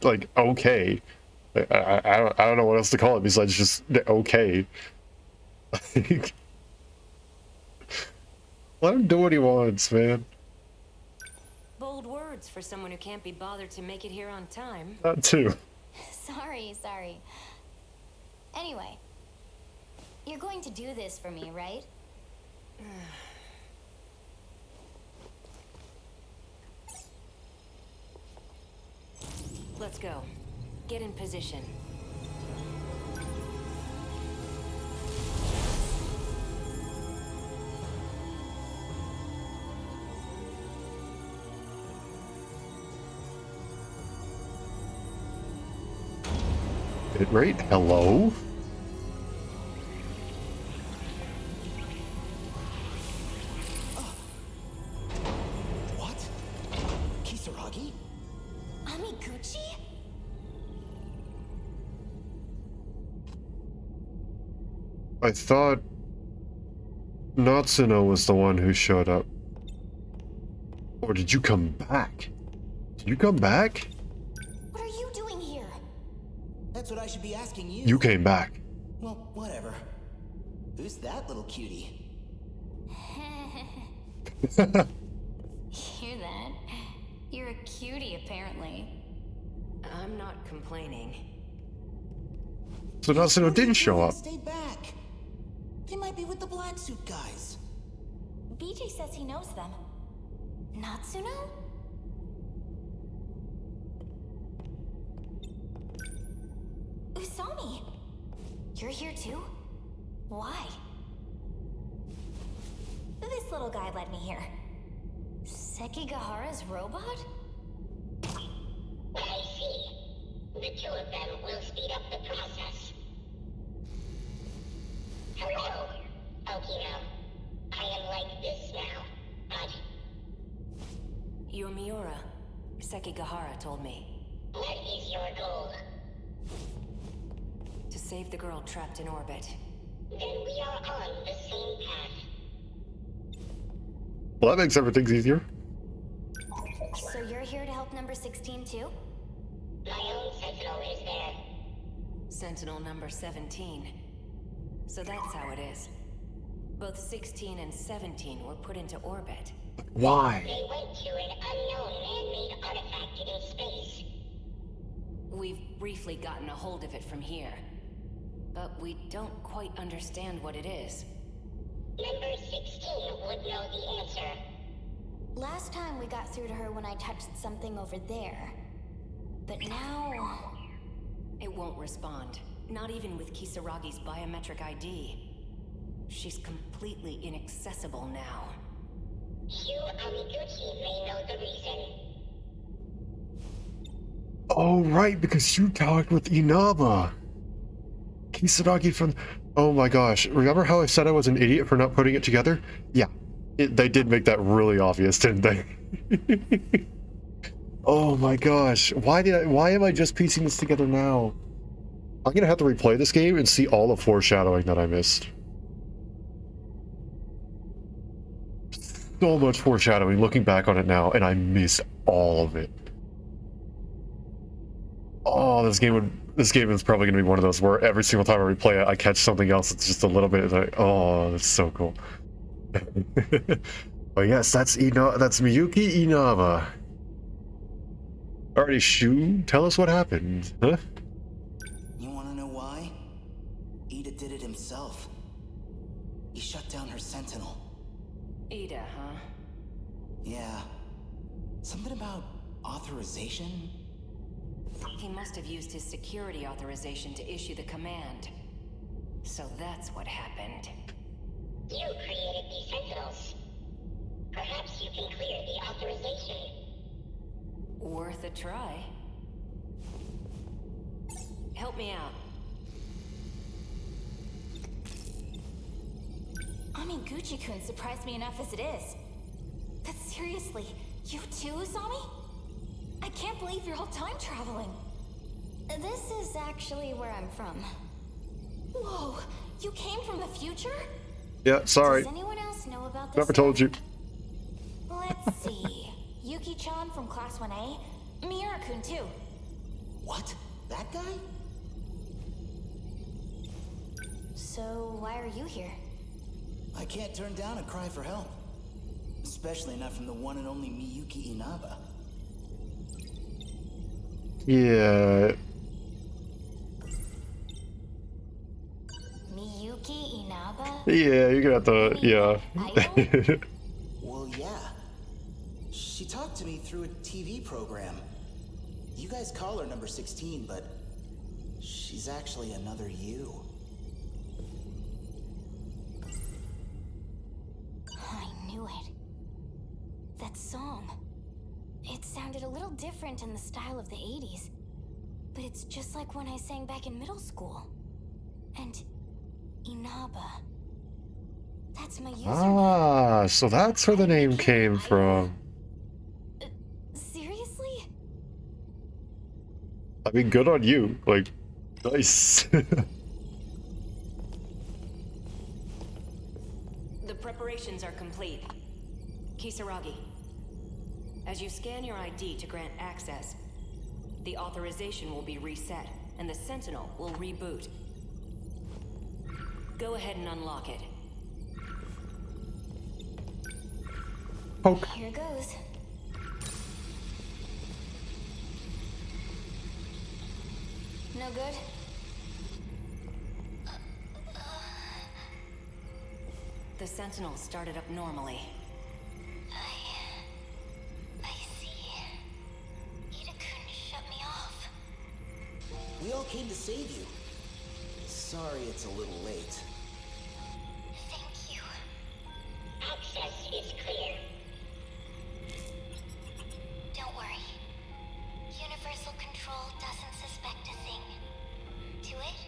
like, okay. I don't know what else to call it besides just okay. Let him do what he wants, man. Bold words for someone who can't be bothered to make it here on time. That too. Sorry. Anyway, you're going to do this for me, right? Let's go. Get in position. Bit rate? Hello? What? Kisaragi? Amiguchi? I thought Natsuno was the one who showed up. Or did you come back? Did you come back? What are you doing here? That's what I should be asking you. You came back. Well, whatever. Who's that little cutie? Hear that? You're a cutie, apparently. I'm not complaining. So Natsuno didn't show up. Stay back. They might be with the black suit guys. BJ says he knows them. Natsuno? Usami! You're here too? Why? This little guy led me here. Sekigahara's robot? I see. The two of them will speed up the process. Hello, Okino. I am like this now, but... You're Miura. Sekigahara told me. What is your goal? Save the girl trapped in orbit. Then we are on the same path. Well, that makes everything easier. So you're here to help number 16 too? My own Sentinel is there. Sentinel number 17. So that's how it is. Both 16 and 17 were put into orbit. Why? They went to an unknown man-made artifact in space. We've briefly gotten a hold of it from here. But we don't quite understand what it is. Number 16 would know the answer. Last time we got through to her when I touched something over there. But now... It won't respond. Not even with Kisaragi's biometric ID. She's completely inaccessible now. You, Amiguchi, may know the reason. Oh, right, because you talked with Inaba. Kisaragi from... Oh my gosh. Remember how I said I was an idiot for not putting it together? Yeah. They did make that really obvious, didn't they? Oh my gosh. Why am I just piecing this together now? I'm gonna have to replay this game and see all the foreshadowing that I missed. So much foreshadowing looking back on it now, and I missed all of it. Oh, this game is probably gonna be one of those where every single time I replay it, I catch something else that's just a little bit like, oh, that's so cool. But yes, that's Miyuki Inaba. Alrighty, Shu, tell us what happened, huh? You wanna know why? Ida did it himself. He shut down her Sentinel. Ida, huh? Yeah. Something about authorization? He must have used his security authorization to issue the command. So that's what happened. You created these Sentinels. Perhaps you can clear the authorization. Worth a try. Help me out. Amiguchi-kun surprised me enough as it is. But seriously, you too, Usami? I can't believe you're all time traveling. This is actually where I'm from. Whoa, you came from the future? Yeah, sorry. Does anyone else know about this? Never told you. Let's see. Yuki-chan from Class 1A. Miura-kun too. What? That guy? So, why are you here? I can't turn down a cry for help. Especially not from the one and only Miyuki Inaba. Yeah. Miyuki Inaba? Yeah, you're gonna have to, yeah. Well, yeah. She talked to me through a TV program. You guys call her number 16, but she's actually another you. I knew it. That song. It sounded a little different in the style of the 80s. But it's just like when I sang back in middle school. And Inaba. That's my username. Ah, so that's where the name came from. Seriously? I mean, good on you. Like, nice. The preparations are complete. Kisaragi, as you scan your ID to grant access, the authorization will be reset, and the Sentinel will reboot. Go ahead and unlock it. Poke. Here goes. No good? The Sentinel started up normally. I see. Ida-kun shut me off. We all came to save you. Sorry it's a little late. Thank you. Access is clear. Don't worry. Universal Control doesn't suspect a thing. To it,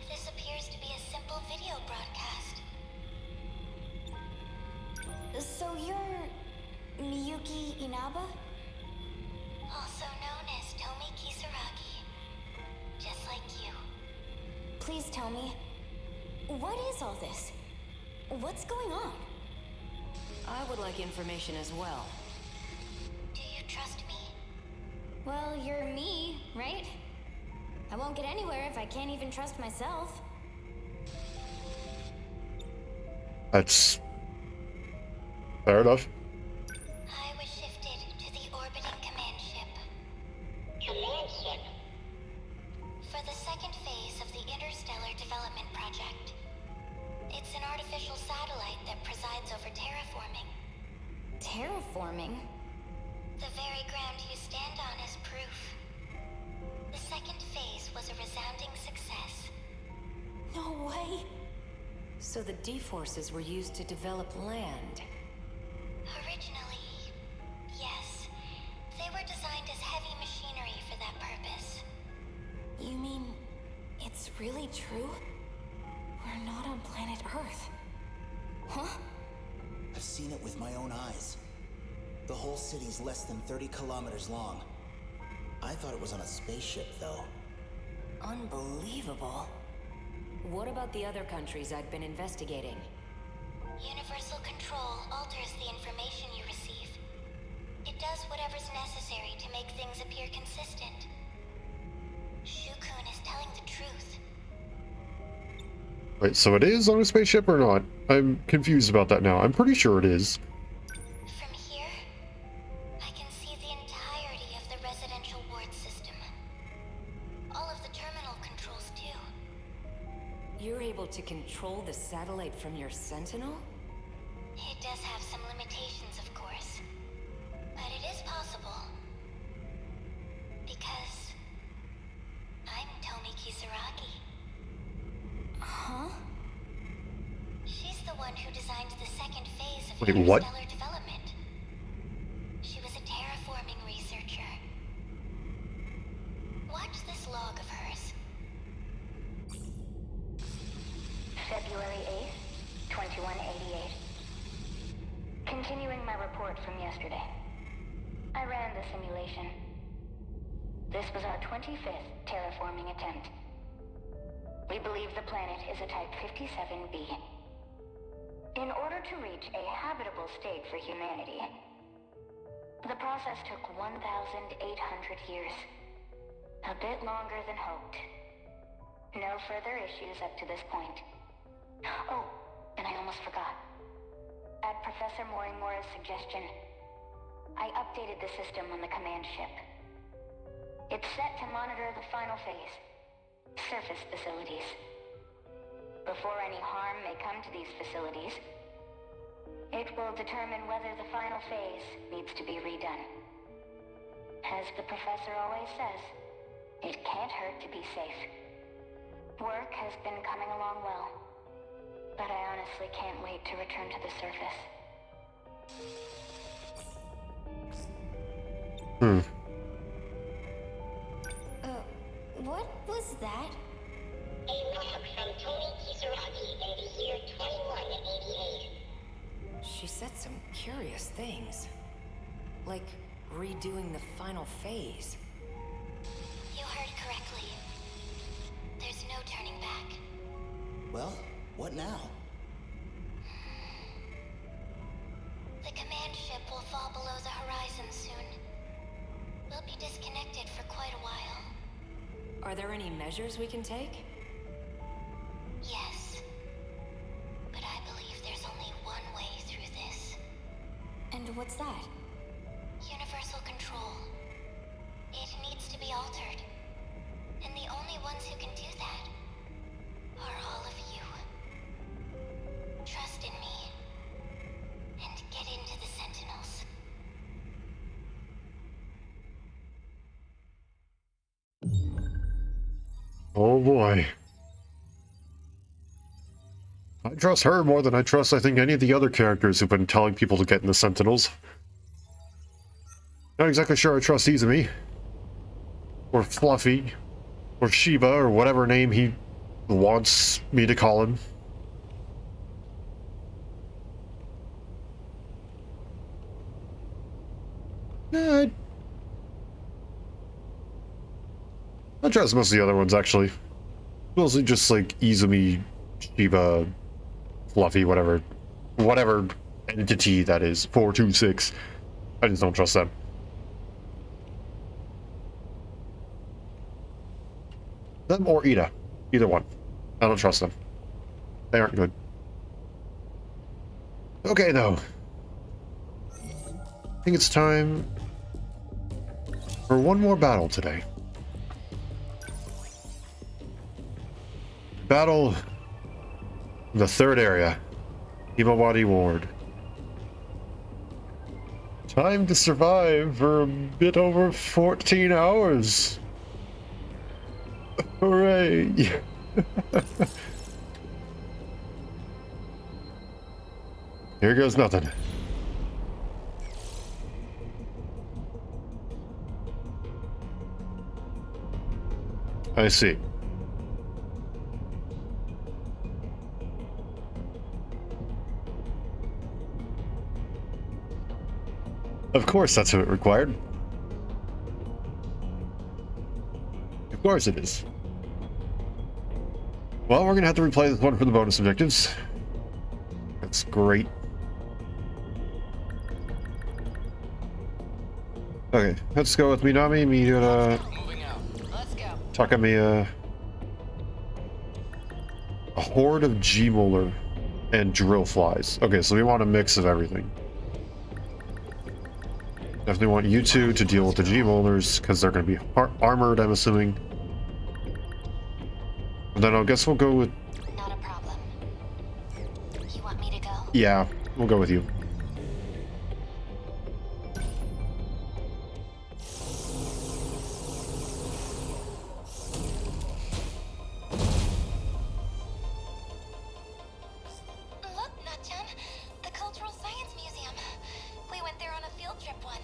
this appears to be a simple video broadcast. So you're Miyuki Inaba? Also known as Tomi Kisaragi. Just like you. please tell me, what is all this? What's going on? I would like information as well. Do you trust me? Well, you're me, right? I won't get anywhere if I can't even trust myself. That's fair enough. I was shifted to the orbiting command ship. Command ship? For the second phase of the Interstellar Development Project. It's an artificial satellite that presides over terraforming. Terraforming? The very ground you stand on is proof. The second phase was a resounding success. No way! So the D-forces were used to develop land. Originally, yes. They were designed as heavy machinery for that purpose. You mean, it's really true? We're not on planet Earth. Huh? I've seen it with my own eyes. The whole city's less than 30 kilometers long. I thought it was on a spaceship, though. Unbelievable. What about the other countries I'd been investigating? Universal control alters the information you receive. It does whatever's necessary to make things appear consistent. Shukun is telling the truth. Wait, so it is on a spaceship or not? I'm confused about that now. I'm pretty sure it is. From here, I can see the entirety of the residential ward system. All of the terminal controls, too. You're able to control the satellite from your Sentinel? It does have some limitations, of course. But it is possible. Because I'm Tomi Kisaragi. Huh? She's the one who designed the second phase of Wait, what? interstellar development. She was a terraforming researcher. Watch this log of hers. February 8th, 2188. Continuing my report from yesterday. I ran the simulation. This was our 25th terraforming attempt. We believe the planet is a Type 57b. In order to reach a habitable state for humanity, the process took 1,800 years. A bit longer than hoped. No further issues up to this point. Oh, and I almost forgot. At Professor Morimura's suggestion, I updated the system on the command ship. It's set to monitor the final phase. Surface facilities. Before any harm may come to these facilities, it will determine whether the final phase needs to be redone. As the professor always says, it can't hurt to be safe. Work has been coming along well, but I honestly can't wait to return to the surface. What was that? A log from Tomi Kisaragi in the year 2188. She said some curious things. Like redoing the final phase. You heard correctly. There's no turning back. Well, what now? The command ship will fall below the horizon soon. We'll be disconnected for quite a while. Are there any measures we can take? Yes. But I believe there's only one way through this. And what's that? Universal control. It needs to be altered. And the only ones who can do that are all of you. Trust in me. And get into the Sentinels. Oh boy. I trust her more than I trust, I think, any of the other characters who've been telling people to get in the Sentinels. Not exactly sure I trust Izumi. Or Fluffy. Or Shiba, or whatever name he wants me to call him. Yeah, I trust most of the other ones, actually. Mostly just like Izumi, Shiba, Fluffy, whatever entity that is 426. I just don't trust them. Them or Ida, either one. I don't trust them. They aren't good. Okay, though. I think it's time for one more battle today. Battle the third area, Himawari Ward. Time to survive for a bit over 14 hours. Hooray! Here goes nothing. I see. Of course that's what it required. Of course it is. Well, we're gonna have to replay this one for the bonus objectives. That's great. Okay, let's go with Minami, Miura, Takamiya, a horde of G-Molar, and drill flies. Okay, so we want a mix of everything. Definitely want you two to deal with the G-Molars, because they're going to be armored, I'm assuming. And then I guess we'll go with... Not a problem. You want me to go? Yeah, we'll go with you. Look, Natchan, the Cultural Science Museum. We went there on a field trip once.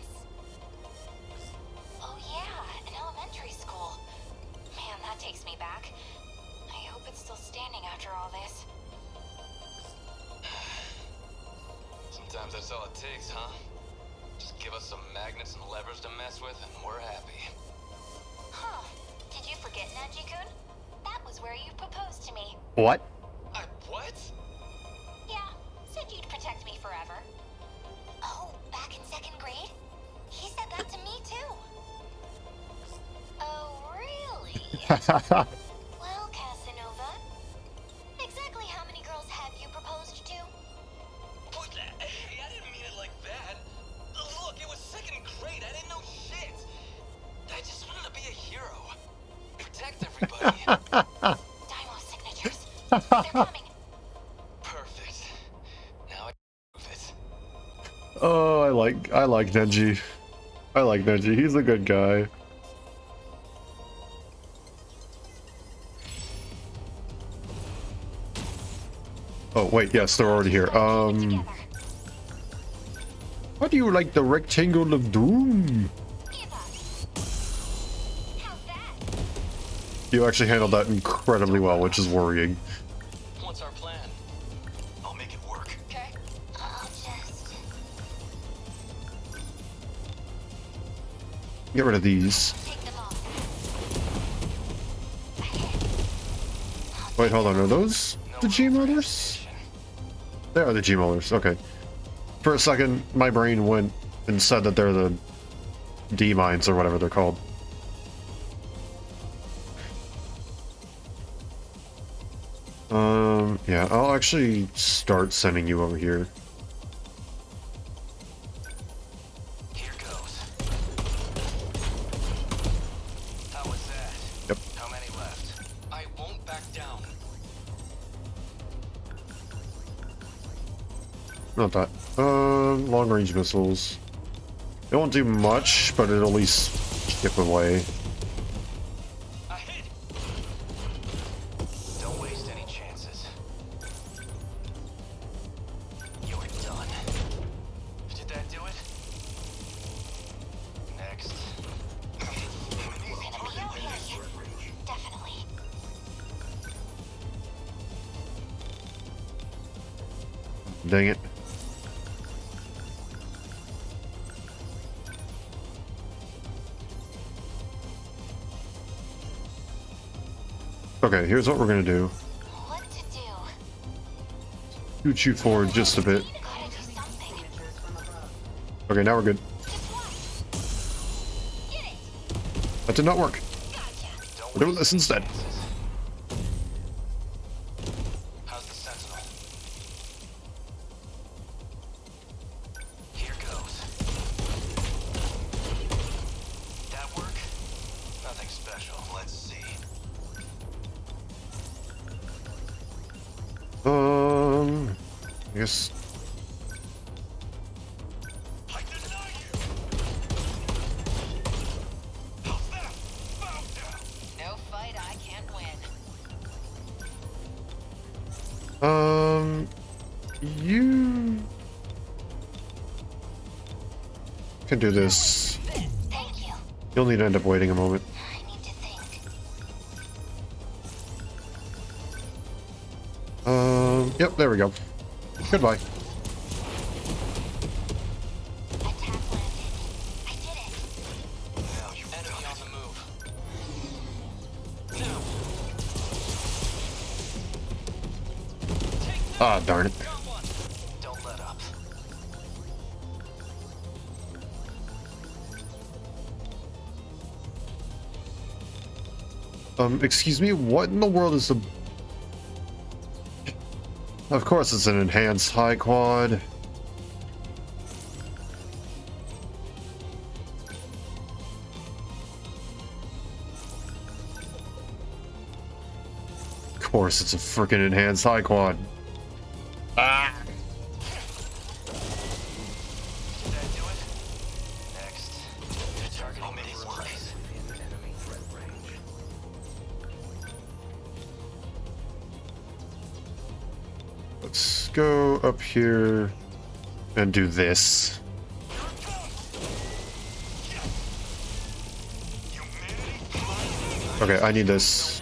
Oh yeah, an elementary school. Man, that takes me back. I hope it's still standing after all this. Sometimes that's all it takes, huh? Just give us some magnets and levers to mess with, and we're happy. Huh. Did you forget, Nanji-kun? That was where you proposed to me. What? What? Yeah, said you'd protect me forever. Oh, back in 2nd grade? He said that to me, too. Oh, really? Well, Casanova, exactly how many girls have you proposed to? What? Hey, I didn't mean it like that. Look, it was 2nd grade. I didn't know shit. I just wanted to be a hero. Protect everybody. Daimo's signatures. They're coming. Perfect. Now I can move it. Oh, I like Nenji. I like Nenji. He's a good guy. Oh, wait, yes, they're already here. How do you like the rectangle of doom? You actually handled that incredibly well, which is worrying. What's our plan? I'll make it work. Okay. I'll just... Get rid of these. take them off. Wait, hold on. Are those the G-Molars? They are the G-Molars. Okay. For a second, my brain went and said that they're the D-Mines or whatever they're called. Yeah, I'll actually start sending you over here. Here goes. How was that? Yep. How many left? I won't back down. Not that. Long-range missiles. It won't do much, but it'll at least chip away. A hit. Don't waste any chances. You're done. Did that do it? Next. We're gonna be okay. Definitely. Dang it. Okay, here's what we're gonna do. What to do? Scoot you forward just a bit. Gotta do something. Okay, now we're good. Get it! That did not work. Gotcha. We're doing this instead. How's the Sentinel? Here goes. That work? Nothing special. Let's see. I guess. I deny you. How's that? Bow down. No fight I can't win. You can do this. Thank you. You'll need to end up waiting a moment. I need to think. Yep, there we go. Goodbye. Attack landed. I did it. Now you enemy on the move. Now. Take that. Ah, darn it. Got one. Don't let up. Excuse me, what in the world is the... Of course it's an enhanced high quad. Of course it's a freaking enhanced high quad. Ah! Did that do it? Next. Targeting this place. Let's go up here and do this. Okay, I need this.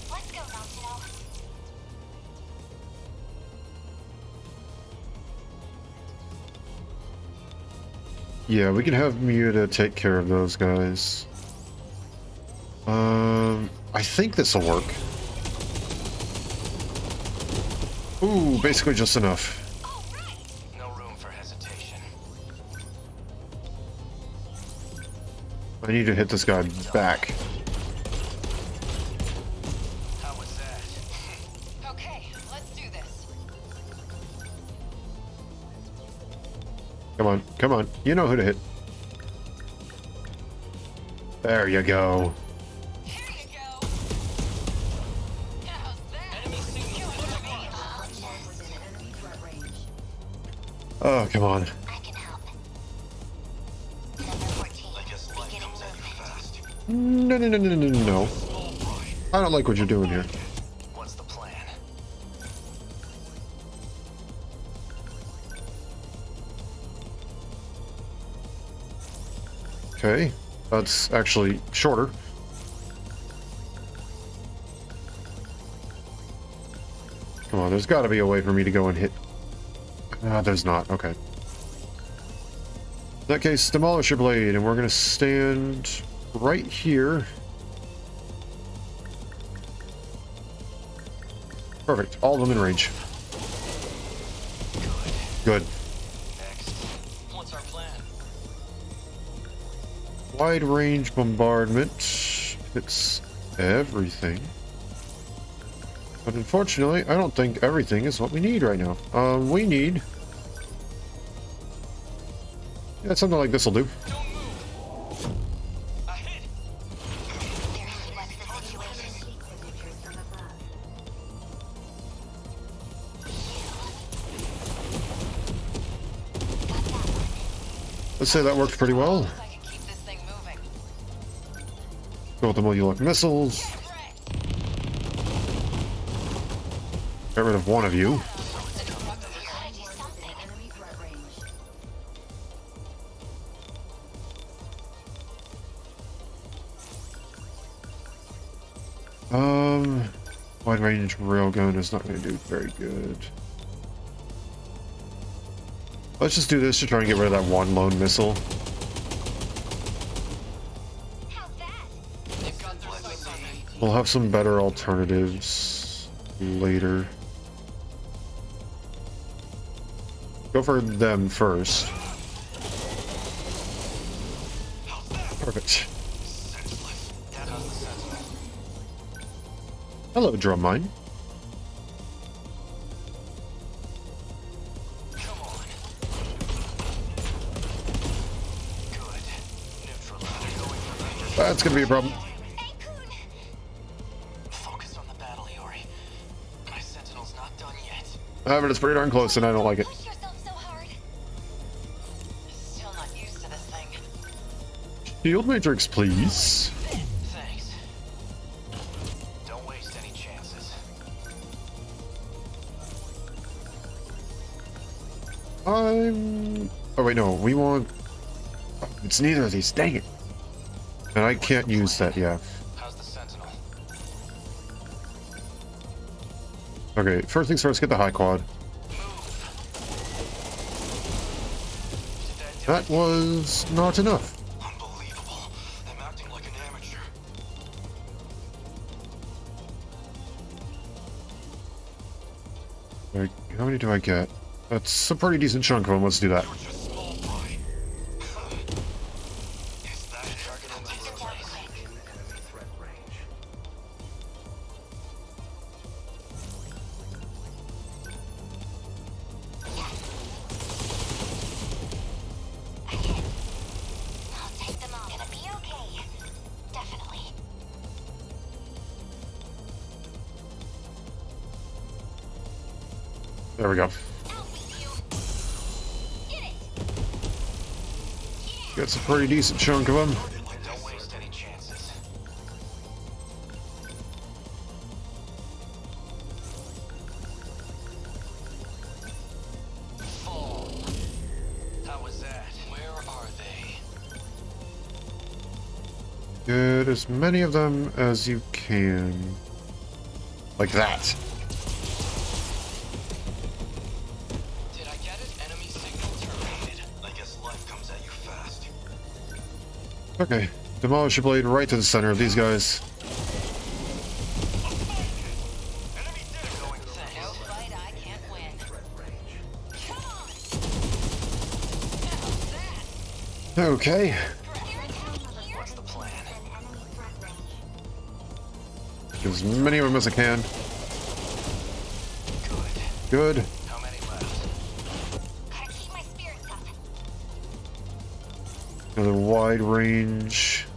Let's go, Sentinel. Yeah, we can have Muta take care of those guys. I think this will work. Ooh, basically just enough. No room for hesitation. I need to hit this guy back. How was that? Okay, let's do this. Come on, come on. You know who to hit. There you go. Here you go. How's that? Enemy signal. Oh, come on. I can help. Number 14. I guess life comes at you fast. No, no, no, no, no, no. I don't like what you're doing here. What's the plan? Okay, that's actually shorter. Come on, there's got to be a way for me to go and hit. There's not. Okay. In that case, demolish your blade, and we're going to stand right here. Perfect. All of them in range. Good. Next. What's our plan? Wide range bombardment hits everything. But unfortunately, I don't think everything is what we need right now. We need... Yeah, something like this will do. Don't move. A hit. What's the situation? Let's say that worked pretty well. I can keep this thing moving. Go with the multi-lock missiles. Get rid of one of you. Wide range railgun is not going to do very good. Let's just do this to try and get rid of that one lone missile. How's that? We'll have some better alternatives later. Go for them first. Perfect. Hello, drum mine. That's gonna be a problem. Focus on the battle, Iori. My Sentinel's not done yet. But it's pretty darn close, and I don't like it. Push yourself so hard. Still not used to this thing. Shield matrix, please. Thanks. Don't waste any chances. Oh wait, no. We want... It's neither of these. Dang it. And I can't use that, yeah. How's the Sentinel? Okay, first things first, get the high quad. That was not enough. Unbelievable. I'm acting like an amateur. Like, how many do I get? That's a pretty decent chunk of them. Let's do that. I'll take them all. Gonna be okay. Definitely. There we go. That's a pretty decent chunk of them. Don't waste any chances. Fall. How was that? Where are they? Get as many of them as you can. Like that. Did I get it? Enemy signal terminated. I guess life comes at you fast. Okay. Demolish your blade right to the center of these guys. Okay. What's the plan? Get as many of them as I can. Good. How many left? Gotta keep my spirits up. Another wide range.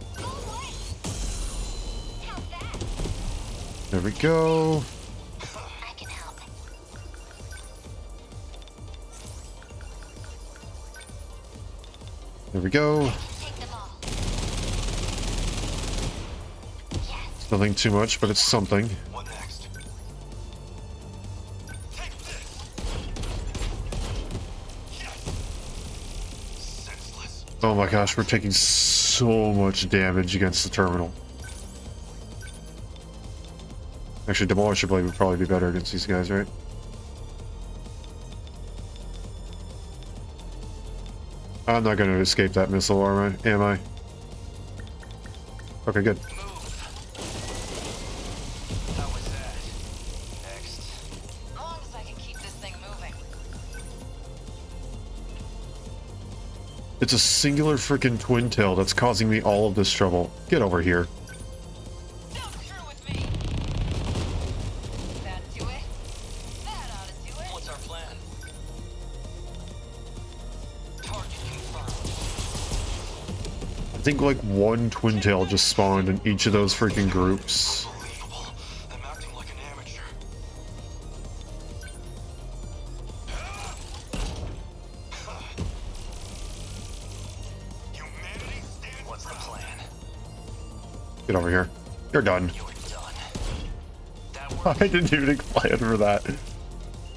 There we go. I can help. There we go. Take them all. It's nothing too much, but it's something. What next? Senseless. Oh my gosh, we're taking so much damage against the terminal. Actually, Demolisher Blade would probably be better against these guys, right? I'm not going to escape that missile, am I? Okay, good. How was that? Next. As long as I can keep this thing moving. It's a singular freaking twin tail that's causing me all of this trouble. Get over here. Don't screw with me. That do it? That ought to do it. What's our plan? Target confirmed. I think like one twin tail just spawned in each of those freaking groups. Unbelievable. I'm acting like an amateur. Humanity stand. What's the plan? Get over here. You're done. You're done. That I worked. didn't even plan for that.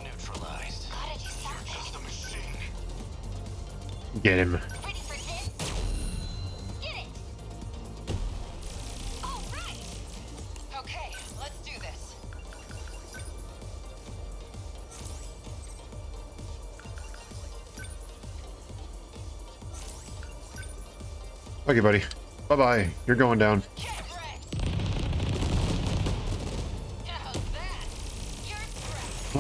Neutralized. Gotta do something. Just a machine. Get him. Ready for this? Get it! All right! Okay, let's do this. Okay, buddy. Bye-bye. You're going down. Get wrecked.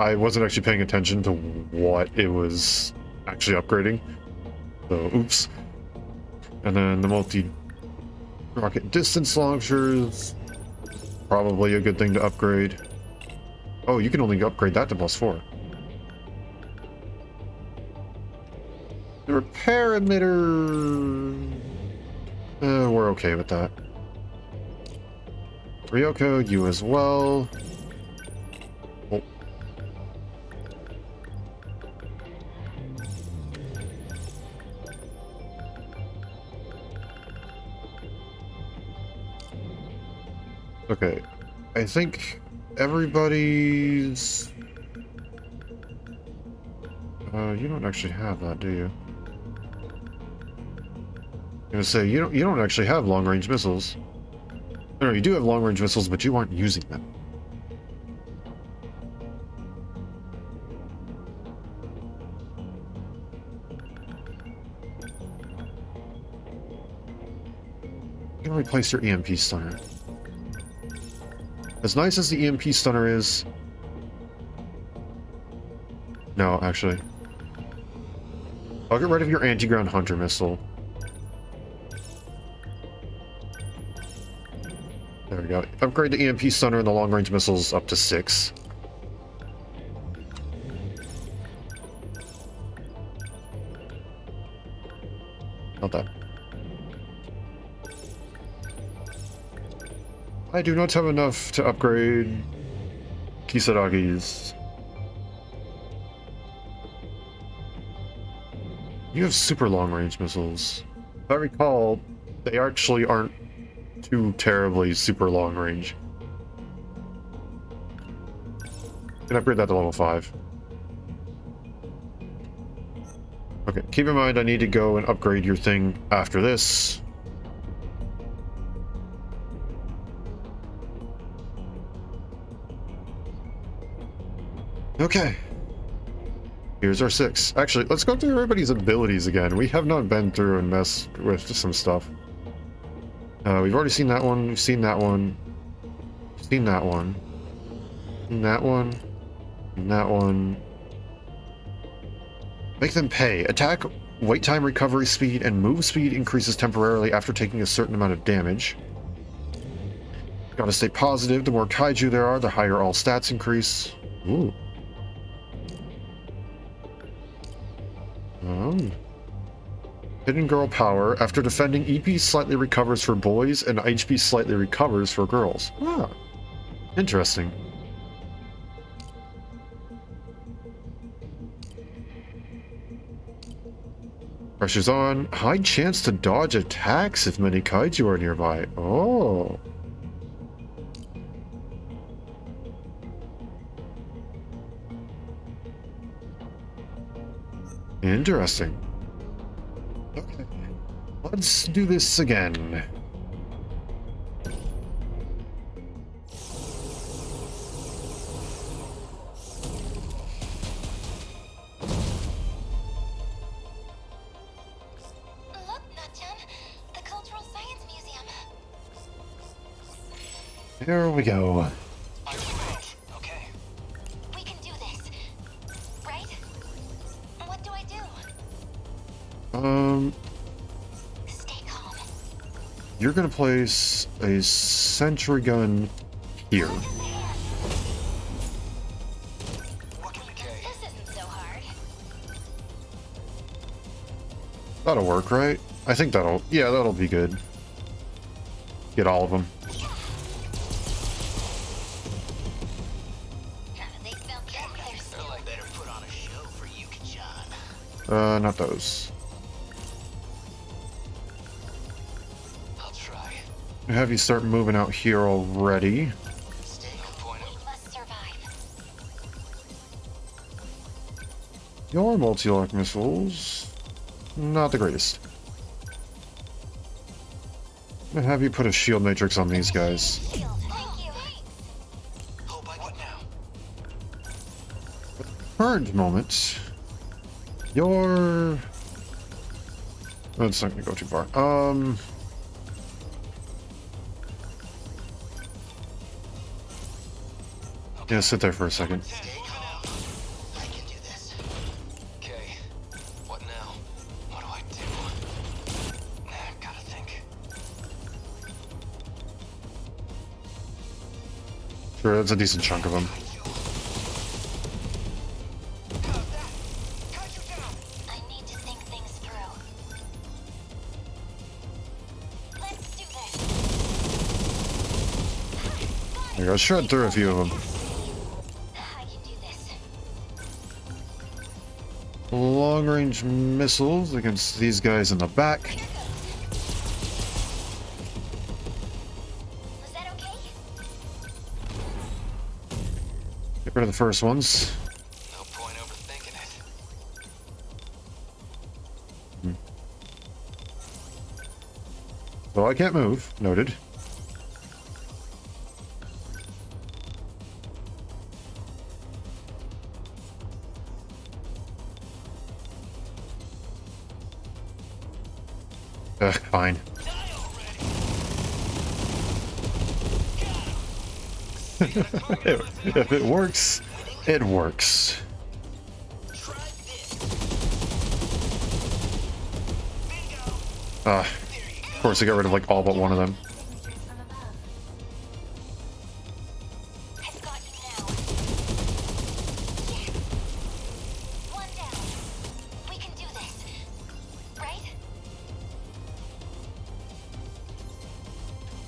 I wasn't actually paying attention to what it was actually upgrading. So, oops. And then the multi-rocket distance launchers. Probably a good thing to upgrade. Oh, you can only upgrade that to +4. The repair emitter... we're okay with that. Ryoko, you as well. Oh. Okay, I think everybody's... you don't actually have that, do you? I'm gonna say, you don't actually have long-range missiles. No, you do have long-range missiles, but you aren't using them. You can replace your EMP stunner. As nice as the EMP stunner is... No, actually. I'll get rid of your anti-ground hunter missile. There we go. Upgrade the EMP stunner and the long-range missiles up to 6. Not that. I do not have enough to upgrade Kisaragi's. You have super long-range missiles. If I recall, they actually aren't too terribly super long-range. Can upgrade that to level 5. Okay, keep in mind I need to go and upgrade your thing after this. Okay. Here's our 6. Actually, let's go through everybody's abilities again. We have not been through and messed with some stuff. We've already seen that one. We've seen that one. We've seen that one. Seen that one. And that one. Make them pay. Attack, wait time, recovery speed, and move speed increases temporarily after taking a certain amount of damage. Gotta stay positive. The more kaiju there are, the higher all stats increase. Ooh. Hidden girl power. After defending, EP slightly recovers for boys and HP slightly recovers for girls. Ah, interesting. Pressure's on. High chance to dodge attacks if many kaiju are nearby. Oh. Interesting. Okay. Let's do this again. Look, Natchan, the Cultural Science Museum. Here we go. Okay. We can do this, right? What do I do? Stay calm. You're gonna place a sentry gun here. This isn't so hard. That'll work, right? I think that'll be good. Get all of them. Not those. I'll try. Have you start moving out here already. Your multi-lock missiles, not the greatest. I'm gonna have you put a shield matrix on these guys. Current moment, your... That's not gonna go too far. Yeah, sit there for a second. Sure, that's a decent chunk of them. I need to think things through. Let's do this. There you go, shred through a few of them. I can do this. Long-range missiles against these guys in the back. Was that okay? Get rid of the first ones. No point overthinking it. So I can't move. Noted. Ugh, fine. If it works, it works. Of course, I got rid of like all but one of them. I've got you now. Yes. One down. We can do this. Right?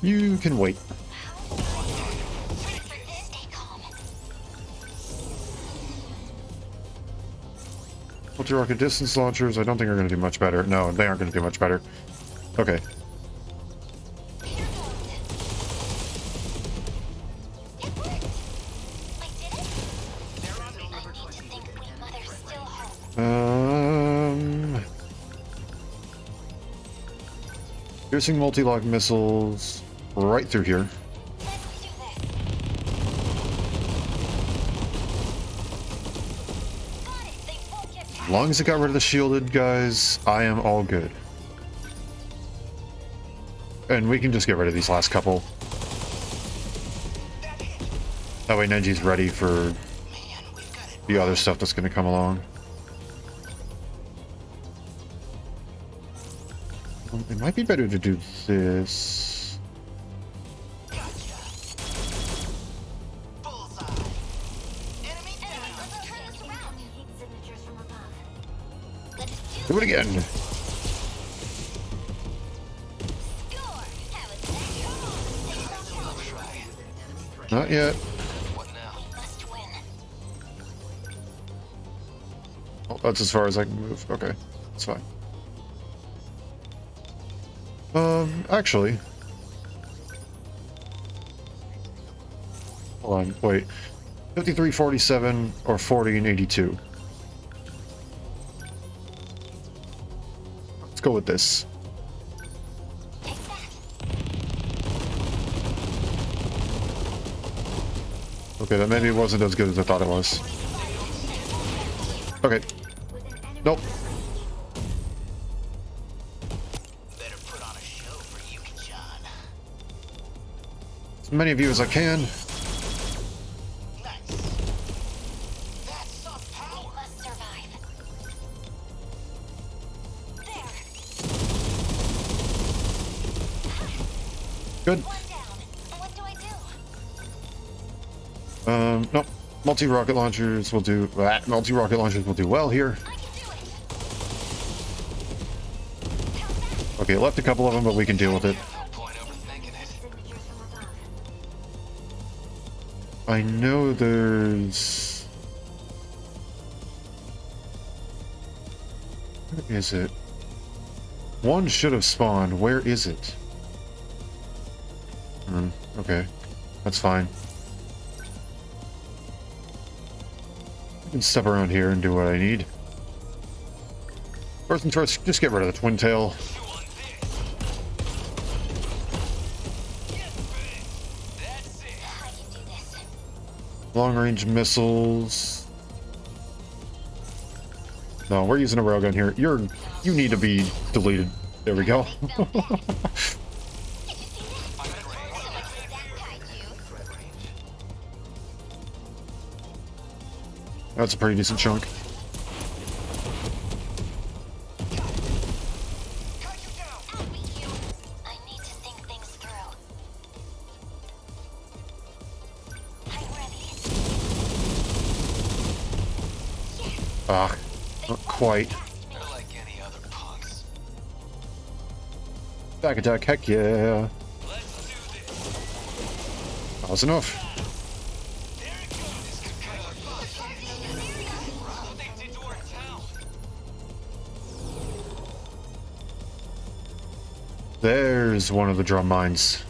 You can wait. Stay calm. Multi-rocket distance launchers, I don't think are going to do much better. No, they aren't going to do much better. Okay. Here goes. It worked. I did it. I need to think Queen Mother's still home. Piercing multi-lock missiles right through here. Let's do this. Got it. They won't get past. As long as it got rid of the shielded guys, I am all good. And we can just get rid of these last couple. That way Neji's ready for the other stuff that's going to come along. It might be better to do this. Do it again. Not yet. Oh, that's as far as I can move. Okay, that's fine. Actually. Hold on, wait. 53, 47, or 40 and 82. Let's go with this. Okay, that maybe wasn't as good as I thought it was. Okay. Nope. Better put on a show for Yuki-chan. As many of you as I can. Nice. That's some power. We must survive. There. Good. One down. What do I do? Nope. Multi-rocket launchers will do. Multi-rocket launchers will do well here. I can do it. Okay, left a couple of them, but we can deal with it. No point overthinking it. Signatures from above. I know there's. Where is it? One should have spawned. Where is it? Okay, that's fine. I can step around here and do what I need. First and first, just get rid of the twin tail. I can do this. Long-range missiles. No, we're using a railgun here. You need to be deleted. There we go. That's a pretty decent chunk. I'll beat you. I need to think things through. Ah, not quite. They're like any other punks. Back attack, heck yeah. That was enough. There's one of the drum mines.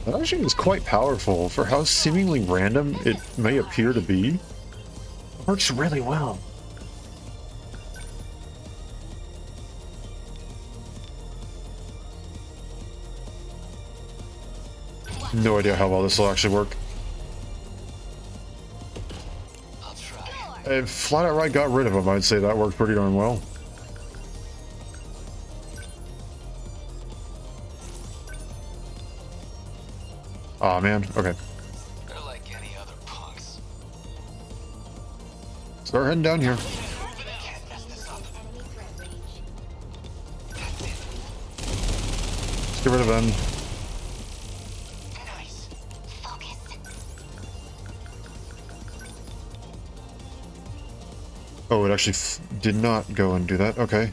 That actually is quite powerful for how seemingly random it may appear to be. It works really well. No idea how well this will actually work. If Flat Out Right got rid of him, I'd say that worked pretty darn well. Aw, man. Okay. They're like any other punks. Start heading down here. Let's get rid of them. Oh, it actually did not go and do that. Okay.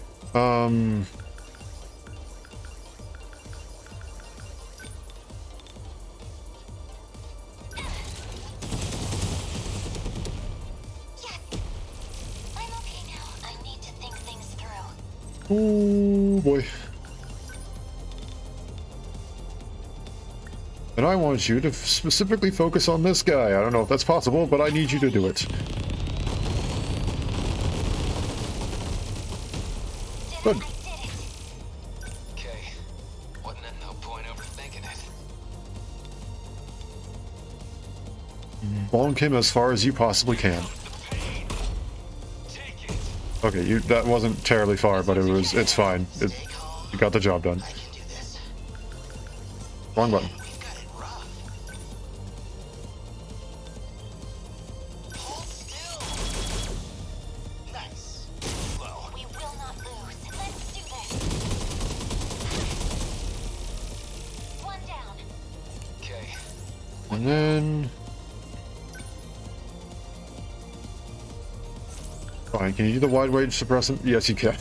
Oh boy. And I want you to specifically focus on this guy. I don't know if that's possible, but I need you to do it. Good. Okay. Wasn't at no point overthinking it. Bonk him as far as you possibly can. Okay, that wasn't terribly far, but it's fine. You got the job done. Wrong button. And then... Fine, can you do the wide range suppressant? Yes, you can.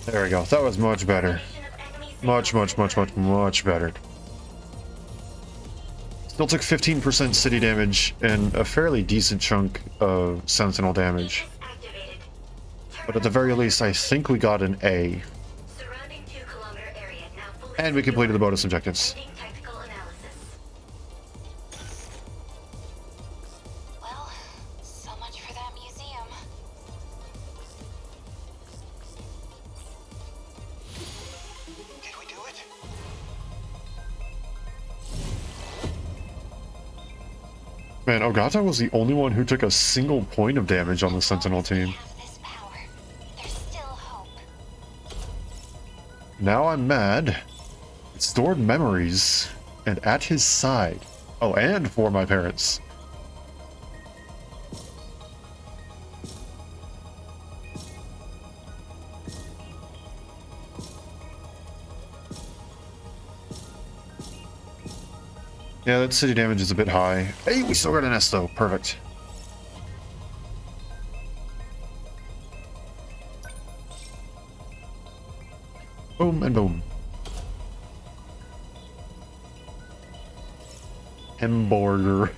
There we go. That was much better. Much better. Still took 15% city damage and a fairly decent chunk of Sentinel damage. But at the very least, I think we got an A. And we completed the bonus objectives. Well, so much for that museum. Did we do it? Man, Ogata was the only one who took a single point of damage on the Sentinel team. Now I'm mad. It stored memories, and at his side. Oh, and for my parents. Yeah, that city damage is a bit high. Hey, we still got an S though. Perfect. Boom and boom. Hamburger.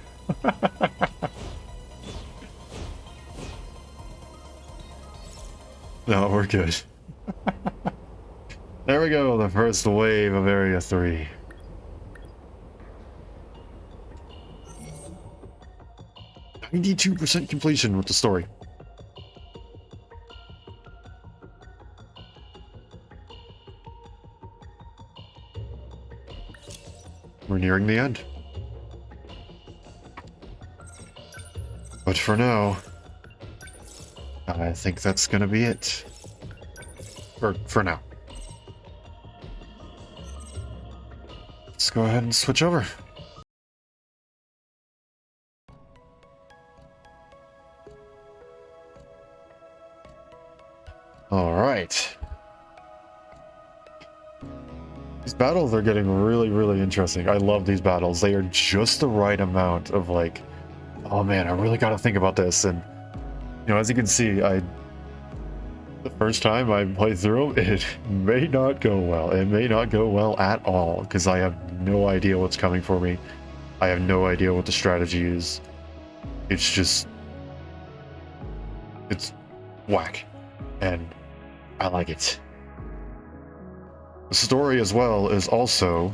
No, we're good. There we go, the first wave of Area 3. %92 completion with the story. We're nearing the end. But for now, I think that's gonna be it. For now. Let's go ahead and switch over. All right. These battles are getting really, really interesting. I love these battles. They are just the right amount of like, oh man, I really got to think about this. And you know, as you can see, the first time I play through them, it may not go well. It may not go well at all because I have no idea what's coming for me. I have no idea what the strategy is. It's just, it's whack, and I like it. The story as well is also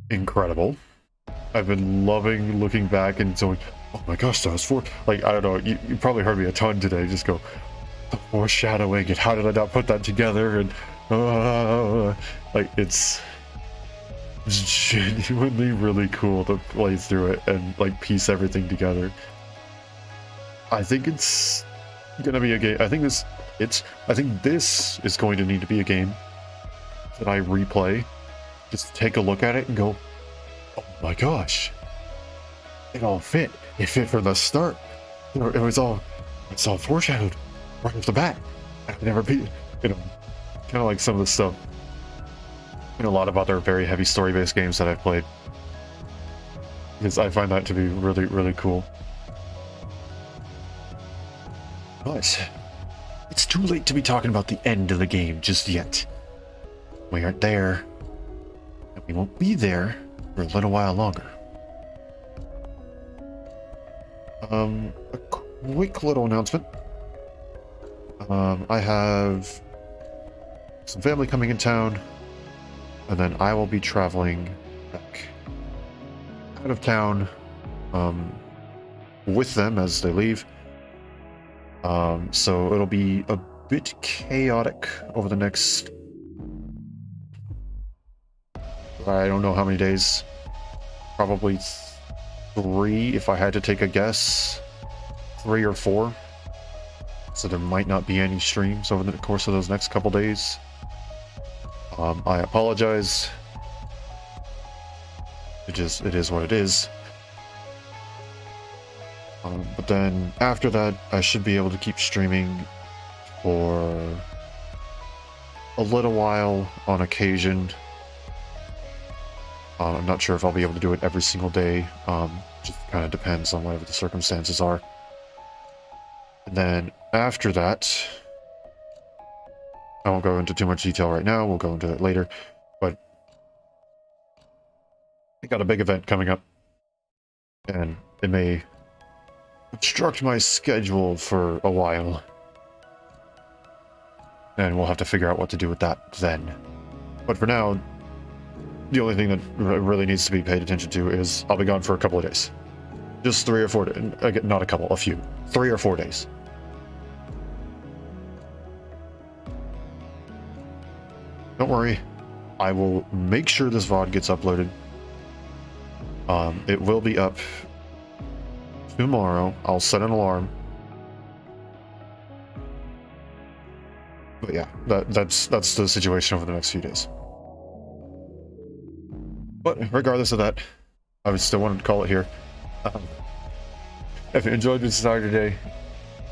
incredible. I've been loving looking back and going, oh my gosh, that was four. Like, I don't know, you probably heard me a ton today. Just go, the foreshadowing, and how did I not put that together? And like, it's genuinely really cool to play through it and like piece everything together. I think it's gonna be a game. I think this is going to need to be a game that I replay. Just take a look at it and go, oh my gosh, it all fit. It fit from the start. You know, it's all foreshadowed right off the bat. I've never been, you know, kind of like some of the stuff in a lot of other very heavy story-based games that I've played. Because I find that to be really, really cool. But it's too late to be talking about the end of the game just yet. We aren't there, and we won't be there for a little while longer. A quick little announcement. I have some family coming in town, and then I will be traveling back out of town with them as they leave. So it'll be a bit chaotic over the next, I don't know how many days, probably 3 if I had to take a guess, 3 or 4. So there might not be any streams over the course of those next couple days. I apologize. It is what it is. But then after that, I should be able to keep streaming for a little while on occasion. I'm not sure if I'll be able to do it every single day. Just kind of depends on whatever the circumstances are. And then after that, I won't go into too much detail right now. We'll go into it later. But I got a big event coming up, and it may obstruct my schedule for a while. And we'll have to figure out what to do with that then. But for now, the only thing that really needs to be paid attention to is I'll be gone for a couple of days. Just 3 or 4 days. Not a couple, a few. 3 or 4 days. Don't worry. I will make sure this VOD gets uploaded. It will be up tomorrow. I'll set an alarm. But yeah, that's the situation over the next few days. But regardless of that, I still wanted to call it here. If you enjoyed this Saturday,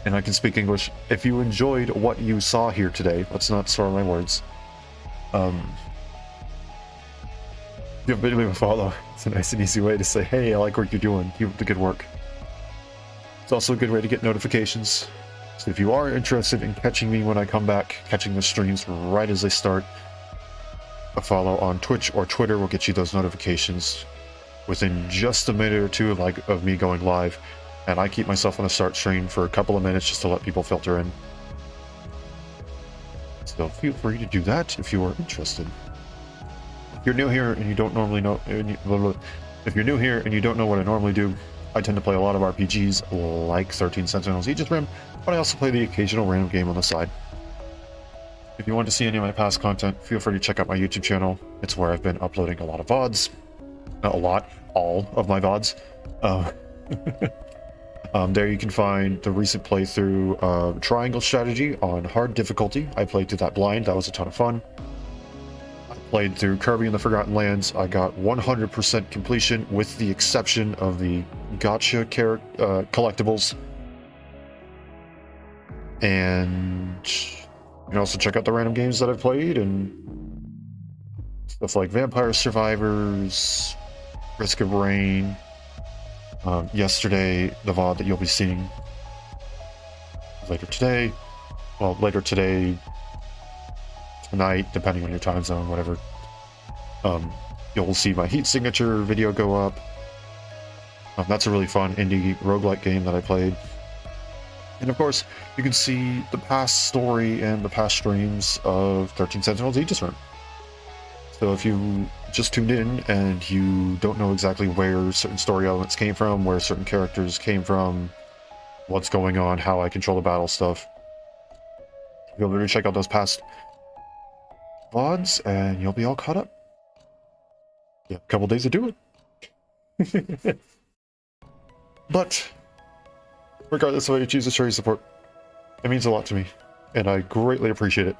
and I can speak English, if you enjoyed what you saw here today, let's not slur my words. Give me a follow. It's a nice and easy way to say, hey, I like what you're doing. Keep up the good work. It's also a good way to get notifications. So if you are interested in catching me when I come back, catching the streams right as they start, a follow on Twitch or Twitter will get you those notifications within just a minute or two of me going live. And I keep myself on a start stream for a couple of minutes just to let people filter in. So feel free to do that if you are interested. If you're new here and you don't normally know, if you're new here and you don't know what I normally do, I tend to play a lot of RPGs like 13 Sentinels Aegis Rim, but I also play the occasional random game on the side. If you want to see any of my past content, feel free to check out my YouTube channel. It's where I've been uploading a lot of VODs. Not a lot, all of my VODs. There you can find the recent playthrough of Triangle Strategy on hard difficulty. I played through that blind. That was a ton of fun. I played through Kirby and the Forgotten Lands. I got 100% completion with the exception of the gotcha collectibles. And you can also check out the random games that I've played and stuff like Vampire Survivors, Risk of Rain. Yesterday, the VOD that you'll be seeing later today. Well, later today, tonight, depending on your time zone, whatever. You'll see my heat signature video go up. That's a really fun indie roguelike game that I played. And of course, you can see the past story and the past streams of 13 Sentinels Aegis Run. So if you just tuned in and you don't know exactly where certain story elements came from, where certain characters came from, what's going on, how I control the battle stuff, you'll be able to check out those past VODs and you'll be all caught up. Yeah, a couple days to do it. But regardless of how you choose to show your support, it means a lot to me, and I greatly appreciate it.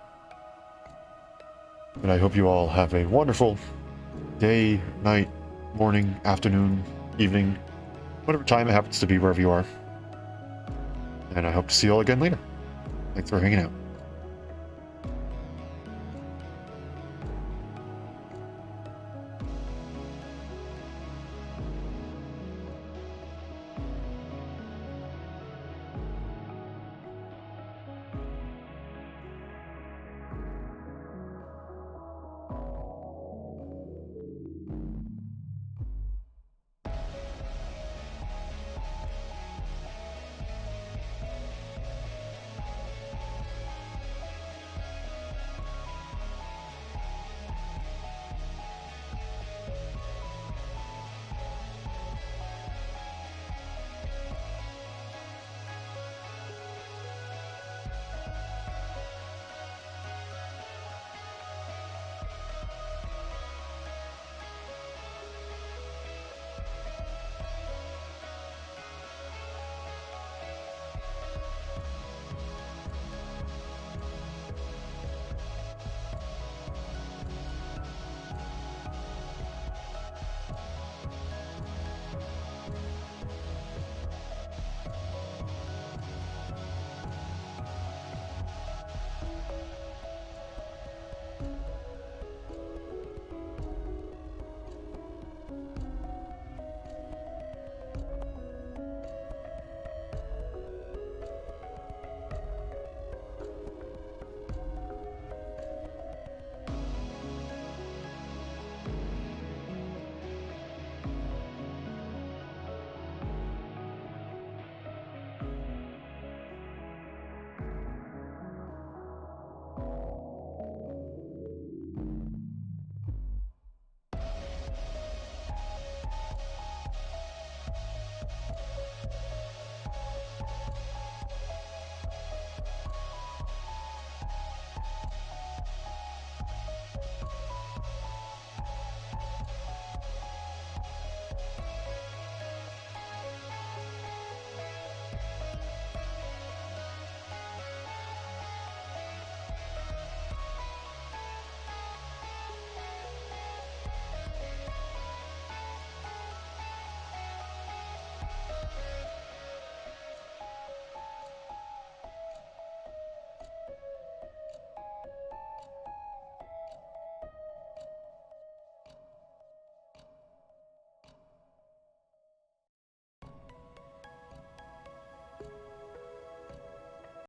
And I hope you all have a wonderful day, night, morning, afternoon, evening, whatever time it happens to be wherever you are. And I hope to see you all again later. Thanks for hanging out.